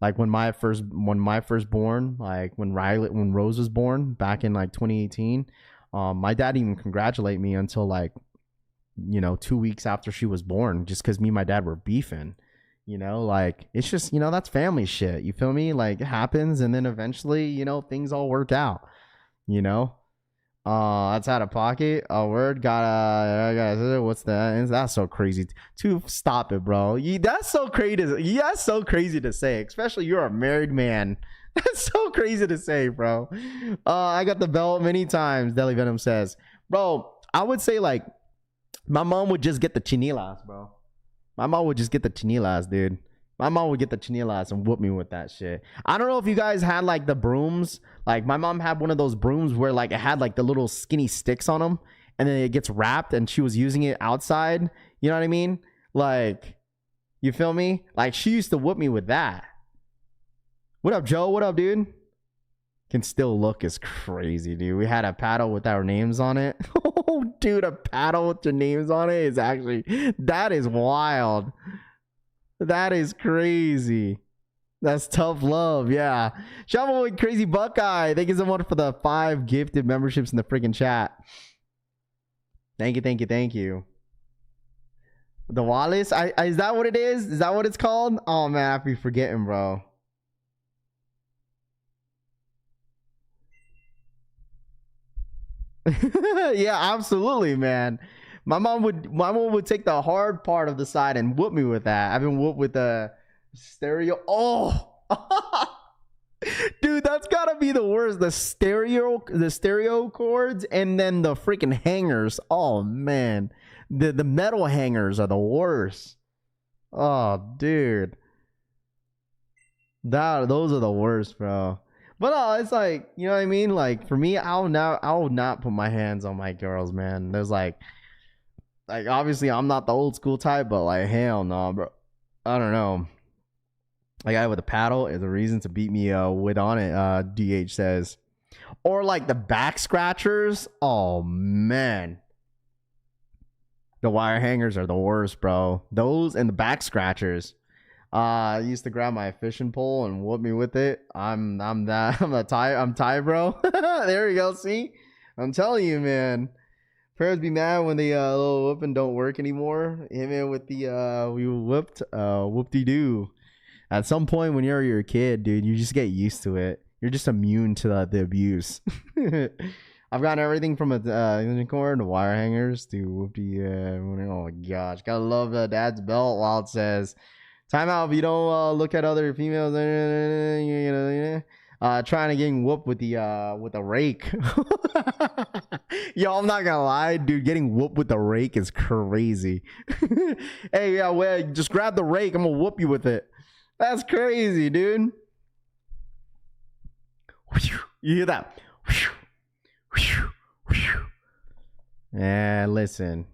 Like when my firstborn, like when Rose was born back in like 2018, my dad didn't even congratulate me until like, you know, 2 weeks after she was born, just because me and my dad were beefing. You know, like, it's just, you know, that's family shit. You feel me? Like, it happens, and then eventually, you know, things all work out. You know, that's out of pocket. A word got what's that? That's so crazy. To stop it, bro. That's so crazy. That's so crazy to say, especially you're a married man. That's so crazy to say, bro. I got the belt many times. Deli Venom says, bro. I would say like my mom would just get the chinilas, bro. My mom would just get the chinilas, dude. My mom would get the chinilas and whoop me with that shit. I don't know if you guys had like the brooms. Like my mom had one of those brooms where like it had like the little skinny sticks on them, and then it gets wrapped, and she was using it outside. You know what I mean? Like, you feel me? Like, she used to whoop me with that. What up, Joe? What up, dude? Can still look is crazy, dude. We had a paddle with our names on it. Oh, dude, a paddle with your names on it is actually, that is wild. That is crazy. That's tough love, yeah. Shout out to Crazy Buckeye. Thank you so much for the 5 gifted memberships in the freaking chat. Thank you, thank you, thank you. The Wallace? Is that what it is? Is that what it's called? Oh, man, I be forgetting, bro. Yeah, absolutely, man. My mom would take the hard part of the side and whoop me with that. I've been whooped with the stereo. Oh, dude, that's gotta be the worst. The stereo cords and then the freaking hangers. Oh man, the metal hangers are the worst. Oh, dude. Those are the worst, bro. But it's like, you know what I mean? Like for me, I will not put my hands on my girls, man. There's like obviously I'm not the old school type, but like hell no, bro. I don't know. A guy with a paddle is a reason to beat me with on it, DH says. Or like the back scratchers. Oh man. The wire hangers are the worst, bro. Those and the back scratchers. I used to grab my fishing pole and whoop me with it. I'm Ty, bro. There you go. See, I'm telling you, man. Parents be mad when the little whooping don't work anymore. Him in with the we whooped whoop-de-doo. At some point when you're a kid, dude, you just get used to it. You're just immune to the abuse. I've gotten everything from a unicorn to wire hangers to whoop-de. Oh my gosh, gotta love Dad's belt while it says. Time out if you don't look at other females. Trying to get whooped with the rake. Yo, I'm not gonna lie, dude. Getting whooped with the rake is crazy. Hey, yeah, well, just grab the rake. I'm gonna whoop you with it. That's crazy, dude. You hear that? Yeah, listen.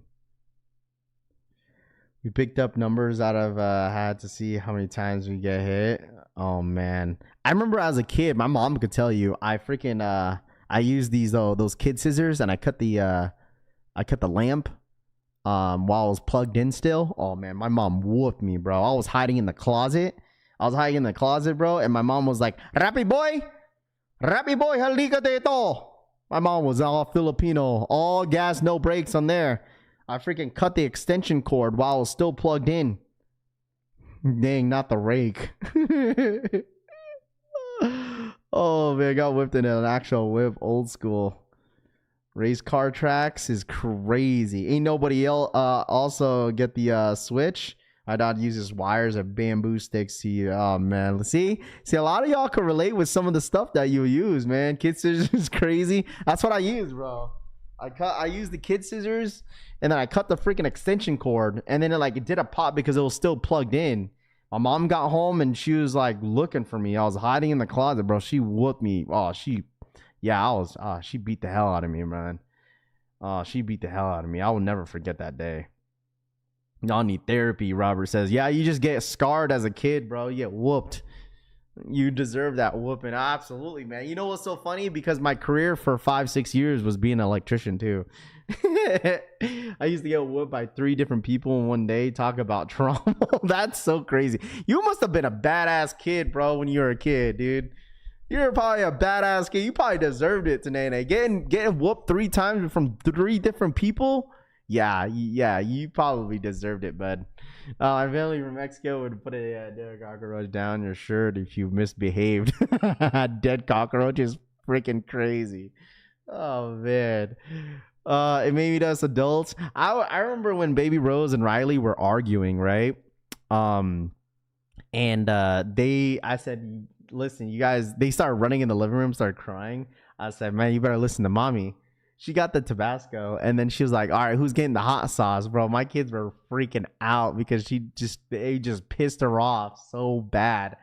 We picked up numbers out of had to see how many times we get hit. Oh man, I remember as a kid, my mom could tell you. I freaking I used those kid scissors and I cut the lamp while I was plugged in still. Oh man, my mom whooped me, bro. I was hiding in the closet. Bro, and my mom was like, "Rappy boy, halika dito." My mom was all Filipino, all gas, no brakes on there. I freaking cut the extension cord while I was still plugged in. Dang, not the rake. Oh man, I got whipped in an actual whip, old school. Race car tracks is crazy. Ain't nobody else also get the switch. My dad uses wires and bamboo sticks to you. Oh man, see, a lot of y'all can relate with some of the stuff that you use, man. Kid scissors is crazy. That's what I use, bro. I used the kid scissors and then I cut the freaking extension cord and then it did a pop because it was still plugged in. My mom got home and she was like looking for me. I was hiding in the closet, bro. She whooped me. She beat the hell out of me, man. She beat the hell out of me. I will never forget that day. Y'all need therapy, Robert says. Yeah, you just get scarred as a kid, bro. You get whooped. You deserve that whooping. Absolutely, man. You know what's so funny? Because my career for 5-6 years was being an electrician too. I used to get whooped by 3 different people in one day. Talk about trauma. That's so crazy. You must have been a badass kid, bro, when you were a kid, dude. You're probably a badass kid. You probably deserved it today. Getting whooped 3 times from 3 different people. Yeah, you probably deserved it, bud. My family from Mexico would put a dead cockroach down your shirt if you misbehaved. Dead cockroach is freaking crazy. Oh man, it made us adults. I remember when Baby Rose and Riley were arguing, right? I said, listen, you guys. They started running in the living room, started crying. I said, man, you better listen to mommy. She got the Tabasco, and then she was like, all right, who's getting the hot sauce, bro? My kids were freaking out because they just pissed her off so bad.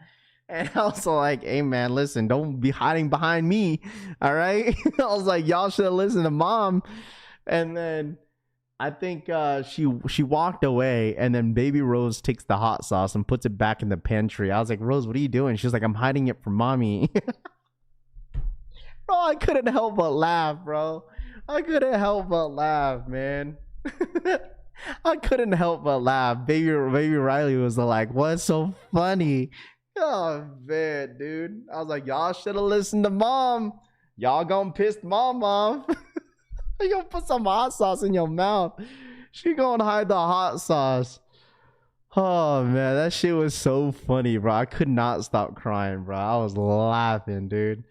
And I was like, hey, man, listen, don't be hiding behind me, all right? I was like, y'all should have listened to mom. And then I think she walked away, and then Baby Rose takes the hot sauce and puts it back in the pantry. I was like, Rose, what are you doing? She was like, I'm hiding it from mommy. Bro, I couldn't help but laugh, bro. I couldn't help but laugh, man. I couldn't help but laugh. Baby Riley was like, what's so funny? Oh, man, dude. I was like, y'all should have listened to mom. Y'all gonna piss mom off. You gonna put some hot sauce in your mouth. She gonna hide the hot sauce. Oh, man, that shit was so funny, bro. I could not stop crying, bro. I was laughing, dude.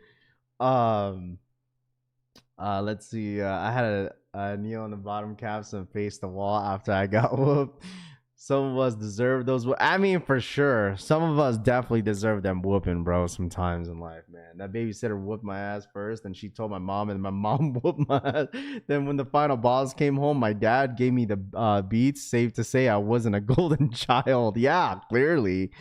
Let's see. I had a kneel on the bottom caps and face the wall after I got whooped. Some of us deserve those. I mean, for sure. Some of us definitely deserve them whooping, bro, sometimes in life, man. That babysitter whooped my ass first, and she told my mom, and my mom whooped my ass. Then when the final boss came home, my dad gave me the beats. Safe to say I wasn't a golden child. Yeah, clearly.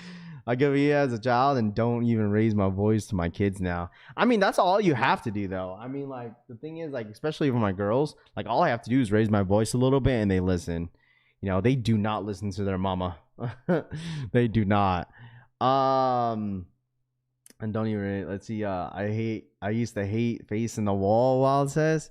I give you as a child and don't even raise my voice to my kids now. I mean, that's all you have to do, though. I mean, like, the thing is, like, especially for my girls, like, all I have to do is raise my voice a little bit and they listen. You know, they do not listen to their mama. They do not. And don't even, let's see, I used to hate facing the wall while it says.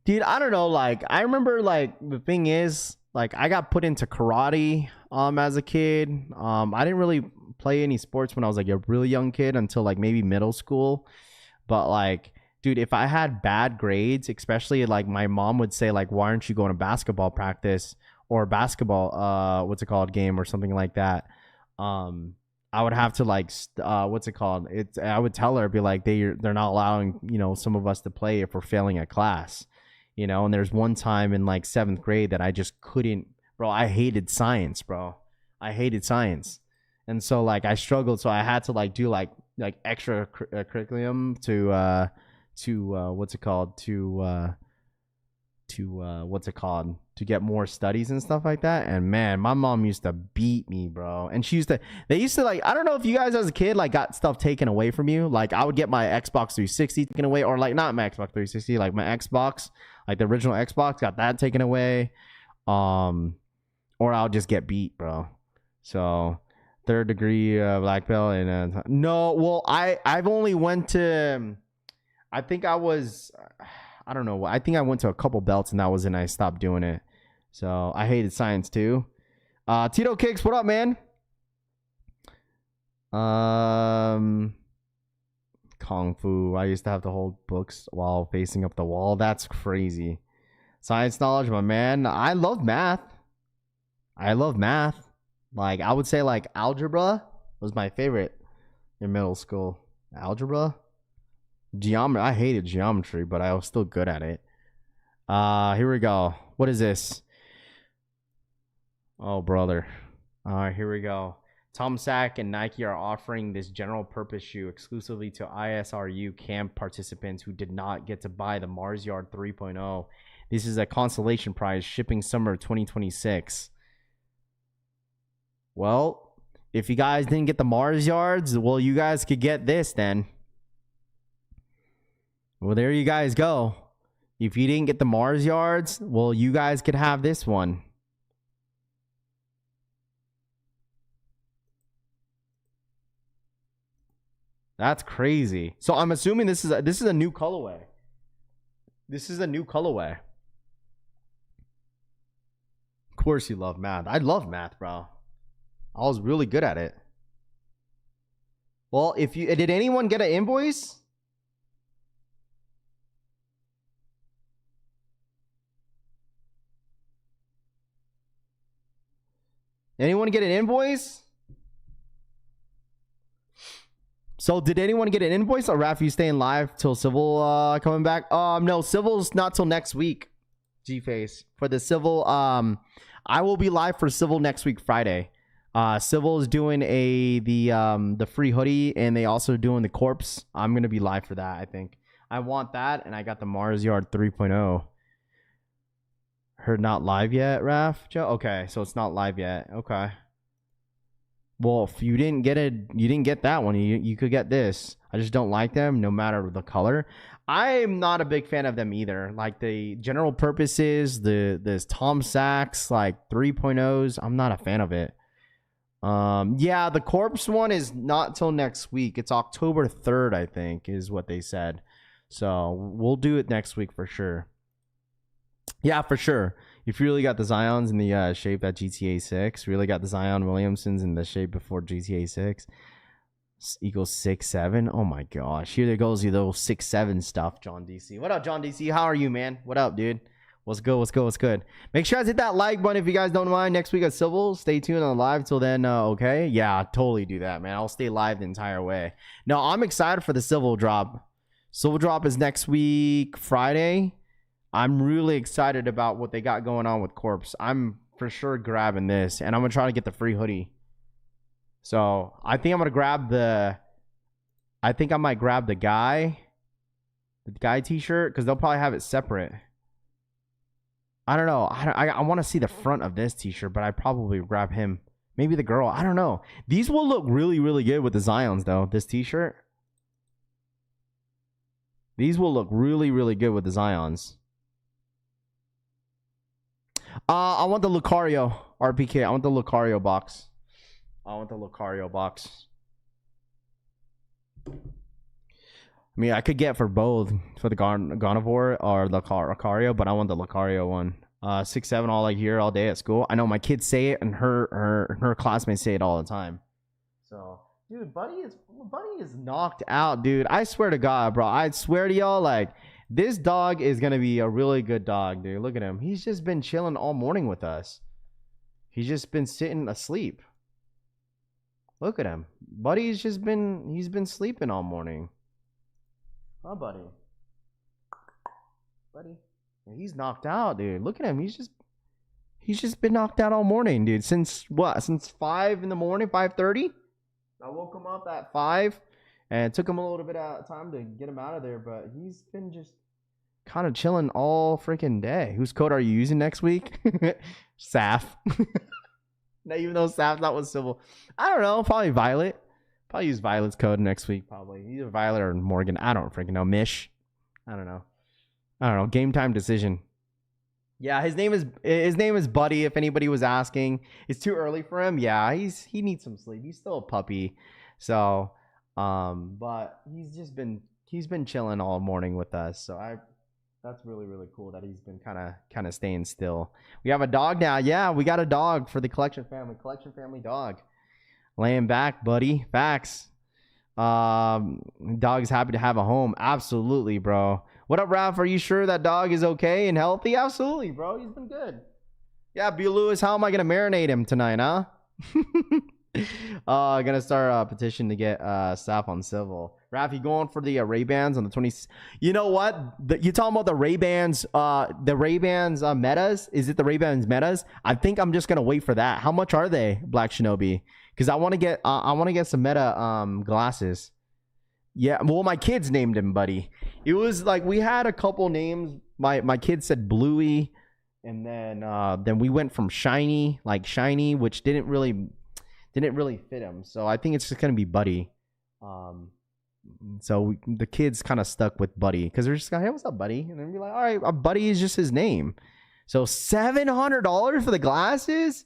Dude, I don't know, like, I remember, like, the thing is, like, I got put into karate as a kid. I didn't really play any sports when I was, like, a really young kid until, like, maybe middle school. But, like, dude, if I had bad grades, especially, like, my mom would say, like, why aren't you going to basketball practice? Or basketball, what's it called, game or something like that. I would have to like, what's it called? I would tell her, be like, they're not allowing, you know, some of us to play if we're failing a class, you know. And there's one time in like 7th grade that I just couldn't, bro. I hated science, bro. I hated science, and so like I struggled. So I had to like do like extra curriculum to what's it called to get more studies and stuff like that. And man, my mom used to beat me, bro. And they used to like, I don't know if you guys as a kid like got stuff taken away from you. Like I would get my Xbox 360 taken away, or like not my Xbox 360, like my Xbox, like the original Xbox, got that taken away. Or I'll just get beat, bro. So 3rd degree black belt. And no, well, I've only went to, I think I was, I don't know. I think I went to a couple belts and that was it. And I stopped doing it. So I hated science too. Tito Kicks, what up, man? Kung Fu. I used to have to hold books while facing up the wall. That's crazy. Science knowledge, my man. I love math. Like I would say like algebra was my favorite in middle school. Algebra. Geometry. I hated geometry, but I was still good at it. Here we go. What is this? Oh, brother. All right, here we go. Tom Sack and Nike are offering this general purpose shoe exclusively to ISRU camp participants who did not get to buy the Mars Yard 3.0. This is a consolation prize, shipping summer 2026. Well, if you guys didn't get the Mars Yards, well, you guys could get this then. Well, there you guys go. If you didn't get the Mars Yards, well, you guys could have this one. That's crazy. So I'm assuming this is a new colorway. This is a new colorway. Of course you love math. I love math, bro. I was really good at it. Well, did anyone get an invoice? Anyone get an invoice? So did anyone get an invoice? Or Raph, you staying live till Civil coming back? No, Civil's not till next week. G-Face. For the Civil, I will be live for Civil next week, Friday. Civil is doing the free hoodie, and they also doing the corpse. I'm gonna be live for that, I think. I want that, and I got the Mars Yard 3.0. Heard not live yet, Raph? Joe? Okay, so it's not live yet. Okay. Well, if you didn't get it, you didn't get that one. You could get this. I just don't like them, no matter the color. I'm not a big fan of them either. Like the general purposes, this Tom Sachs like 3.0s, I'm not a fan of it. Yeah, the corpse one is not till next week. It's October 3rd, I think, is what they said. So we'll do it next week for sure. Yeah, for sure. If you really got the Zions in the shape that GTA 6, really got the Zion Williamsons in the shape before GTA 6, equals 6'7". Oh my gosh. Here there goes your little 6'7" stuff, John DC. What up, John DC? How are you, man? What up, dude? What's good? What's good? What's good? Make sure you guys hit that like button if you guys don't mind. Next week at Civil, stay tuned on live till then. Okay? Yeah, totally do that, man. I'll stay live the entire way. No, I'm excited for the Civil drop. Civil drop is next week, Friday. I'm really excited about what they got going on with Corpse. I'm for sure grabbing this, and I'm gonna try to get the free hoodie. So I think I'm gonna grab the. I think I might grab the guy T-shirt because they'll probably have it separate. I don't know. I want to see the front of this T-shirt, but I probably grab him. Maybe the girl. I don't know. These will look really, really good with the Zions, though. This T-shirt. These will look really, really good with the Zions. I want the Lucario RPK. I want the Lucario box. I mean, I could get for both, for the Gardevoir or the Lucario, but I want the Lucario one. 6'7", all like here all day at school. I know my kids say it, and her classmates say it all the time. So, dude, Buddy is knocked out, dude. I swear to God, bro. I swear to y'all, like, this dog is gonna be a really good dog, dude. Look at him. He's just been chilling all morning with us. He's just been sitting asleep. Look at him. Buddy's just been sleeping all morning. Oh, Buddy. He's knocked out, dude. Look at him. He's just been knocked out all morning, dude. Since what? Since 5 in the morning, 5:30. I woke him up at 5, and it took him a little bit of time to get him out of there. But he's been just kind of chilling all freaking day. Whose code are you using next week? Saf. Now, even though Saf's not with Civil, I don't know. Probably Violet. Probably use Violet's code next week. Probably either Violet or Morgan. I don't freaking know. Mish. I don't know. Game time decision. Yeah, his name is Buddy. If anybody was asking, it's too early for him. Yeah, he needs some sleep. He's still a puppy. So, but he's been chilling all morning with us. So that's really, really cool that he's been kind of staying still. We have a dog now. Yeah, we got a dog for the collection family dog. Laying back, buddy. Facts. Dog's happy to have a home. Absolutely, bro. What up, Ralph? Are you sure that dog is okay and healthy? Absolutely, bro. He's been good. Yeah, B. Lewis, how am I gonna marinate him tonight, huh? I'm gonna start a petition to get staff on Civil. Raph, you going for the Ray-Bans on the 20th? You know what? You talking about the Ray-Bans metas? Is it the Ray-Bans metas? I think I'm just gonna wait for that. How much are they, Black Shinobi? Because I want to get some meta glasses. Yeah, well, my kids named him Buddy. It was like we had a couple names. My kid said Bluey, and then we went from Shiny, which didn't really fit him. So I think it's just gonna be Buddy. So the kids kind of stuck with Buddy because they're just like, hey, what's up, Buddy? And then be like, all right, Buddy is just his name. So $700 for the glasses.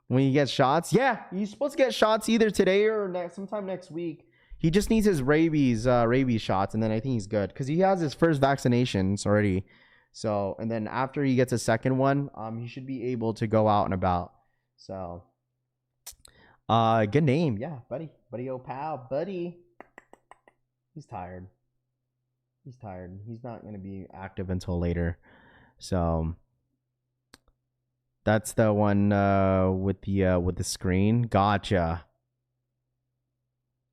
When you get shots, yeah, he's supposed to get shots either today or sometime next week. He just needs his rabies shots, and then I think he's good because he has his first vaccinations already. So, and then after he gets a second one, he should be able to go out and about. So, good name, yeah, Buddy, oh pal, Buddy. He's tired. He's not gonna be active until later. So. That's the one with the screen. Gotcha.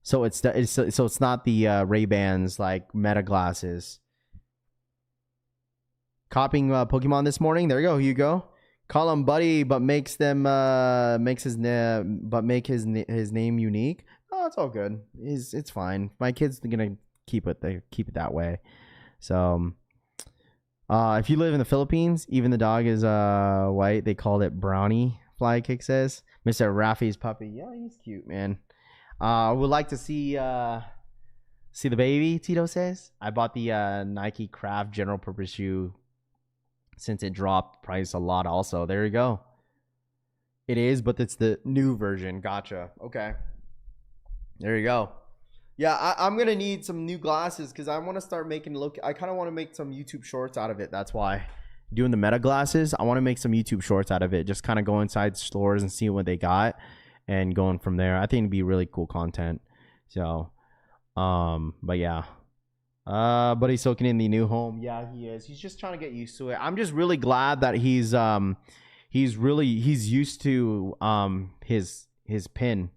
So it's not the Ray-Bans like meta glasses. Copying Pokemon this morning. There you go, Hugo. Call him Buddy, but make his name unique. Oh, it's all good. It's fine. My kid's gonna keep it that way. So. If you live in the Philippines, even the dog is white. They called it Brownie. Flykick says Mr. Rafi's puppy. Yeah, he's cute, man. Would like to see the baby. Tito says I bought the Nike Craft general purpose shoe since it dropped price a lot. Also, there you go. It is, but it's the new version. Gotcha. Okay. There you go. Yeah, I'm going to need some new glasses because I want to start making I kind of want to make some YouTube shorts out of it. That's why. Doing the meta glasses, I want to make some YouTube shorts out of it. Just kind of go inside stores and see what they got and going from there. I think it'd be really cool content. So, but yeah. But he's soaking in the new home. Yeah, he is. He's just trying to get used to it. I'm just really glad that he's used to his pin,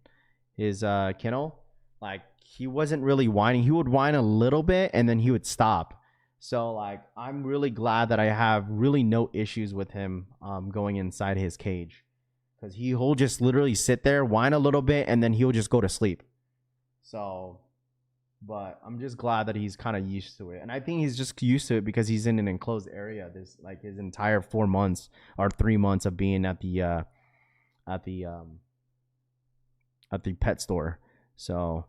his kennel. Like, he wasn't really whining. He would whine a little bit and then he would stop. So like I'm really glad that I have really no issues with him going inside his cage, because he'll just literally sit there, whine a little bit, and then he'll just go to sleep. So, but I'm just glad that he's kind of used to it, and I think he's just used to it because he's in an enclosed area. This like his entire 4 months or 3 months of being at the pet store. So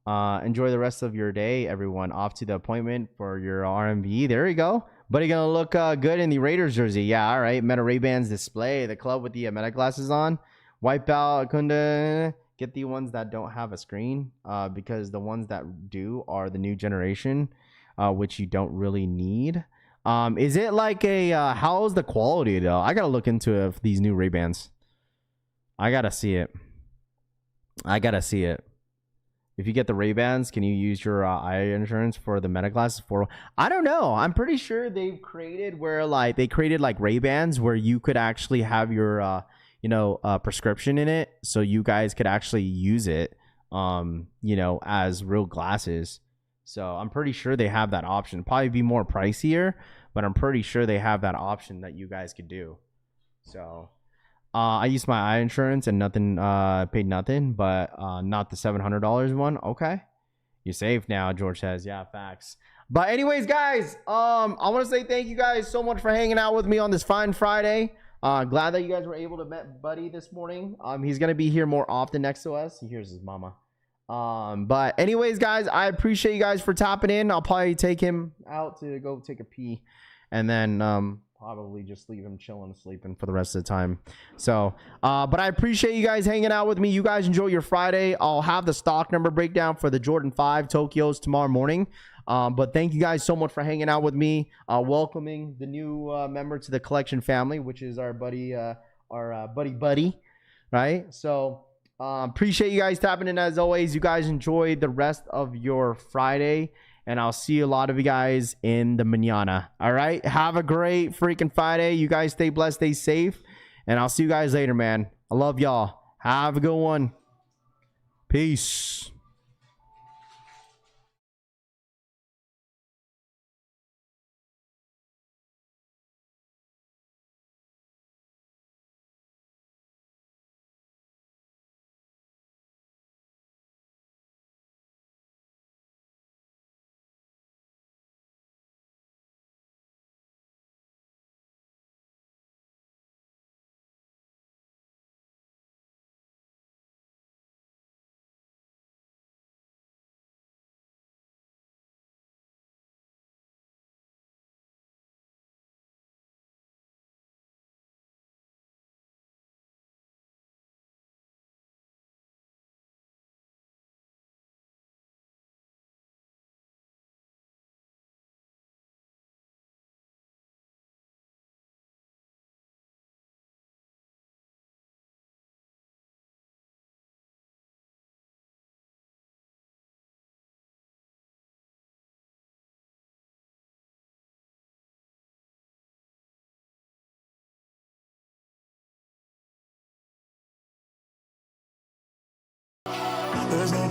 enjoy the rest of your day, everyone. Off to the appointment for your RMV. There you go. Buddy gonna look good in the Raiders jersey. Yeah, all right. Meta Ray-Bans display. The club with the Meta glasses on. Wipeout Kunda. Get the ones that don't have a screen because the ones that do are the new generation, which you don't really need. Is it like a how's the quality though? I gotta look into these new Ray-Bans. I gotta see it. If you get the Ray-Bans, can you use your eye insurance for the Meta glasses? I don't know. I'm pretty sure they've created like Ray-Bans where you could actually have your prescription in it, so you guys could actually use it as real glasses. So I'm pretty sure they have that option. Probably be more pricier, but I'm pretty sure they have that option that you guys could do. So I used my eye insurance and nothing, paid nothing, but not the $700 one. Okay, you're safe now, George says. Yeah, facts. But anyways, guys, I want to say thank you guys so much for hanging out with me on this fine Friday. Glad that you guys were able to meet Buddy this morning. He's gonna be here more often next to us. He hears his mama. But anyways, guys, I appreciate you guys for tapping in. I'll probably take him out to go take a pee, and then probably just leave him chilling, sleeping for the rest of the time. So, but I appreciate you guys hanging out with me. You guys enjoy your Friday. I'll have the stock number breakdown for the Jordan 5 Tokyos tomorrow morning. But thank you guys so much for hanging out with me, welcoming the new member to the collection family, which is our buddy, buddy, right? So appreciate you guys tapping in as always. You guys enjoy the rest of your Friday, and I'll see a lot of you guys in the mañana. All right, have a great freaking Friday. You guys stay blessed, stay safe, and I'll see you guys later, man. I love y'all. Have a good one. Peace. There's no